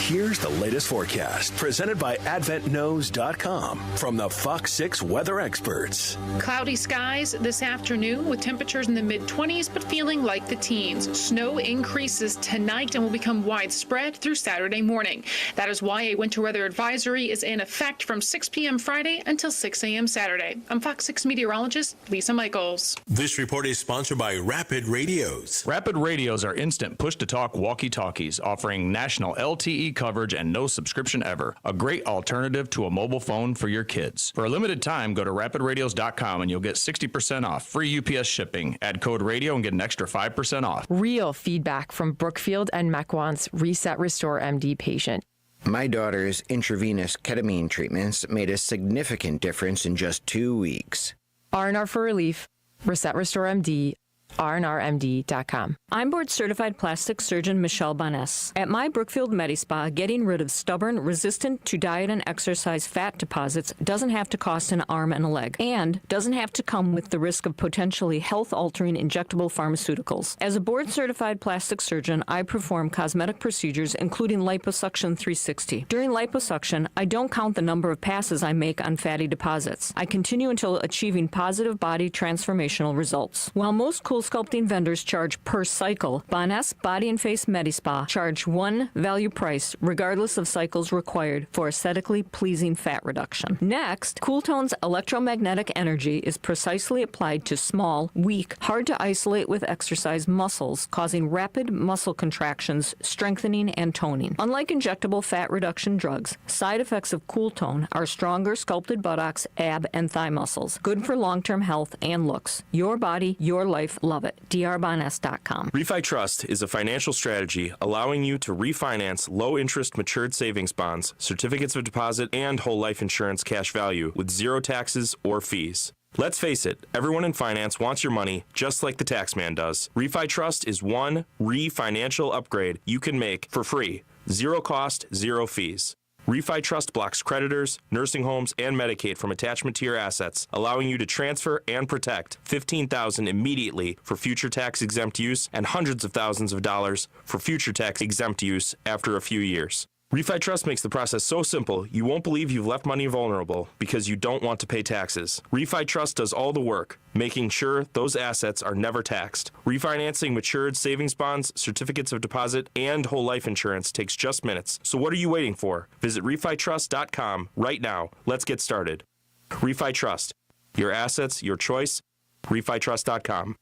Here's the latest forecast presented by AdventKnows.com from the Fox 6 weather experts. Cloudy skies this afternoon with temperatures in the mid-20s but feeling like the teens. Snow increases tonight and will become widespread through Saturday morning. That is why a winter weather advisory is in effect from 6 p.m. Friday until 6 a.m. Saturday. I'm Fox 6 meteorologist Lisa Michaels. This report is sponsored by Rapid Radios. Rapid Radios are instant push-to-talk walkie-talkies offering national LTE coverage and no subscription ever. A great alternative to a mobile phone for your kids. For a limited time, go to rapidradios.com and you'll get 60% off. Free UPS shipping. Add code radio and get an extra 5% off. Real feedback from Brookfield and Mequon's Reset Restore MD patient. My daughter's intravenous ketamine treatments made a significant difference in just 2 weeks. R&R for Relief, Reset Restore MD, rnrmd.com. I'm board-certified plastic surgeon Michelle Bones. At my Brookfield MediSpa, getting rid of stubborn, resistant to diet and exercise fat deposits doesn't have to cost an arm and a leg, and doesn't have to come with the risk of potentially health-altering injectable pharmaceuticals. As a board-certified plastic surgeon, I perform cosmetic procedures, including liposuction 360. During liposuction, I don't count the number of passes I make on fatty deposits. I continue until achieving positive body transformational results. While most cool sculpting vendors charge per cycle, Bones Body and Face MediSpa charge one value price regardless of cycles required for aesthetically pleasing fat reduction. Next, CoolTone's electromagnetic energy is precisely applied to small, weak, hard to isolate with exercise muscles, causing rapid muscle contractions, strengthening, and toning. Unlike injectable fat reduction drugs, side effects of CoolTone are stronger sculpted buttocks, ab, and thigh muscles. Good for long-term health and looks. Your body, your life. Love it. drbones.com. Refi Trust is a financial strategy allowing you to refinance low-interest matured savings bonds, certificates of deposit, and whole life insurance cash value with zero taxes or fees. Let's face it, everyone in finance wants your money just like the taxman does. Refi Trust is one financial upgrade you can make for free. Zero cost, zero fees. Refi Trust blocks creditors, nursing homes, and Medicaid from attachment to your assets, allowing you to transfer and protect $15,000 immediately for future tax-exempt use and hundreds of thousands of dollars for future tax-exempt use after a few years. Refi Trust makes the process so simple, you won't believe you've left money vulnerable because you don't want to pay taxes. Refi Trust does all the work, making sure those assets are never taxed. Refinancing matured savings bonds, certificates of deposit, and whole life insurance takes just minutes. So what are you waiting for? Visit refitrust.com right now. Let's get started. Refi Trust. Your assets, your choice. refitrust.com.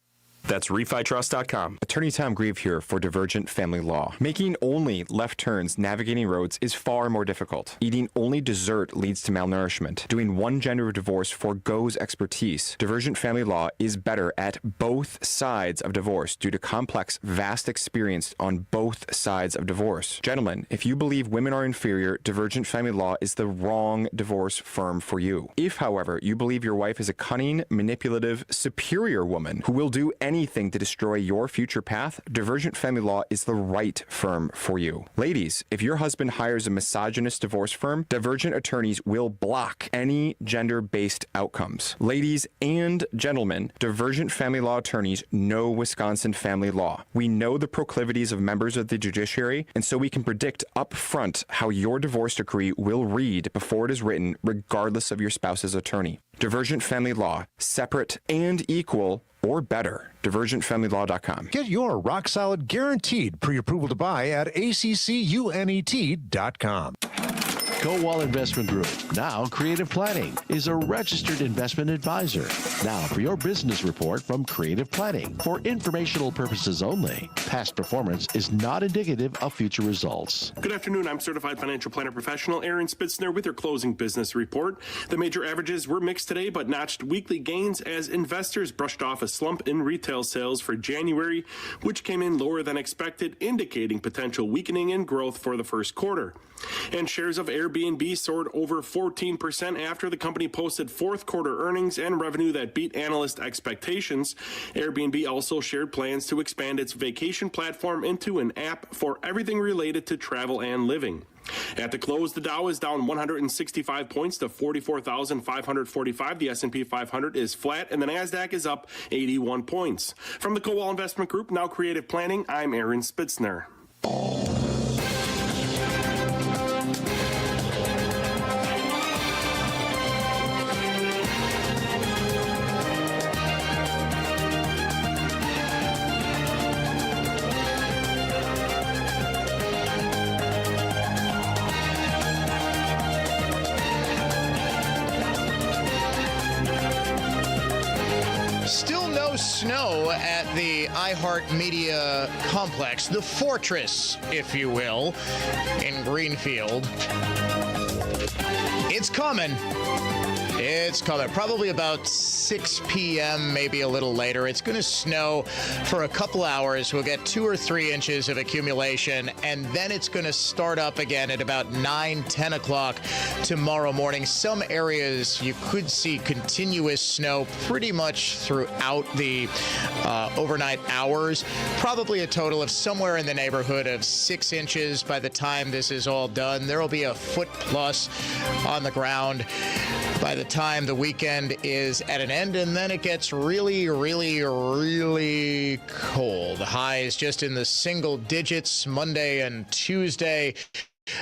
That's refitrust.com. Attorney Tom Grieve here for Divergent Family Law. Making only left turns navigating roads is far more difficult. Eating only dessert leads to malnourishment. Doing one gender of divorce forgoes expertise. Divergent Family Law is better at both sides of divorce due to complex, vast experience on both sides of divorce. Gentlemen, if you believe women are inferior, Divergent Family Law is the wrong divorce firm for you. If, however, you believe your wife is a cunning, manipulative, superior woman who will do anything to destroy your future path, Divergent Family Law is the right firm for you. Ladies, if your husband hires a misogynist divorce firm, Divergent attorneys will block any gender-based outcomes. Ladies and gentlemen, Divergent Family Law attorneys know Wisconsin family law. We know the proclivities of members of the judiciary, and so we can predict up front how your divorce decree will read before it is written, regardless of your spouse's attorney. Divergent Family Law, separate and equal, or better. DivergentFamilyLaw.com. Get your rock-solid guaranteed pre-approval to buy at ACCUNET.com. Kaul Investment Group, now Creative Planning, is a registered investment advisor. Now for your business report from Creative Planning. For informational purposes only, past performance is not indicative of future results. Good afternoon. I'm certified financial planner professional Aaron Spitzner with your closing business report. The major averages were mixed today, but notched weekly gains as investors brushed off a slump in retail sales for January, which came in lower than expected, indicating potential weakening in growth for the first quarter. And shares of Airbnb soared over 14% after the company posted fourth quarter earnings and revenue that beat analyst expectations. Airbnb also shared plans to expand its vacation platform into an app for everything related to travel and living. At the close, the Dow is down 165 points to 44,545. The S&P 500 is flat, and the Nasdaq is up 81 points. From the Kaul Investment Group, now Creative Planning, I'm Aaron Spitzner. Still no snow at the iHeartMedia complex, the fortress, if you will, in Greenfield. It's coming. It's coming. Probably about 6 p.m., maybe a little later. It's going to snow for a couple hours. We'll get 2 or 3 inches of accumulation, and then it's going to start up again at about 9, 10 o'clock tomorrow morning. Some areas you could see continuous snow pretty much throughout the overnight hours. Probably a total of somewhere in the neighborhood of 6 inches by the time this is all done. There will be a foot plus on the ground by the time the weekend is at an end, and then it gets really, really, really cold. The highs just in the single digits Monday and Tuesday.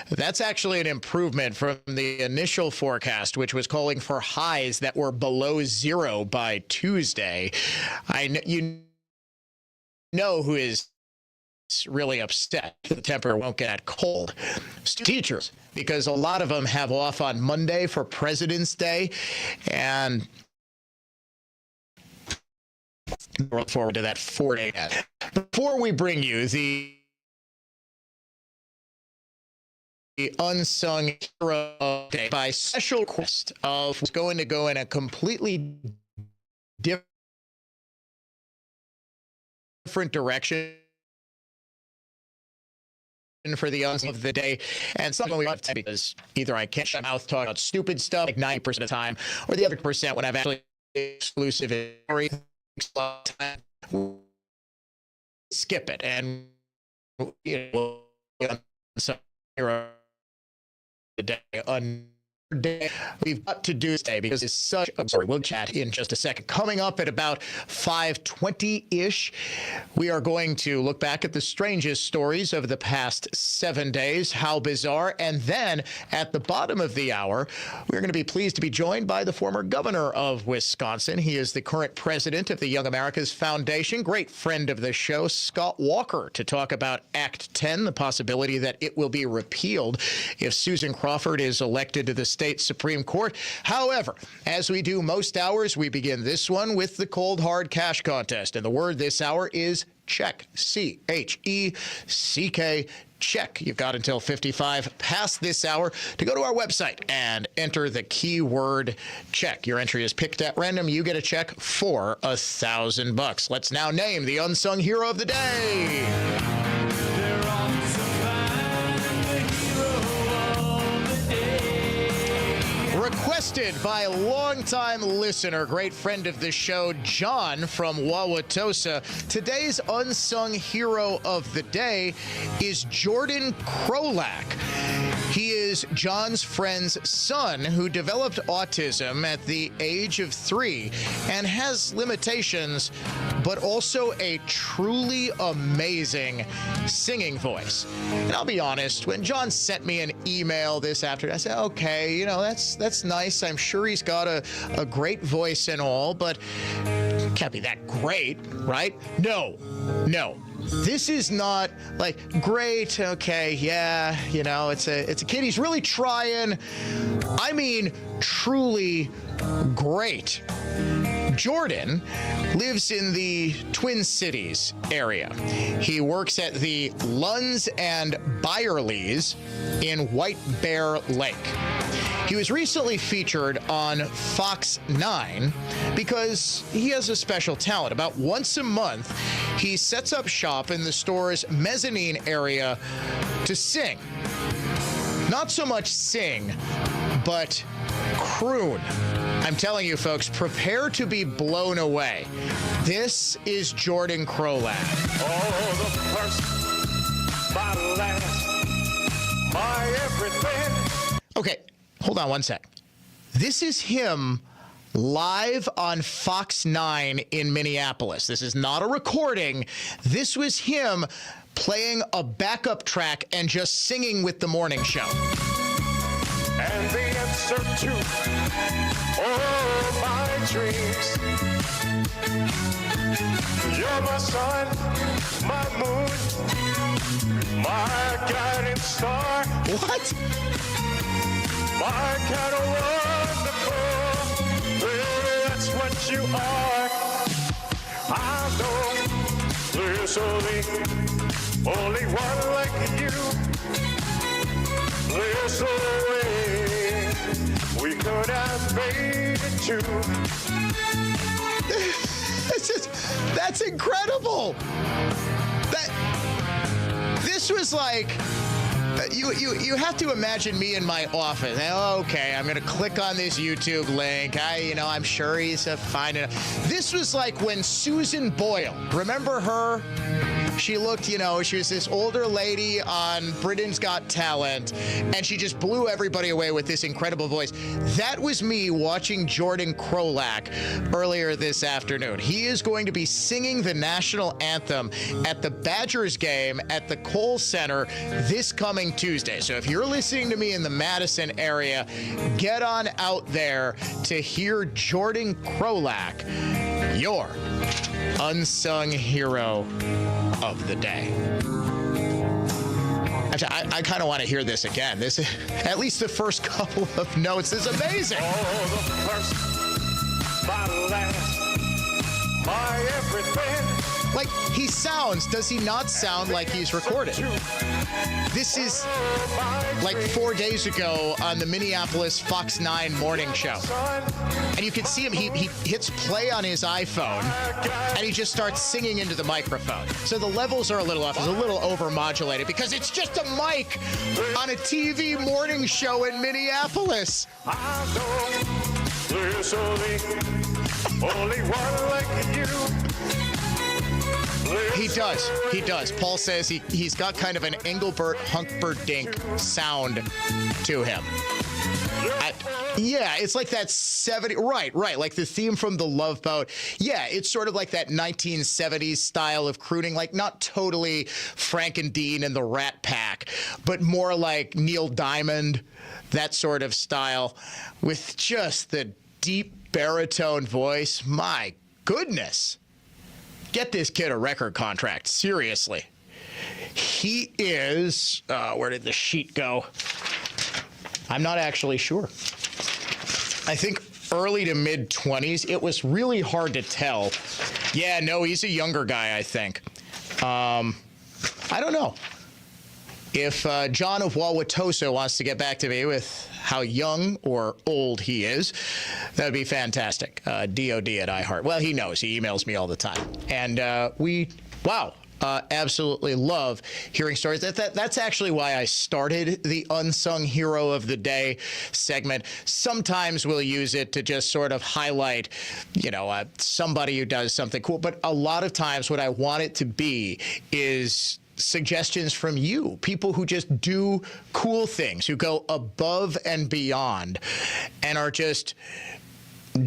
That's actually an improvement from the initial forecast, which was calling for highs that were below zero by Tuesday. You know who is really upset the temperature won't get that cold. Teachers, because a lot of them have off on Monday for President's Day, and look forward to that 4-day. Before we bring you the unsung hero of the day by special request of what's going to go in a completely different direction for the unsung of the day, and something we want to because either I can't shut my mouth talking about stupid stuff like 90% of the time, or the other percent when I've actually exclusive story. Skip it, and you know, some hero the day day we've got to do today because it's such a sorry. We'll chat in just a second. Coming up at about 5:20-ish, we are going to look back at the strangest stories of the past 7 days. How bizarre. And then at the bottom of the hour, we're going to be pleased to be joined by the former governor of Wisconsin. He is the current president of the Young America's Foundation, great friend of the show, Scott Walker, to talk about Act 10, the possibility that it will be repealed if Susan Crawford is elected to the state States Supreme Court. However, as we do most hours, we begin this one with the cold hard cash contest. And the word this hour is check. C-H-E-C-K. Check. You've got until 55 past this hour to go to our website and enter the keyword check. Your entry is picked at random. You get a check for $1,000. Let's now name the unsung hero of the day. Requested by a longtime listener, great friend of the show, John from Wauwatosa. Today's unsung hero of the day is Jordan Krolak. He is John's friend's son who developed autism at the age of 3 and has limitations, but also a truly amazing singing voice. And I'll be honest, when John sent me an email this afternoon, I said, okay, you know, that's nice. I'm sure he's got a great voice and all, but can't be that great, right? No. This is not like great, okay, yeah, you know, it's a kid. He's really trying. I mean, truly great. Jordan lives in the Twin Cities area. He works at the Lunds and Byerly's in White Bear Lake. He was recently featured on Fox 9 because he has a special talent. About once a month, he sets up shop in the store's mezzanine area to sing. Not so much sing, but croon. I'm telling you, folks, prepare to be blown away. This is Jordan Krolak. Oh, the first, my last, my everything. Okay, hold on one sec. This is him live on Fox 9 in Minneapolis. This is not a recording. This was him playing a backup track and just singing with the morning show. And the answer to all my dreams. You're my sun, my moon, my guiding star. What? My kind of wonderful. Well, that's what you are. I know there's only one like you. There's no way we could have made it to. That's incredible. This was like, you have to imagine me in my office. Okay, I'm gonna click on this YouTube link. I'm sure he's fine enough. This was like when Susan Boyle, remember her? She looked, she was this older lady on Britain's Got Talent, and she just blew everybody away with this incredible voice. That was me watching Jordan Krolak earlier this afternoon. He is going to be singing the national anthem at the Badgers game at the Kaul Center this coming Tuesday. So if you're listening to me in the Madison area, get on out there to hear Jordan Krolak, your unsung hero of the day. Actually, I kind of want to hear this again. This is, at least the first couple of notes is amazing. Oh, the first, my last, my everything. Like, he sounds, does he not sound like he's recorded? This is like 4 days ago on the Minneapolis Fox 9 morning show. And you can see him, he hits play on his iPhone, and he just starts singing into the microphone. So the levels are a little off, it's a little over-modulated, because it's just a mic on a TV morning show in Minneapolis. I know there's only one like you. He does. Paul says he's got kind of an Engelbert Humperdinck sound to him. Yeah, it's like that 70, right, like the theme from The Love Boat. Yeah, it's sort of like that 1970s style of crooning, like not totally Frank and Dean and the Rat Pack, but more like Neil Diamond, that sort of style, with just the deep baritone voice. My goodness. Get this kid a record contract, seriously. He is, where did the sheet go? I'm not actually sure. I think early to mid-20s. It was really hard to tell. Yeah, no, he's a younger guy, I think. I don't know. If John of Wauwatosa wants to get back to me with how young or old he is, that would be fantastic. DOD at iHeart. Well, he knows. He emails me all the time. And absolutely love hearing stories. That's actually why I started the Unsung Hero of the Day segment. Sometimes we'll use it to just sort of highlight, somebody who does something cool. But a lot of times what I want it to be is suggestions from you, people who just do cool things, who go above and beyond and are just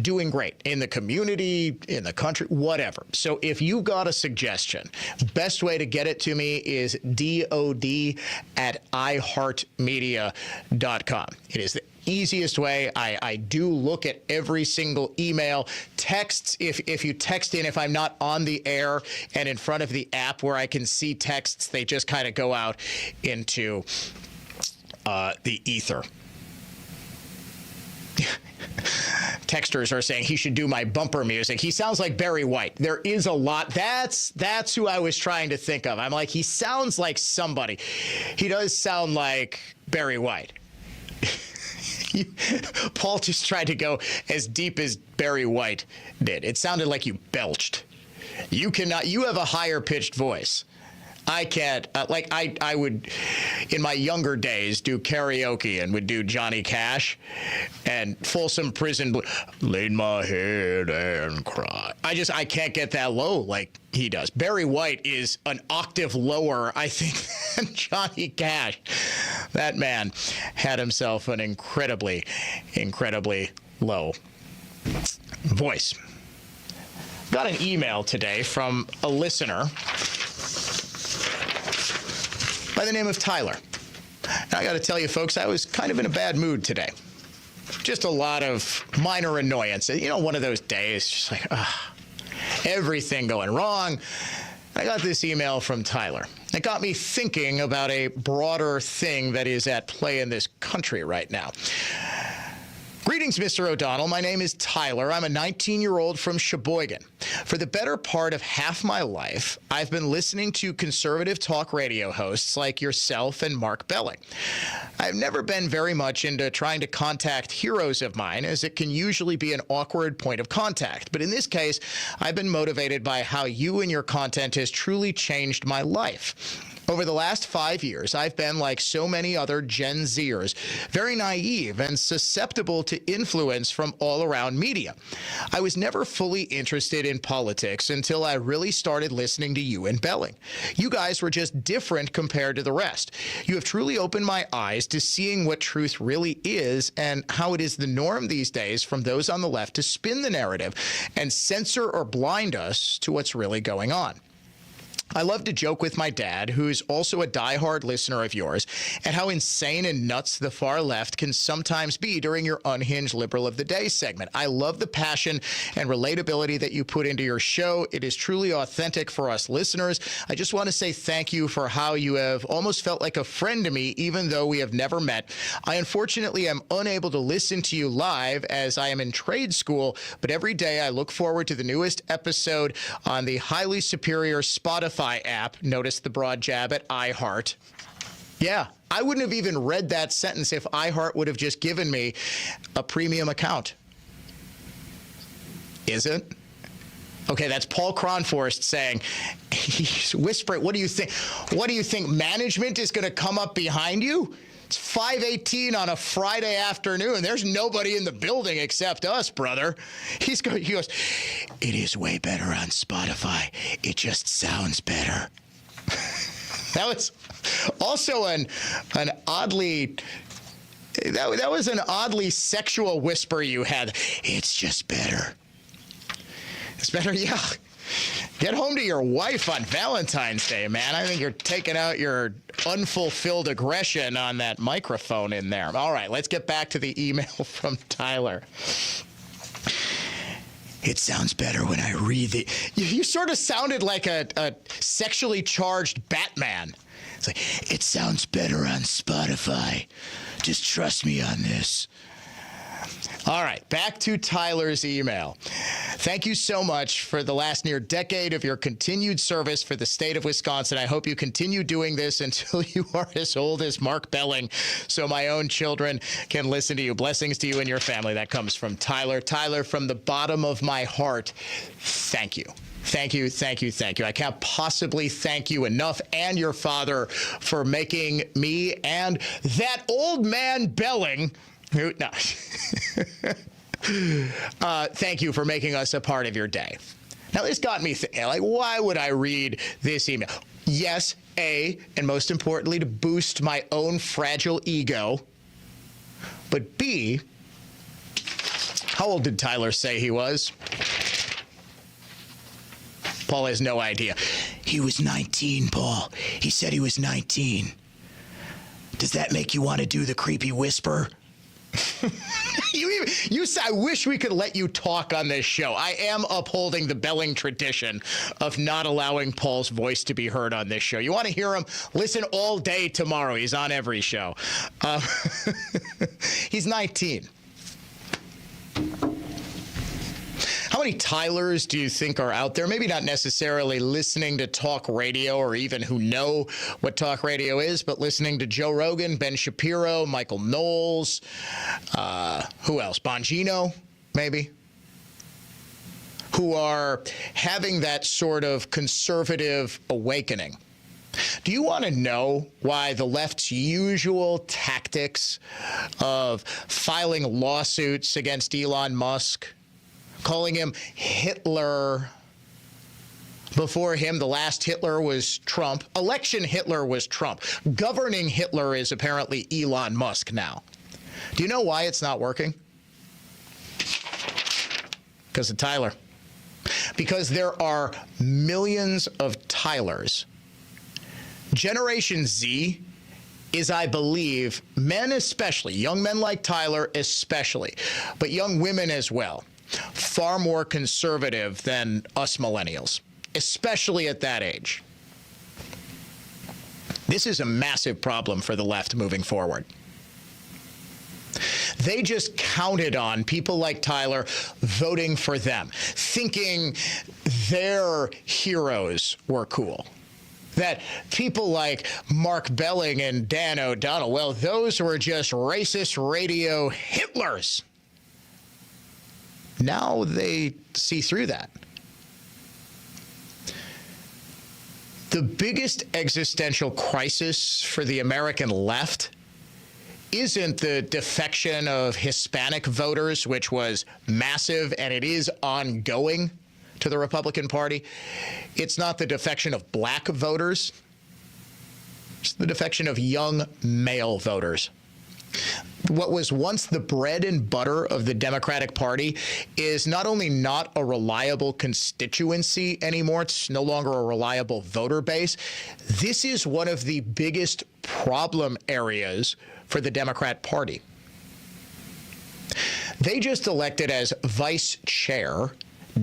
doing great in the community, in the country, whatever. So if you got a suggestion, best way to get it to me is dod@iheartmedia.com. It is the easiest way. I do look at every single email. Texts, if you text in, if I'm not on the air and in front of the app where I can see texts, they just kind of go out into the ether. Texters are saying he should do my bumper music. He sounds like Barry White. There is a lot. That's who I was trying to think of. I'm like, he sounds like somebody. He does sound like Barry White. Paul just tried to go as deep as Barry White did. It sounded like you belched. You have a higher pitched voice. I can't, I would, in my younger days, do karaoke and would do Johnny Cash and Folsom Prison, laid my head and cry. I can't get that low like he does. Barry White is an octave lower, I think, than Johnny Cash. That man had himself an incredibly, incredibly low voice. Got an email today from a listener by the name of Tyler. Now, I got to tell you, folks, I was kind of in a bad mood today. Just a lot of minor annoyance. One of those days, just like, everything going wrong. I got this email from Tyler. It got me thinking about a broader thing that is at play in this country right now. Greetings, Mr. O'Donnell. My name is Tyler. I'm a 19-year-old from Sheboygan. For the better part of half my life, I've been listening to conservative talk radio hosts like yourself and Mark Belling. I've never been very much into trying to contact heroes of mine, as it can usually be an awkward point of contact. But in this case, I've been motivated by how you and your content has truly changed my life. Over the last 5 years, I've been, like so many other Gen Zers, very naive and susceptible to influence from all around media. I was never fully interested in politics until I really started listening to you and Belling. You guys were just different compared to the rest. You have truly opened my eyes to seeing what truth really is and how it is the norm these days from those on the left to spin the narrative and censor or blind us to what's really going on. I love to joke with my dad, who's also a diehard listener of yours, at how insane and nuts the far left can sometimes be during your Unhinged Liberal of the Day segment. I love the passion and relatability that you put into your show. It is truly authentic for us listeners. I just want to say thank you for how you have almost felt like a friend to me, even though we have never met. I unfortunately am unable to listen to you live as I am in trade school, but every day I look forward to the newest episode on the highly superior Spotify app. Notice the broad jab at iHeart. Yeah, I wouldn't have even read that sentence if iHeart would have just given me a premium account. Is it? Okay, that's Paul Cronforst saying, he's whispering, what do you think? What do you think, management is going to come up behind you? It's 5:18 on a Friday afternoon. There's nobody in the building except us, brother. He goes, it is way better on Spotify. It just sounds better. That was also an oddly, that was an oddly sexual whisper you had. It's just better. It's better, yeah. Get home to your wife on Valentine's Day, man. I think you're taking out your unfulfilled aggression on that microphone in there. All right, let's get back to the email from Tyler. It sounds better when I read it. You sort of sounded like a sexually charged Batman. It's like, it sounds better on Spotify. Just trust me on this. All right, back to Tyler's email. Thank you so much for the last near decade of your continued service for the state of Wisconsin. I hope you continue doing this until you are as old as Mark Belling, so my own children can listen to you. Blessings to you and your family. That comes from Tyler. Tyler, from the bottom of my heart, thank you. Thank you, thank you, thank you. I can't possibly thank you enough, and your father, for making me and that old man Belling, who, no. Thank you for making us a part of your day. Now, this got me thinking, like, why would I read this email? Yes, A, and most importantly, to boost my own fragile ego. But B, how old did Tyler say he was? Paul has no idea. He was 19, Paul. He said he was 19. Does that make you want to do the creepy whisper? You say, I wish we could let you talk on this show. I am upholding the Belling tradition of not allowing Paul's voice to be heard on this show. You want to hear him? Listen all day tomorrow. He's on every show. He's 19. How many Tylers do you think are out there? Maybe not necessarily listening to talk radio or even who know what talk radio is, but listening to Joe Rogan, Ben Shapiro, Michael Knowles, who else? Bongino, maybe? Who are having that sort of conservative awakening. Do you want to know why the left's usual tactics of filing lawsuits against Elon Musk, calling him Hitler? Before him, the last Hitler was Trump. Election Hitler was Trump. Governing Hitler is apparently Elon Musk now. Do you know why it's not working? Because of Tyler. Because there are millions of Tylers. Generation Z is, I believe, men especially, young men like Tyler especially, but young women as well, far more conservative than us millennials, especially at that age. This is a massive problem for the left moving forward. They just counted on people like Tyler voting for them, thinking their heroes were cool. That people like Mark Belling and Dan O'Donnell, well, those were just racist radio Hitlers. Now they see through that. The biggest existential crisis for the American left isn't the defection of Hispanic voters, which was massive and it is ongoing to the Republican Party. It's not the defection of black voters. It's the defection of young male voters. What was once the bread and butter of the Democratic Party is not only not a reliable constituency anymore, it's no longer a reliable voter base. This is one of the biggest problem areas for the Democrat Party. They just elected as vice chair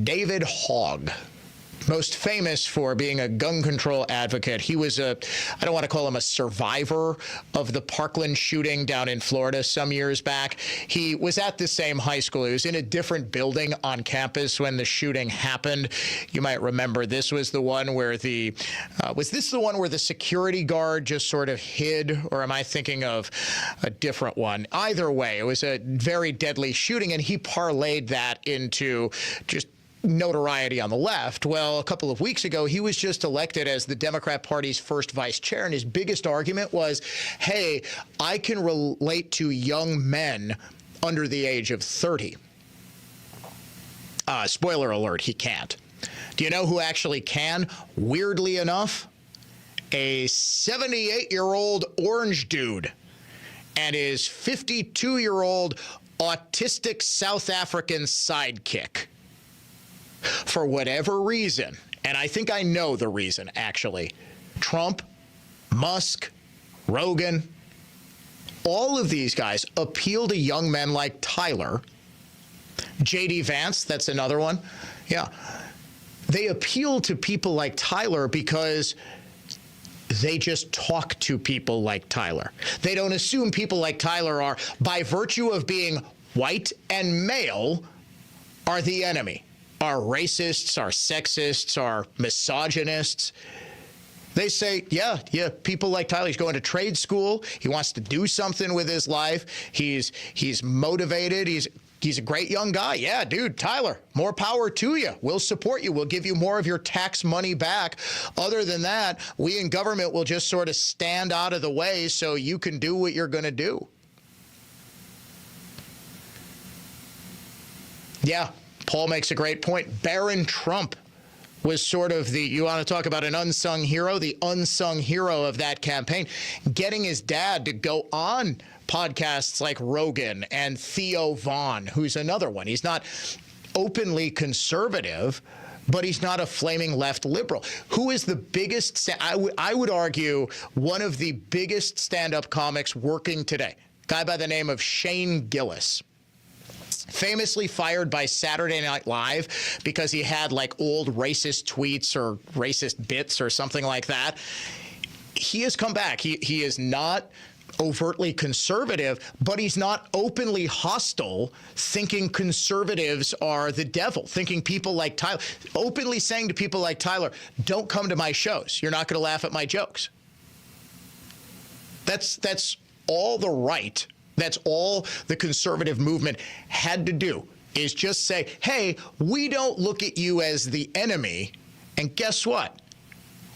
David Hogg, most famous for being a gun control advocate. He was I don't want to call him a survivor of the Parkland shooting down in Florida some years back. He was at the same high school. He was in a different building on campus when the shooting happened. You might remember this was the one where was this the one where the security guard just sort of hid, or am I thinking of a different one? Either way, it was a very deadly shooting, and he parlayed that into just notoriety on the left. Well, a couple of weeks ago, he was just elected as the Democrat Party's first vice chair, and his biggest argument was, hey, I can relate to young men under the age of 30. Spoiler alert, he can't. Do you know who actually can? Weirdly enough, a 78-year-old orange dude and his 52-year-old autistic South African sidekick. For whatever reason, and I think I know the reason, actually, Trump, Musk, Rogan, all of these guys appeal to young men like Tyler. J.D. Vance, that's another one. Yeah. They appeal to people like Tyler because they just talk to people like Tyler. They don't assume people like Tyler are, by virtue of being white and male, are the enemy. Are racists, are sexists, are misogynists. They say, yeah, people like Tyler, he's going to trade school. He wants to do something with his life. He's motivated. He's a great young guy. Yeah, dude, Tyler, more power to you. We'll support you. We'll give you more of your tax money back. Other than that, we in government will just sort of stand out of the way so you can do what you're going to do. Yeah, Paul makes a great point. Barron Trump was sort of you want to talk about an unsung hero, the unsung hero of that campaign, getting his dad to go on podcasts like Rogan and Theo Vaughn, who's another one. He's not openly conservative, but he's not a flaming left liberal. Who is the biggest, I would argue, one of the biggest stand-up comics working today? Guy by the name of Shane Gillis. Famously fired by Saturday Night Live because he had like old racist tweets or racist bits or something like that. He has come back. He is not overtly conservative, but he's not openly hostile, thinking conservatives are the devil, thinking people like Tyler, openly saying to people like Tyler, don't come to my shows. You're not going to laugh at my jokes. That's all the right. That's all the conservative movement had to do, is just say, hey, we don't look at you as the enemy. And guess what?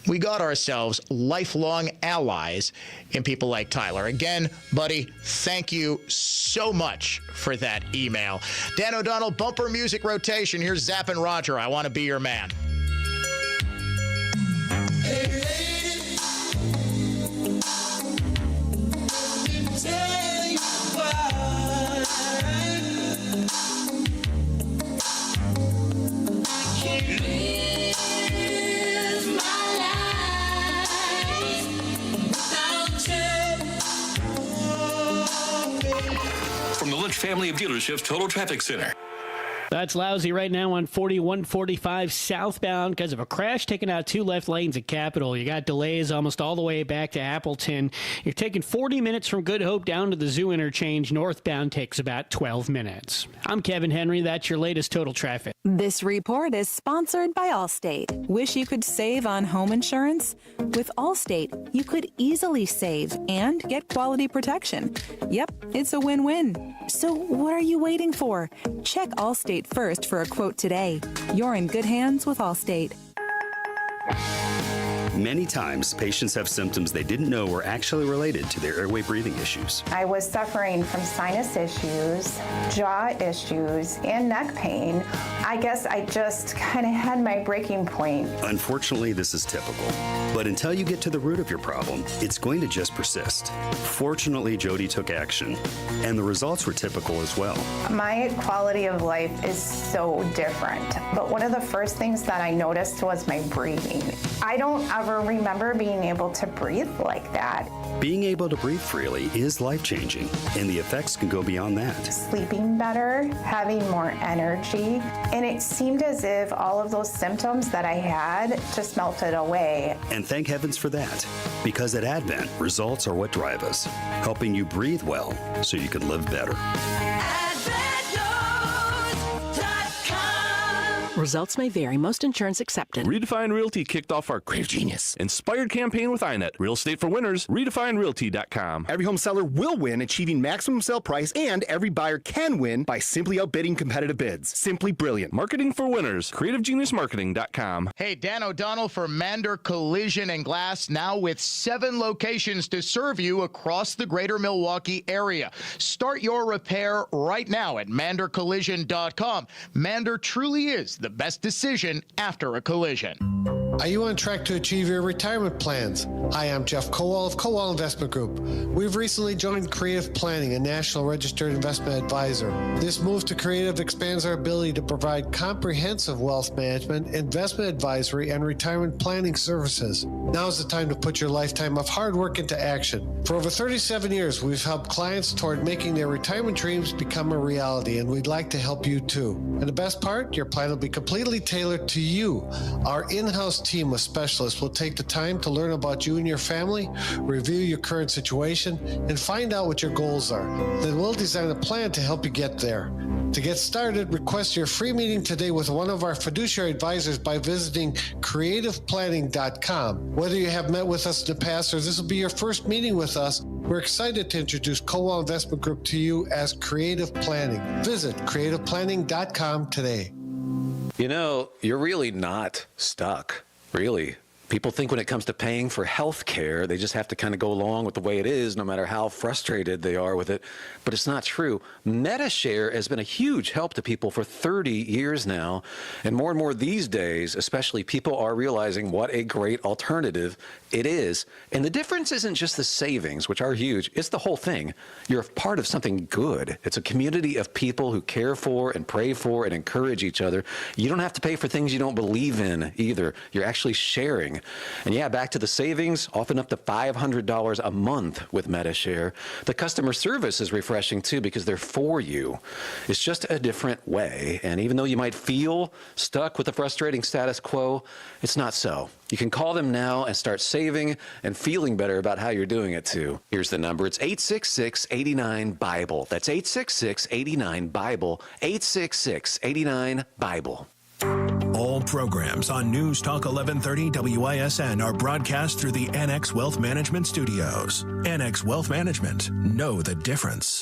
We got ourselves lifelong allies in people like Tyler. Again, buddy, thank you so much for that email. Dan O'Donnell, bumper music rotation. Here's Zapp and Roger. I Want to Be Your Man. Hey, lady, tell you why I can't live my life without you. From the Lynch family of dealerships, Total Traffic Center. That's lousy right now on 4145 southbound because of a crash taking out two left lanes at Capitol. You got delays almost all the way back to Appleton. You're taking 40 minutes from Good Hope down to the Zoo interchange. Northbound takes about 12 minutes. I'm Kevin Henry. That's your latest Total Traffic. This report is sponsored by Allstate. Wish you could save on home insurance? With Allstate, you could easily save and get quality protection. Yep, it's a win-win. So what are you waiting for? Check Allstate first for a quote today. You're in good hands with Allstate. Many times, patients have symptoms they didn't know were actually related to their airway breathing issues. I was suffering from sinus issues, jaw issues, and neck pain. I guess I just kind of had my breaking point. Unfortunately, this is typical. But until you get to the root of your problem, it's going to just persist. Fortunately, Jody took action, and the results were typical as well. My quality of life is so different. But one of the first things that I noticed was my breathing. I don't ever remember being able to breathe like that. Being able to breathe freely is life-changing, and the effects can go beyond that. Sleeping better, having more energy, and it seemed as if all of those symptoms that I had just melted away. And thank heavens for that, because at Advent, results are what drive us, helping you breathe well so you can live better. Results may vary. Most insurance accepted. Redefine Realty kicked off our Crave Genius inspired campaign with iNet. Real estate for winners. RedefineRealty.com. Every home seller will win, achieving maximum sale price, and every buyer can win by simply outbidding competitive bids. Simply brilliant. Marketing for winners. CreativeGeniusMarketing.com. Hey, Dan O'Donnell for Mander Collision and Glass, now with 7 locations to serve you across the greater Milwaukee area. Start your repair right now at ManderCollision.com. Mander truly is the best decision after a collision. Are you on track to achieve your retirement plans? Hi, I'm Jeff Kaul of Kaul Investment Group. We've recently joined Creative Planning, a national registered investment advisor. This move to Creative expands our ability to provide comprehensive wealth management, investment advisory, and retirement planning services. Now is the time to put your lifetime of hard work into action. For over 37 years, we've helped clients toward making their retirement dreams become a reality, and we'd like to help you too. And the best part, your plan will be completely tailored to you. Our in-house team of specialists will take the time to learn about you and your family, review your current situation, and find out what your goals are. Then we'll design a plan to help you get there. To get started, request your free meeting today with one of our fiduciary advisors by visiting creativeplanning.com. Whether you have met with us in the past or this will be your first meeting with us, we're excited to introduce Kaul Investment Group to you as Creative Planning. Visit creativeplanning.com today. You know, you're really not stuck, really. People think when it comes to paying for health care, they just have to kind of go along with the way it is, no matter how frustrated they are with it. But it's not true. MediShare has been a huge help to people for 30 years now. And more these days, especially, people are realizing what a great alternative it is. And the difference isn't just the savings, which are huge. It's the whole thing. You're a part of something good. It's a community of people who care for and pray for and encourage each other. You don't have to pay for things you don't believe in either. You're actually sharing. And yeah, back to the savings, often up to $500 a month with MediShare. The customer service is refreshing too because they're for you. It's just a different way. And even though you might feel stuck with the frustrating status quo, it's not so. You can call them now and start saving and feeling better about how you're doing it too. Here's the number. It's 866-89-BIBLE. That's 866-89-BIBLE. 866-89-BIBLE. All programs on News Talk 1130 WISN are broadcast through the Annex Wealth Management Studios. Annex Wealth Management. Know the difference.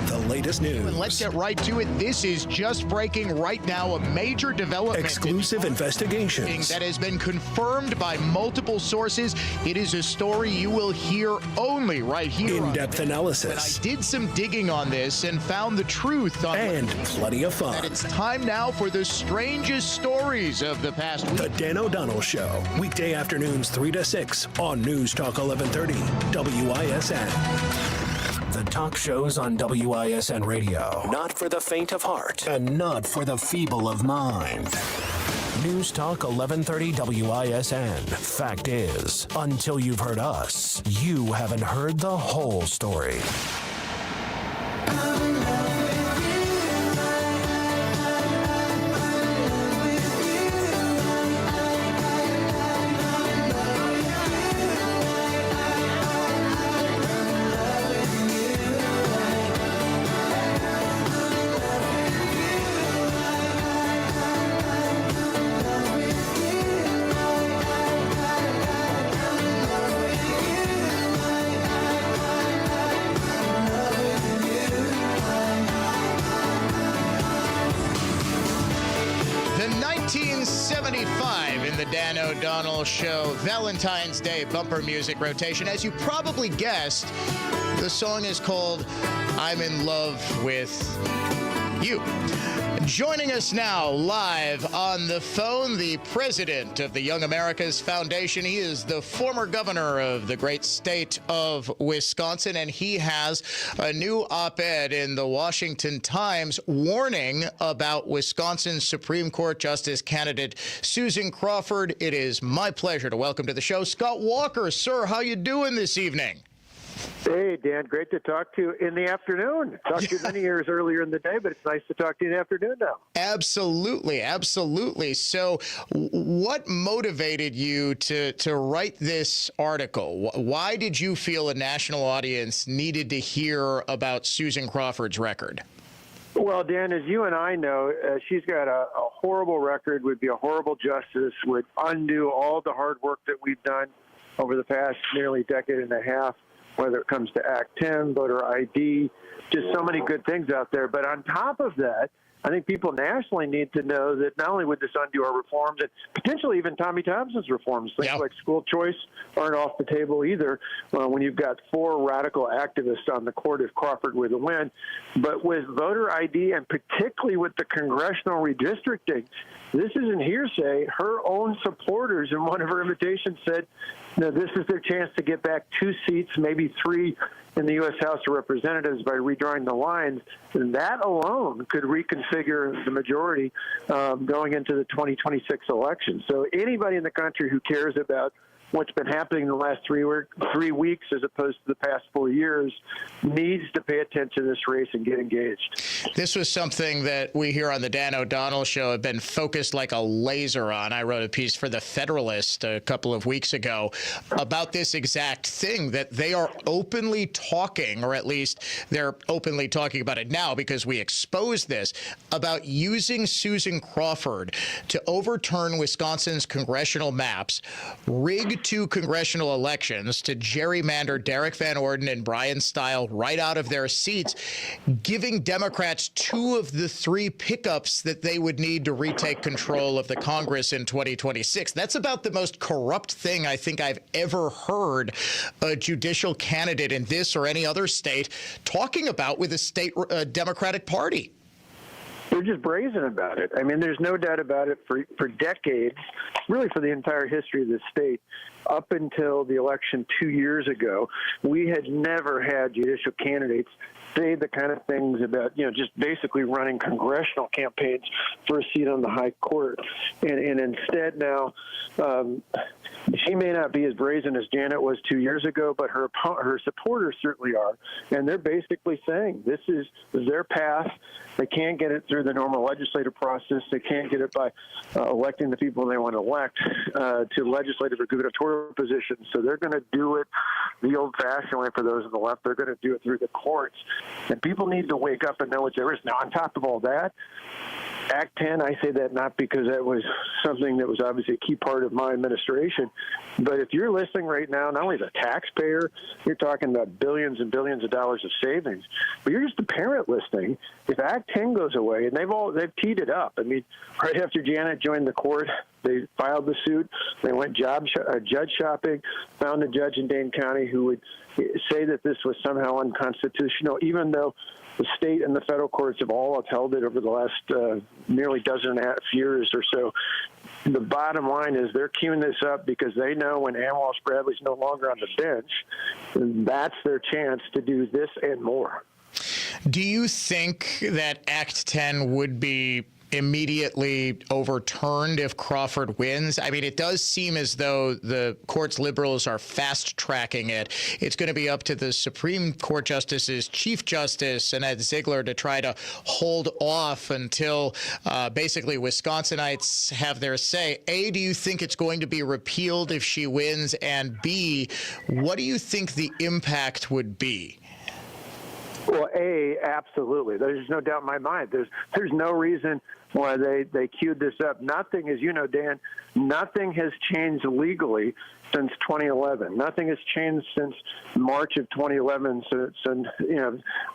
The latest news. And let's get right to it. This is just breaking right now. A major development. Exclusive investigations. That has been confirmed by multiple sources. It is a story you will hear only right here. In-depth analysis. But I did some digging on this and found the truth on and plenty of fun. That it's time now for the strangest stories of the past week. The Dan O'Donnell Show. Weekday afternoons 3 to 6 on News Talk 1130 WISN. The talk shows on WISN Radio. Not for the faint of heart and not for the feeble of mind. News Talk 1130 WISN. Fact is, until you've heard us, you haven't heard the whole story. Dan O'Donnell Show Valentine's Day bumper music rotation. As you probably guessed, the song is called I'm in Love with You. Joining us now live on the phone, the president of the Young Americas Foundation. He is the former governor of the great state of Wisconsin, and he has a new op-ed in the Washington Times warning about Wisconsin's Supreme Court Justice candidate Susan Crawford. It is my pleasure to welcome to the show Scott Walker. Sir, how you doing this evening? Hey, Dan, great to talk to you in the afternoon. Talked to you many years earlier in the day, but it's nice to talk to you in the afternoon now. Absolutely, absolutely. So what motivated you to write this article? Why did you feel a national audience needed to hear about Susan Crawford's record? Well, Dan, as you and I know, she's got a horrible record, would be a horrible justice, would undo all the hard work that we've done over the past nearly decade and a half, whether it comes to Act 10, voter ID, just so many good things out there. But on top of that, I think people nationally need to know that not only would this undo our reforms, and potentially even Tommy Thompson's reforms, things like school choice aren't off the table either when you've got 4 radical activists on the court if Crawford were to win. But with voter ID and particularly with the congressional redistricting, this isn't hearsay. Her own supporters in one of her invitations said, this is their chance to get back 2 seats, maybe 3 in the U.S. House of Representatives by redrawing the lines. And that alone could reconfigure the majority going into the 2026 election. So anybody in the country who cares about what's been happening in the last 3 weeks as opposed to the past 4 years, needs to pay attention to this race and get engaged. This was something that we here on the Dan O'Donnell Show have been focused like a laser on. I wrote a piece for The Federalist a couple of weeks ago about this exact thing, that they are openly talking, or at least they're openly talking about it now because we exposed this, about using Susan Crawford to overturn Wisconsin's congressional maps, rig 2 congressional elections to gerrymander Derek Van Orden and Brian Stile right out of their seats, giving Democrats 2 of the 3 pickups that they would need to retake control of the Congress in 2026. That's about the most corrupt thing I think I've ever heard a judicial candidate in this or any other state talking about with a state Democratic Party. They're just brazen about it. I mean, there's no doubt about it. For decades, really for the entire history of the state, up until the election 2 years ago, we had never had judicial candidates say the kind of things about, just basically running congressional campaigns for a seat on the high court. And instead now, she may not be as brazen as Janet was 2 years ago, but her supporters certainly are. And they're basically saying this is their path. They can't get it through the normal legislative process. They can't get it by electing the people they want to elect to legislative or gubernatorial positions. So they're going to do it the old-fashioned way for those on the left. They're going to do it through the courts. And people need to wake up and know what there is. Now, on top of all that, Act 10, I say that not because that was something that was obviously a key part of my administration, but if you're listening right now, not only as a taxpayer, you're talking about billions and billions of dollars of savings, but you're just a parent listening. If Act 10 goes away, and they've teed it up. I mean, right after Janet joined the court, they filed the suit. They went judge shopping, found a judge in Dane County who would say that this was somehow unconstitutional, even though the state and the federal courts have all upheld it over the last nearly dozen and a half years or so. The bottom line is they're queuing this up because they know when Ann Walsh Bradley's no longer on the bench, that's their chance to do this and more. Do you think that Act 10 would be immediately overturned if Crawford wins? I mean, it does seem as though the court's liberals are fast-tracking it. It's going to be up to the Supreme Court Justice's Chief Justice, Annette Ziegler, to try to hold off until basically Wisconsinites have their say. A, do you think it's going to be repealed if she wins? And B, what do you think the impact would be? Well, A, absolutely. There's no doubt in my mind. There's no reason why they queued this up. Nothing, as you know, Dan, nothing has changed legally since 2011. Nothing has changed since March of 2011, so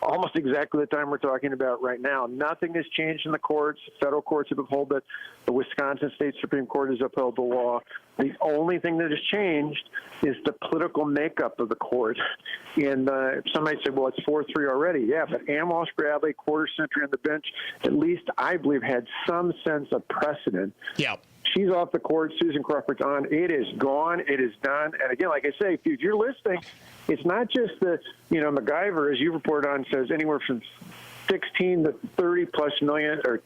almost exactly the time we're talking about right now. Nothing has changed in the courts. Federal courts have upheld it. The Wisconsin State Supreme Court has upheld the law. The only thing that has changed is the political makeup of the court. And somebody said, well, it's 4-3 already. Yeah, but Ann Walsh Bradley, quarter century on the bench, at least I believe had some sense of precedent. Yeah. She's off the court. Susan Crawford's on. It is gone. It is done. And again, like I say, if you're listening, it's not just the, MacGyver, as you report on, says anywhere from 16 to 30 plus million or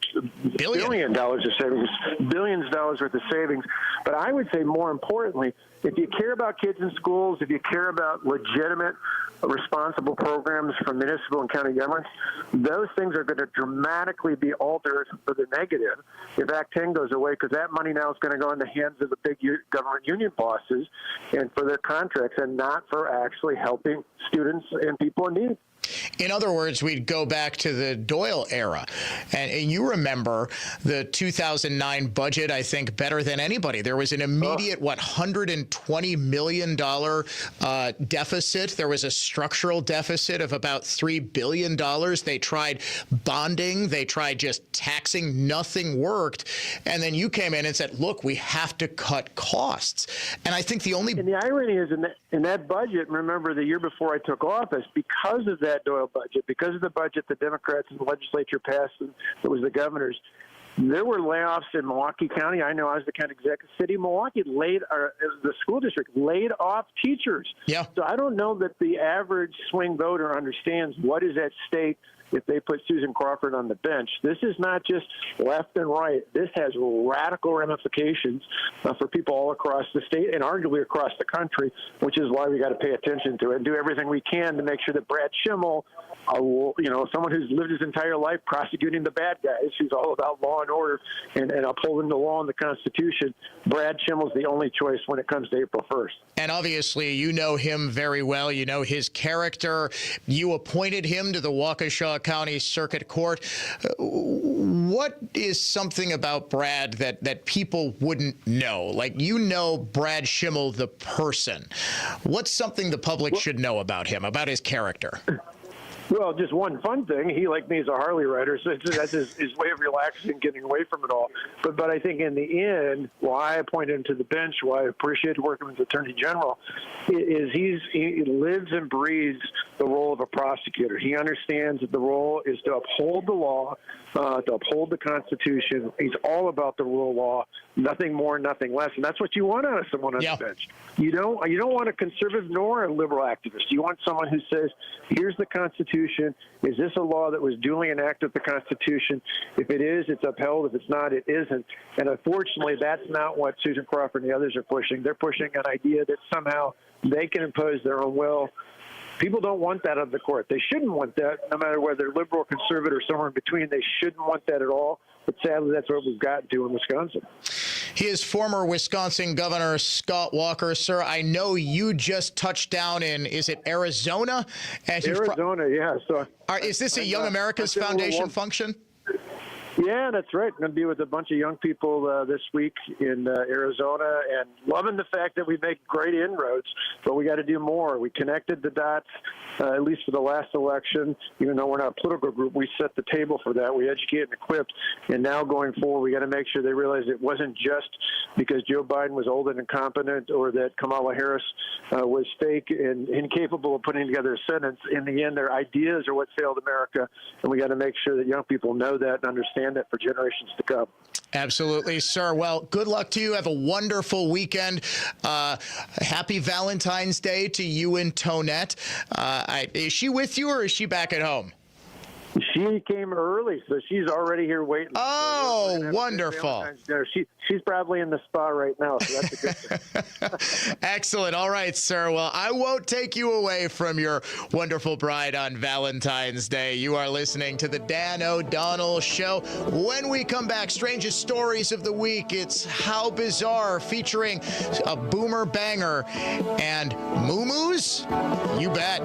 billion dollars of savings, billions of dollars worth of savings. But I would say more importantly, if you care about kids in schools, if you care about legitimate, responsible programs from municipal and county governments, those things are going to dramatically be altered for the negative if Act 10 goes away, because that money now is going to go in the hands of the big government union bosses and for their contracts and not for actually helping students and people in need. In other words, we'd go back to the Doyle era. And you remember the 2009 budget, I think, better than anybody. There was an immediate, $120 million deficit. There was a structural deficit of about $3 billion. They tried bonding. They tried just taxing. Nothing worked. And then you came in and said, look, we have to cut costs. And I think the only... And the irony is in that budget, remember the year before I took office, because of that Doyle budget, because of the budget the Democrats in the legislature passed, and it was the governor's, there were layoffs in Milwaukee County. I know I was the county executive. City of Milwaukee the school district laid off teachers. Yeah. So I don't know that the average swing voter understands what is at stake if they put Susan Crawford on the bench. This is not just left and right. This has radical ramifications for people all across the state and arguably across the country, which is why we got to pay attention to it and do everything we can to make sure that Brad Schimmel, someone who's lived his entire life prosecuting the bad guys, who's all about law and order and upholding the law and the Constitution, Brad Schimmel's the only choice when it comes to April 1st. And obviously, you know him very well. You know his character. You appointed him to the Waukesha County Circuit Court. What is something about Brad that people wouldn't know? Like, you know Brad Schimmel, the person. What's something the public should know about him, about his character? Well, just one fun thing. He, like me, is a Harley rider, so that's his way of relaxing and getting away from it all. But I think in the end, why I appointed him to the bench, why I appreciated working with the Attorney General, is he lives and breathes the role of a prosecutor. He understands that the role is to uphold the law, to uphold the Constitution. He's all about the rule of law, nothing more, nothing less. And that's what you want out of someone on the bench. You don't want a conservative nor a liberal activist. You want someone who says, here's the Constitution. Is this a law that was duly enacted with the Constitution? If it is, it's upheld. If it's not, it isn't. And unfortunately, that's not what Susan Crawford and the others are pushing. They're pushing an idea that somehow they can impose their own will. People don't want that of the court. They shouldn't want that, no matter whether they're liberal, conservative, or somewhere in between. They shouldn't want that at all. But sadly, that's what we've got to in Wisconsin. He is former Wisconsin Governor Scott Walker. Sir, I know you just touched down in, is it Arizona? And Arizona, yeah. So, is this a Young America's Foundation function? Yeah, that's right. I'm going to be with a bunch of young people this week in Arizona, and loving the fact that we make great inroads, but we got to do more. We connected the dots, at least for the last election. Even though we're not a political group, we set the table for that. We educate and equipped, and now going forward, we got to make sure they realize it wasn't just because Joe Biden was old and incompetent, or that Kamala Harris was fake and incapable of putting together a sentence. In the end, their ideas are what failed America, and we got to make sure that young people know that and understand that for generations to come. Absolutely, sir. Well, good luck to you. Have a wonderful weekend. Happy Valentine's Day to you and Tonette. Is she with you or is she back at home? She came early, so she's already here waiting. Oh, wonderful. She's probably in the spa right now, so that's a good thing. Excellent. All right, sir. Well, I won't take you away from your wonderful bride on Valentine's Day. You are listening to the Dan O'Donnell Show. When we come back, strangest stories of the week. It's How Bizarre, featuring a boomer banger and moo-moos. You bet.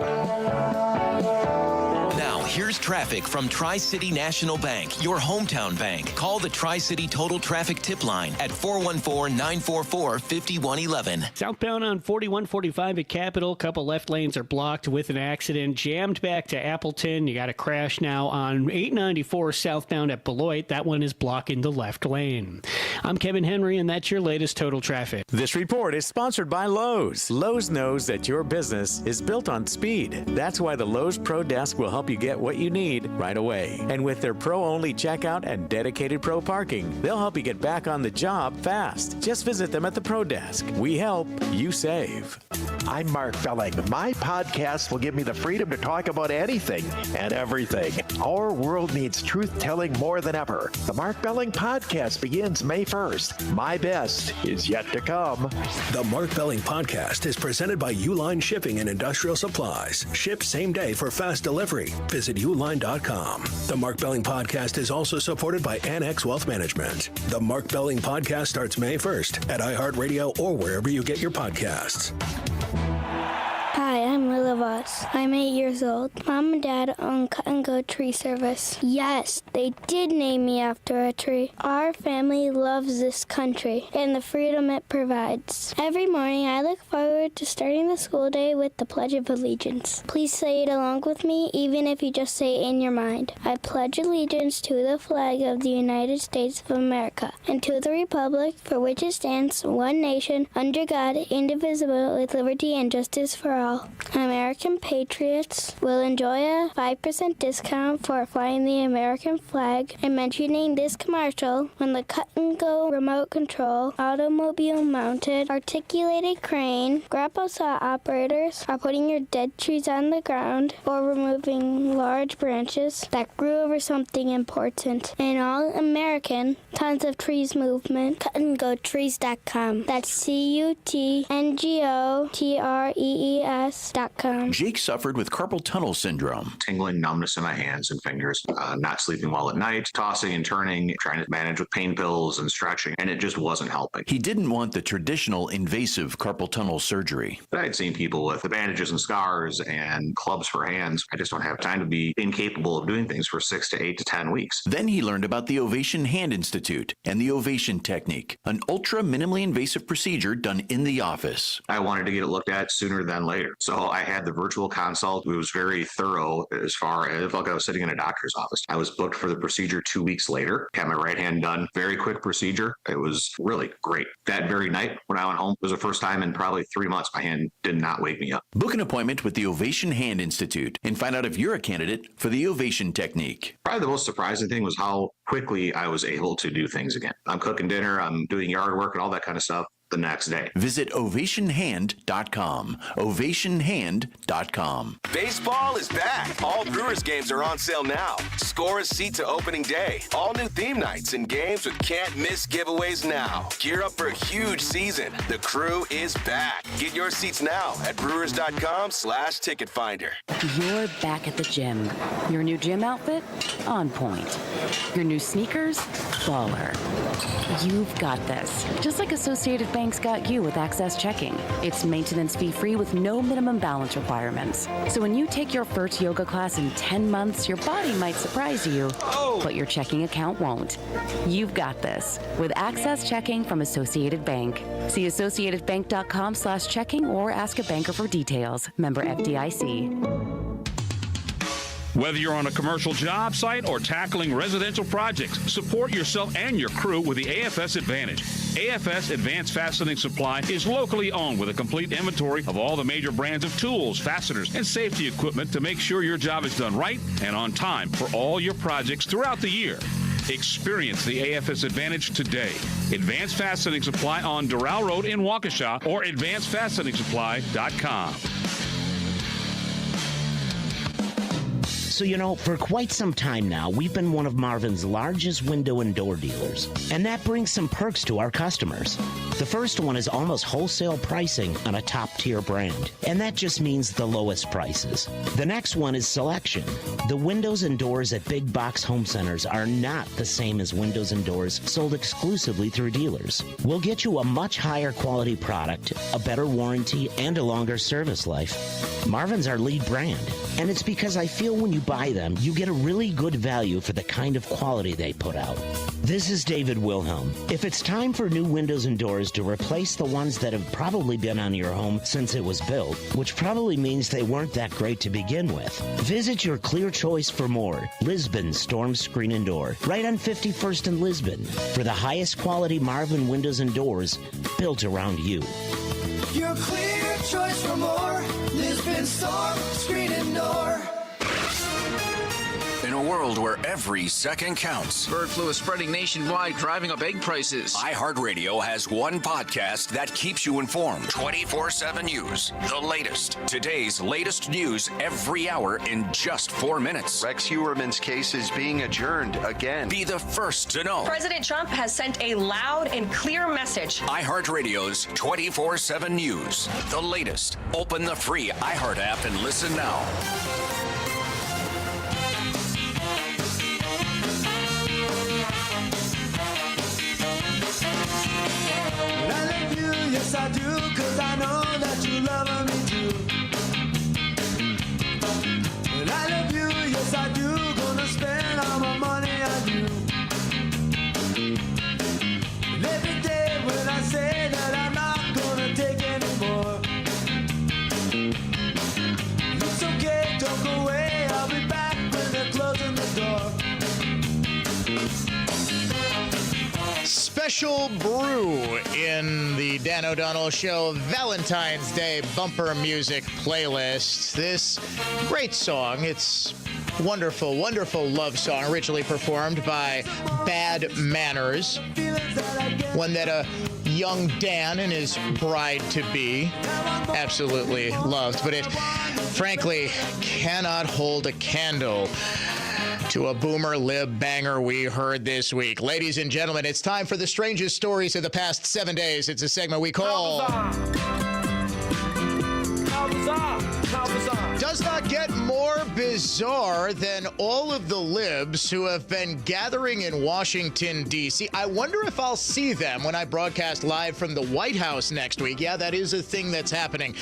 Now, here's traffic from Tri-City National Bank, your hometown bank. Call the Tri-City Total Traffic Tip Line at 414-944-5111. Southbound on 4145 at Capitol, couple left lanes are blocked with an accident. Jammed back to Appleton. You got a crash now on 894 southbound at Beloit. That one is blocking the left lane. I'm Kevin Henry, and that's your latest Total Traffic. This report is sponsored by Lowe's. Lowe's knows that your business is built on speed. That's why the Lowe's Pro Desk will help you get what you need right away. And with their pro-only checkout and dedicated pro parking, they'll help you get back on the job fast. Just visit them at the Pro Desk. We help, you save. I'm Mark Belling. My podcast will give me the freedom to talk about anything and everything. Our world needs truth-telling more than ever. The Mark Belling Podcast begins May 1st. My best is yet to come. The Mark Belling Podcast is presented by Uline Shipping and Industrial Supplies. Ship same day for fast delivery. Visit uline.com. The Mark Belling Podcast is also supported by Annex Wealth Management. The Mark Belling Podcast starts May 1st at iHeartRadio or wherever you get your podcasts. Hi, I'm Lila Voss. I'm 8 years old. Mom and Dad own Cut and Go Tree Service. Yes, they did name me after a tree. Our family loves this country and the freedom it provides. Every morning, I look forward to starting the school day with the Pledge of Allegiance. Please say it along with me, even if you just say it in your mind. I pledge allegiance to the flag of the United States of America and to the republic for which it stands, one nation, under God, indivisible, with liberty and justice for all. American patriots will enjoy a 5% discount for flying the American flag and mentioning this commercial when the cut-and-go remote control, automobile-mounted, articulated crane, grapple saw operators are putting your dead trees on the ground or removing large branches that grew over something important. An all-American, tons of trees movement, cutandgotrees.com. That's CUTNGOTREES.com. Jake suffered with carpal tunnel syndrome. Tingling, numbness in my hands and fingers, not sleeping well at night, tossing and turning, trying to manage with pain pills and stretching, and it just wasn't helping. He didn't want the traditional invasive carpal tunnel surgery. I had seen people with bandages and scars and clubs for hands. I just don't have time to be incapable of doing things for 6 to 8 to 10 weeks. Then he learned about the Ovation Hand Institute and the Ovation Technique, an ultra minimally invasive procedure done in the office. I wanted to get it looked at sooner than later. So I had the virtual consult. It was very thorough as far as like I was sitting in a doctor's office. I was booked for the procedure 2 weeks later. Had my right hand done. Very quick procedure. It was really great. That very night when I went home, it was the first time in probably 3 months my hand did not wake me up. Book an appointment with the Ovation Hand Institute and find out if you're a candidate for the Ovation Technique. Probably the most surprising thing was how quickly I was able to do things again. I'm cooking dinner, I'm doing yard work and all that kind of stuff the next day. Visit ovationhand.com. ovationhand.com. Baseball is back. All Brewers games are on sale now. Score a seat to opening day. All new theme nights and games with can't-miss giveaways now. Gear up for a huge season. The crew is back. Get your seats now at brewers.com/ticket finder. You're back at the gym. Your new gym outfit? On point. Your new sneakers? Baller. You've got this. Just like Associated Bank's got you with Access Checking. It's maintenance fee-free with no minimum balance requirements. So when you take your first yoga class in 10 months, your body might surprise you, but your checking account won't. You've got this with Access Checking from Associated Bank. See associatedbank.com/checking or ask a banker for details. Member FDIC. Whether you're on a commercial job site or tackling residential projects, support yourself and your crew with the AFS Advantage. AFS Advanced Fastening Supply is locally owned with a complete inventory of all the major brands of tools, fasteners, and safety equipment to make sure your job is done right and on time for all your projects throughout the year. Experience the AFS Advantage today. Advanced Fastening Supply on Doral Road in Waukesha or advancedfasteningsupply.com. So, for quite some time now, we've been one of Marvin's largest window and door dealers. And that brings some perks to our customers. The first one is almost wholesale pricing on a top-tier brand. And that just means the lowest prices. The next one is selection. The windows and doors at big box home centers are not the same as windows and doors sold exclusively through dealers. We'll get you a much higher quality product, a better warranty, and a longer service life. Marvin's our lead brand. And it's because I feel when you buy them, you get a really good value for the kind of quality they put out. This is David Wilhelm. If it's time for new windows and doors to replace the ones that have probably been on your home since it was built, which probably means they weren't that great to begin with, visit your clear choice for more, Lisbon Storm Screen and Door, right on 51st and Lisbon, for the highest quality Marvin windows and doors built around you. Your clear choice for more, Lisbon Storm Screen and Door. In a world where every second counts, bird flu is spreading nationwide, driving up egg prices. iHeartRadio has one podcast that keeps you informed. 24/7 News, the latest. Today's latest news every hour in just 4 minutes. Rex Heuermann's case is being adjourned again. Be the first to know. President Trump has sent a loud and clear message. iHeartRadio's 24/7 News, the latest. Open the free iHeart app and listen now. Yes, I do, 'cause I know that you love me too. And I love you, yes, I do, gonna spend all my money on you. And every day when I say that I'm not gonna take any more, it's okay, don't go away, I'll be back when they're closing the door. special brew in the Dan O'Donnell Show Valentine's Day bumper music playlist. This great song, it's wonderful, wonderful love song, originally performed by Bad Manners. One that a young Dan and his bride-to-be absolutely loved, but it frankly cannot hold a candle to a boomer lib banger we heard this week. Ladies and gentlemen, it's time for the strangest stories of the past 7 days. It's a segment we call Does not get more bizarre than all of the libs who have been gathering in Washington, D.C. I wonder if I'll see them when I broadcast live from the White House next week. Yeah, that is a thing that's happening.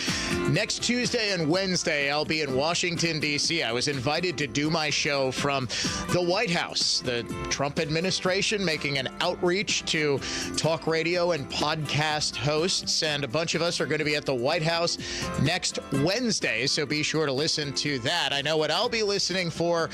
Next Tuesday and Wednesday, I'll be in Washington, D.C. I was invited to do my show from the White House. The Trump administration making an outreach to talk radio and podcast hosts, and a bunch of us are going to be at the White House next Wednesday, so be sure to listen to that. I know what I'll be listening for.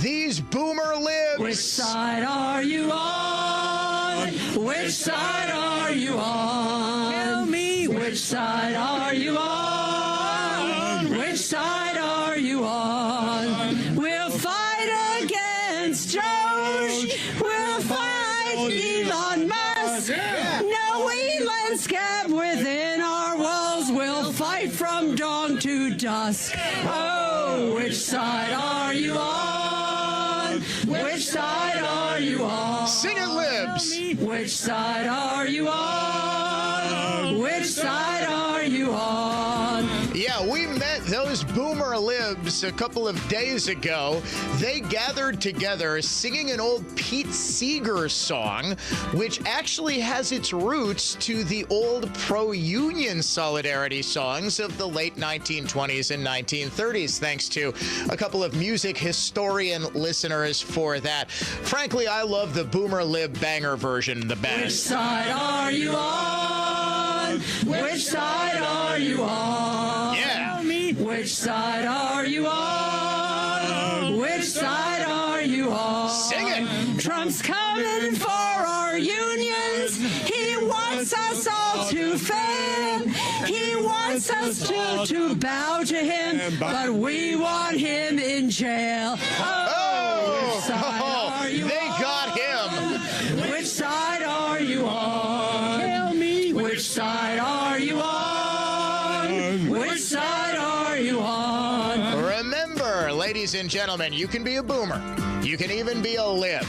These boomer libs. Which side are you on? Which side are you on? Tell me. Which side are you on? Which side are you on? We'll fight against George. We'll fight Elon Musk. No Elon scab within our walls. We'll fight from dawn to dusk. Oh, which side are you on? Which side are you on? Sing it, libs. Which side are you on? Which side are you on? Yeah, we met those boomer libs a couple of days ago. They gathered together singing an old Pete Seeger song, which actually has its roots to the old pro-union solidarity songs of the late 1920s and 1930s, thanks to a couple of music historian listeners for that. Frankly, I love the boomer lib banger version the best. Which side are you on? Which side are you on? Yeah. Which side are you on? Which side are you on? Sing it. Trump's coming for our unions. He wants us all to fail. He wants us to bow to him, but we want him in jail. Which side are you they on? got him. Which side are you on? Tell me. Which side are you on? Which side are you on? Remember, ladies and gentlemen, you can be a boomer. You can even be a lib.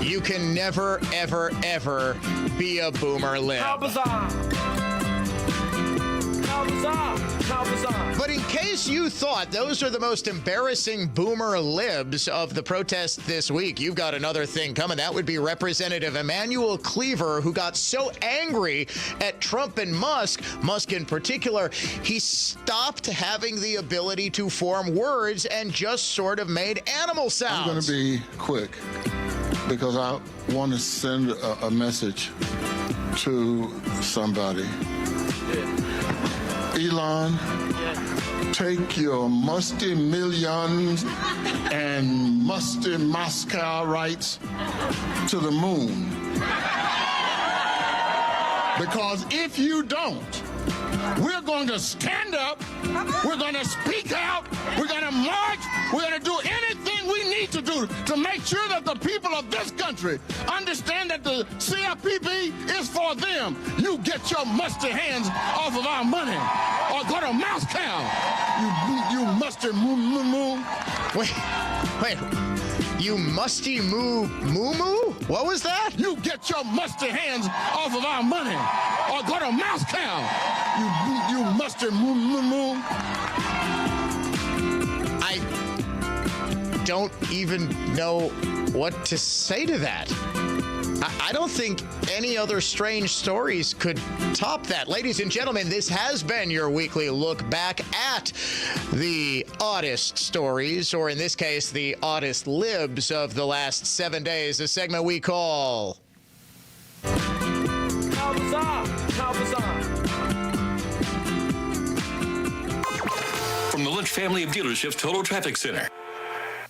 You can never, ever, ever be a boomer lib. How bizarre. How bizarre. How bizarre. But in case you thought those are the most embarrassing boomer libs of the protest this week, you've got another thing coming. That would be Representative Emanuel Cleaver, who got so angry at Trump and Musk in particular, he stopped having the ability to form words and just sort of made animal sounds. I'm going to be quick because I want to send a message to somebody. Elon, take your musty millions and musty Moscow rights to the moon. Because if you don't, we're going to stand up, we're going to speak out, we're going to march, we're going to do anything we need to do to make sure that the people of this country understand that the CFPB is for them. You get your musty hands off of our money or go to Moscow. You musty moo. Wait. You musty moo? What was that? You get your musty hands off of our money or go to Moscow. You musty moo. I don't even know what to say to that. I don't think any other strange stories could top that. Ladies and gentlemen, this has been your weekly look back at the oddest stories, or in this case, the oddest libs of the last 7 days, a segment we call How bizarre. How bizarre. From the Lynch family of dealerships Total Traffic Center.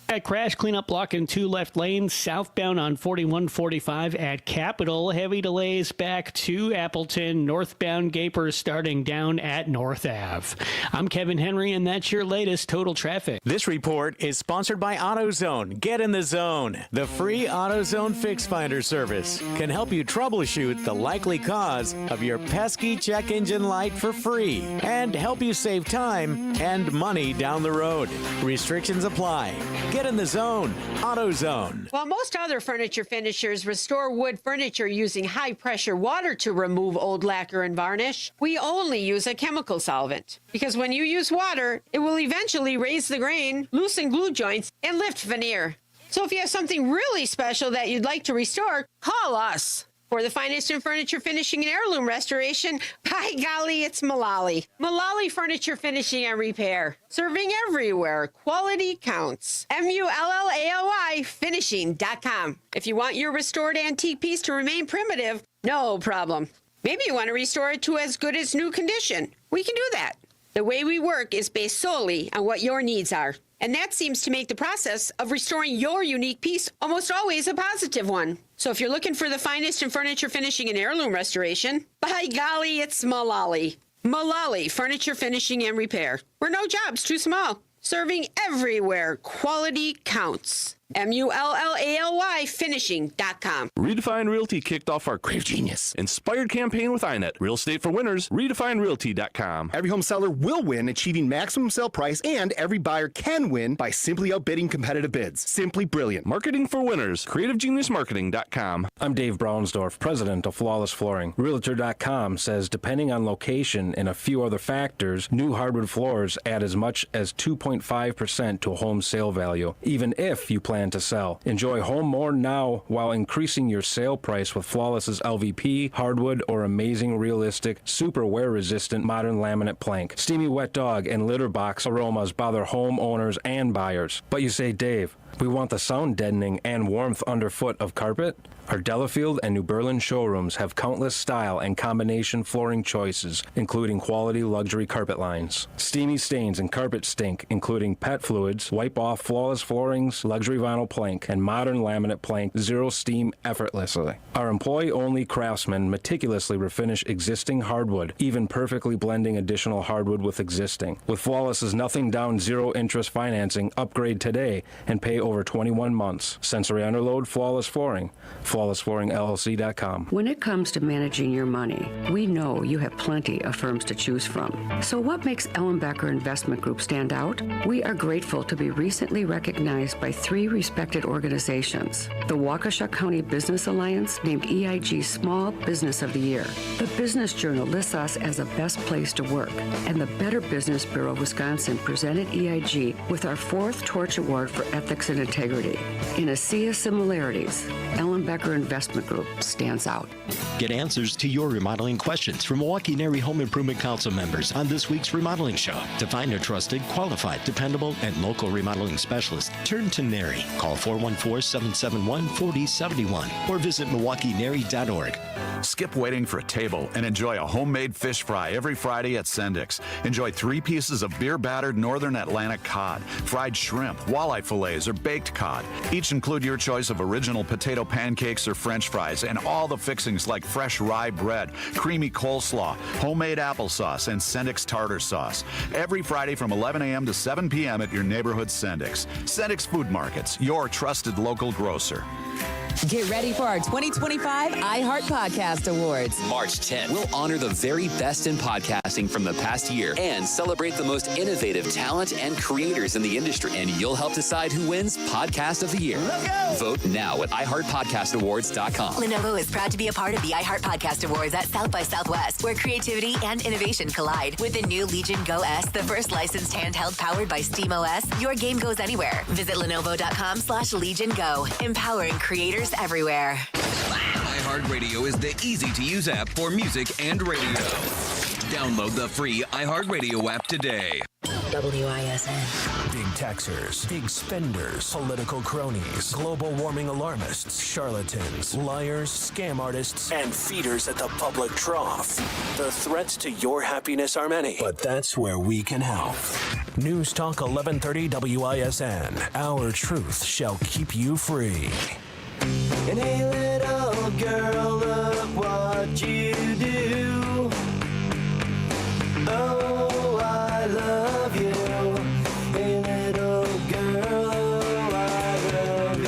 At crash cleanup blocking 2 left lanes southbound on 4145 at Capitol. Heavy delays back to Appleton. Northbound gapers starting down at North Ave. I'm Kevin Henry, and that's your latest total traffic. This report is sponsored by AutoZone. Get in the zone. The free AutoZone Fix Finder service can help you troubleshoot the likely cause of your pesky check engine light for free and help you save time and money down the road. Restrictions apply. Get in the zone. AutoZone. While most other furniture finishers restore wood furniture using high-pressure water to remove old lacquer and varnish, we only use a chemical solvent. Because when you use water, it will eventually raise the grain, loosen glue joints, and lift veneer. So if you have something really special that you'd like to restore, call us. For the finest in furniture finishing and heirloom restoration, by golly, it's Mullally. Mullally Furniture Finishing and Repair. Serving everywhere. Quality counts. MULLALY finishing.com. If you want your restored antique piece to remain primitive, no problem. Maybe you want to restore it to as good as new condition. We can do that. The way we work is based solely on what your needs are. And that seems to make the process of restoring your unique piece almost always a positive one. So if you're looking for the finest in furniture finishing and heirloom restoration, by golly, it's Mullally. Mullally Furniture Finishing and Repair. We're no job's too small. Serving everywhere. Quality counts. MULLALY finishing.com. Redefine Realty kicked off our Crave Genius inspired campaign with iNet. Real estate for winners. RedefineRealty.com. Every home seller will win, achieving maximum sale price, and every buyer can win by simply outbidding competitive bids. Simply brilliant. Marketing for winners. CreativeGeniusMarketing.com. I'm Dave Brownsdorf, president of Flawless Flooring. Realtor.com says depending on location and a few other factors, new hardwood floors add as much as 2.5% to a home sale value, even if you plan to sell. Enjoy home more now while increasing your sale price with Flawless's LVP, hardwood, or amazing realistic, super wear-resistant modern laminate plank. Steamy wet dog and litter box aromas bother homeowners and buyers. But you say, Dave, we want the sound deadening and warmth underfoot of carpet? Our Delafield and New Berlin showrooms have countless style and combination flooring choices, including quality luxury carpet lines. Steamy stains and carpet stink, including pet fluids, wipe-off Flawless Floorings, luxury vinyl plank, and modern laminate plank, zero steam effortlessly. Our employee-only craftsmen meticulously refinish existing hardwood, even perfectly blending additional hardwood with existing. With Flawless's nothing down, zero interest financing, upgrade today and pay over 21 months. Sensory underload, Flawless Flooring. FlawlessFlooringLLC.com. When it comes to managing your money, we know you have plenty of firms to choose from. So what makes Ellenbecker Investment Group stand out? We are grateful to be recently recognized by 3 respected organizations. The Waukesha County Business Alliance named EIG Small Business of the Year. The Business Journal lists us as a best place to work. And the Better Business Bureau of Wisconsin presented EIG with our 4th Torch Award for Ethics and Integrity. In a sea of similarities, Ellenbecker Investment Group stands out. Get answers to your remodeling questions from Milwaukee NARI Home Improvement Council members on this week's Remodeling Show. To find a trusted, qualified, dependable, and local remodeling specialist, turn to NARI. Call 414-771-4071 or visit MilwaukeeNARI.org. Skip waiting for a table and enjoy a homemade fish fry every Friday at Sendik's. Enjoy 3 pieces of beer-battered Northern Atlantic cod, fried shrimp, walleye fillets, or baked cod. Each include your choice of original potato pancakes or French fries and all the fixings like fresh rye bread, creamy coleslaw, homemade applesauce, and Sendik's tartar sauce. Every Friday from 11 a.m. to 7 p.m. at your neighborhood Sendik's. Sendik's Food Markets, your trusted local grocer. Get ready for our 2025 iHeart Podcast Awards. March 10th, we'll honor the very best in podcasting from the past year and celebrate the most innovative talent and creators in the industry. And you'll help decide who wins Podcast of the Year. Let's go! Vote now at iHeartPodcastAwards.com. Lenovo is proud to be a part of the iHeart Podcast Awards at South by Southwest, where creativity and innovation collide. With the new Legion Go S, the first licensed handheld powered by SteamOS, your game goes anywhere. Visit Lenovo.com/Legion Go, empowering creators everywhere. iHeartRadio is the easy-to-use app for music and radio. Download the free iHeartRadio app today. WISN. Big taxers, big spenders, political cronies, global warming alarmists, charlatans, liars, scam artists, and feeders at the public trough. The threats to your happiness are many, but that's where we can help. News Talk 1130 WISN. Our truth shall keep you free. And hey, little girl, look what you do. Oh, I love you. Hey, little girl, oh, I love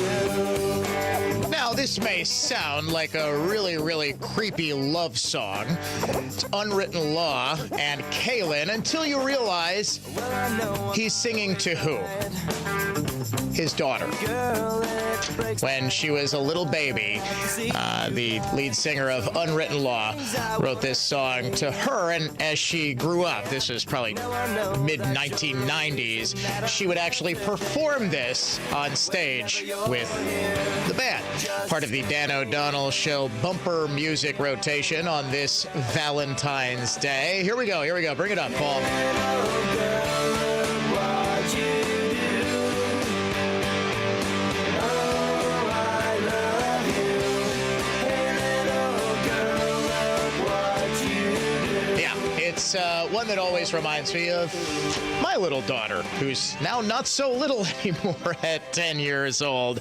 you. Now, this may sound like a really, really creepy love song. It's Unwritten Law and Kaul until you realize he's singing to who? His daughter. When she was a little baby, the lead singer of Unwritten Law wrote this song to her, and as she grew up, this is probably mid-1990s, she would actually perform this on stage with the band. Part of the Dan O'Donnell Show bumper music rotation on this Valentine's Day. Here we go, bring it up, Paul. It's one that always reminds me of my little daughter, who's now not so little anymore at 10 years old.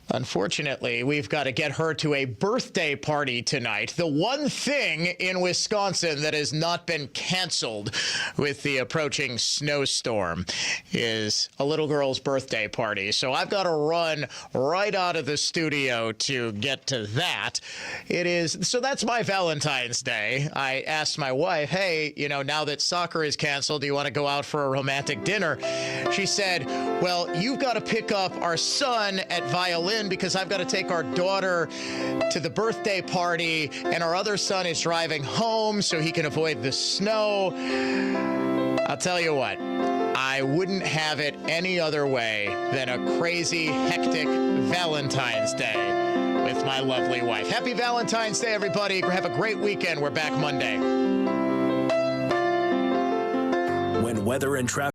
Unfortunately, we've got to get her to a birthday party tonight. The one thing in Wisconsin that has not been canceled with the approaching snowstorm is a little girl's birthday party. So I've got to run right out of the studio to get to that. So that's my Valentine's Day. I asked my wife, hey, now that soccer is canceled, do you want to go out for a romantic dinner? She said, well, you've got to pick up our son at violin because I've got to take our daughter to the birthday party, and our other son is driving home so he can avoid the snow. I'll tell you what, I wouldn't have it any other way than a crazy, hectic Valentine's Day with my lovely wife. Happy Valentine's Day, everybody. Have a great weekend. We're back Monday. When weather and traffic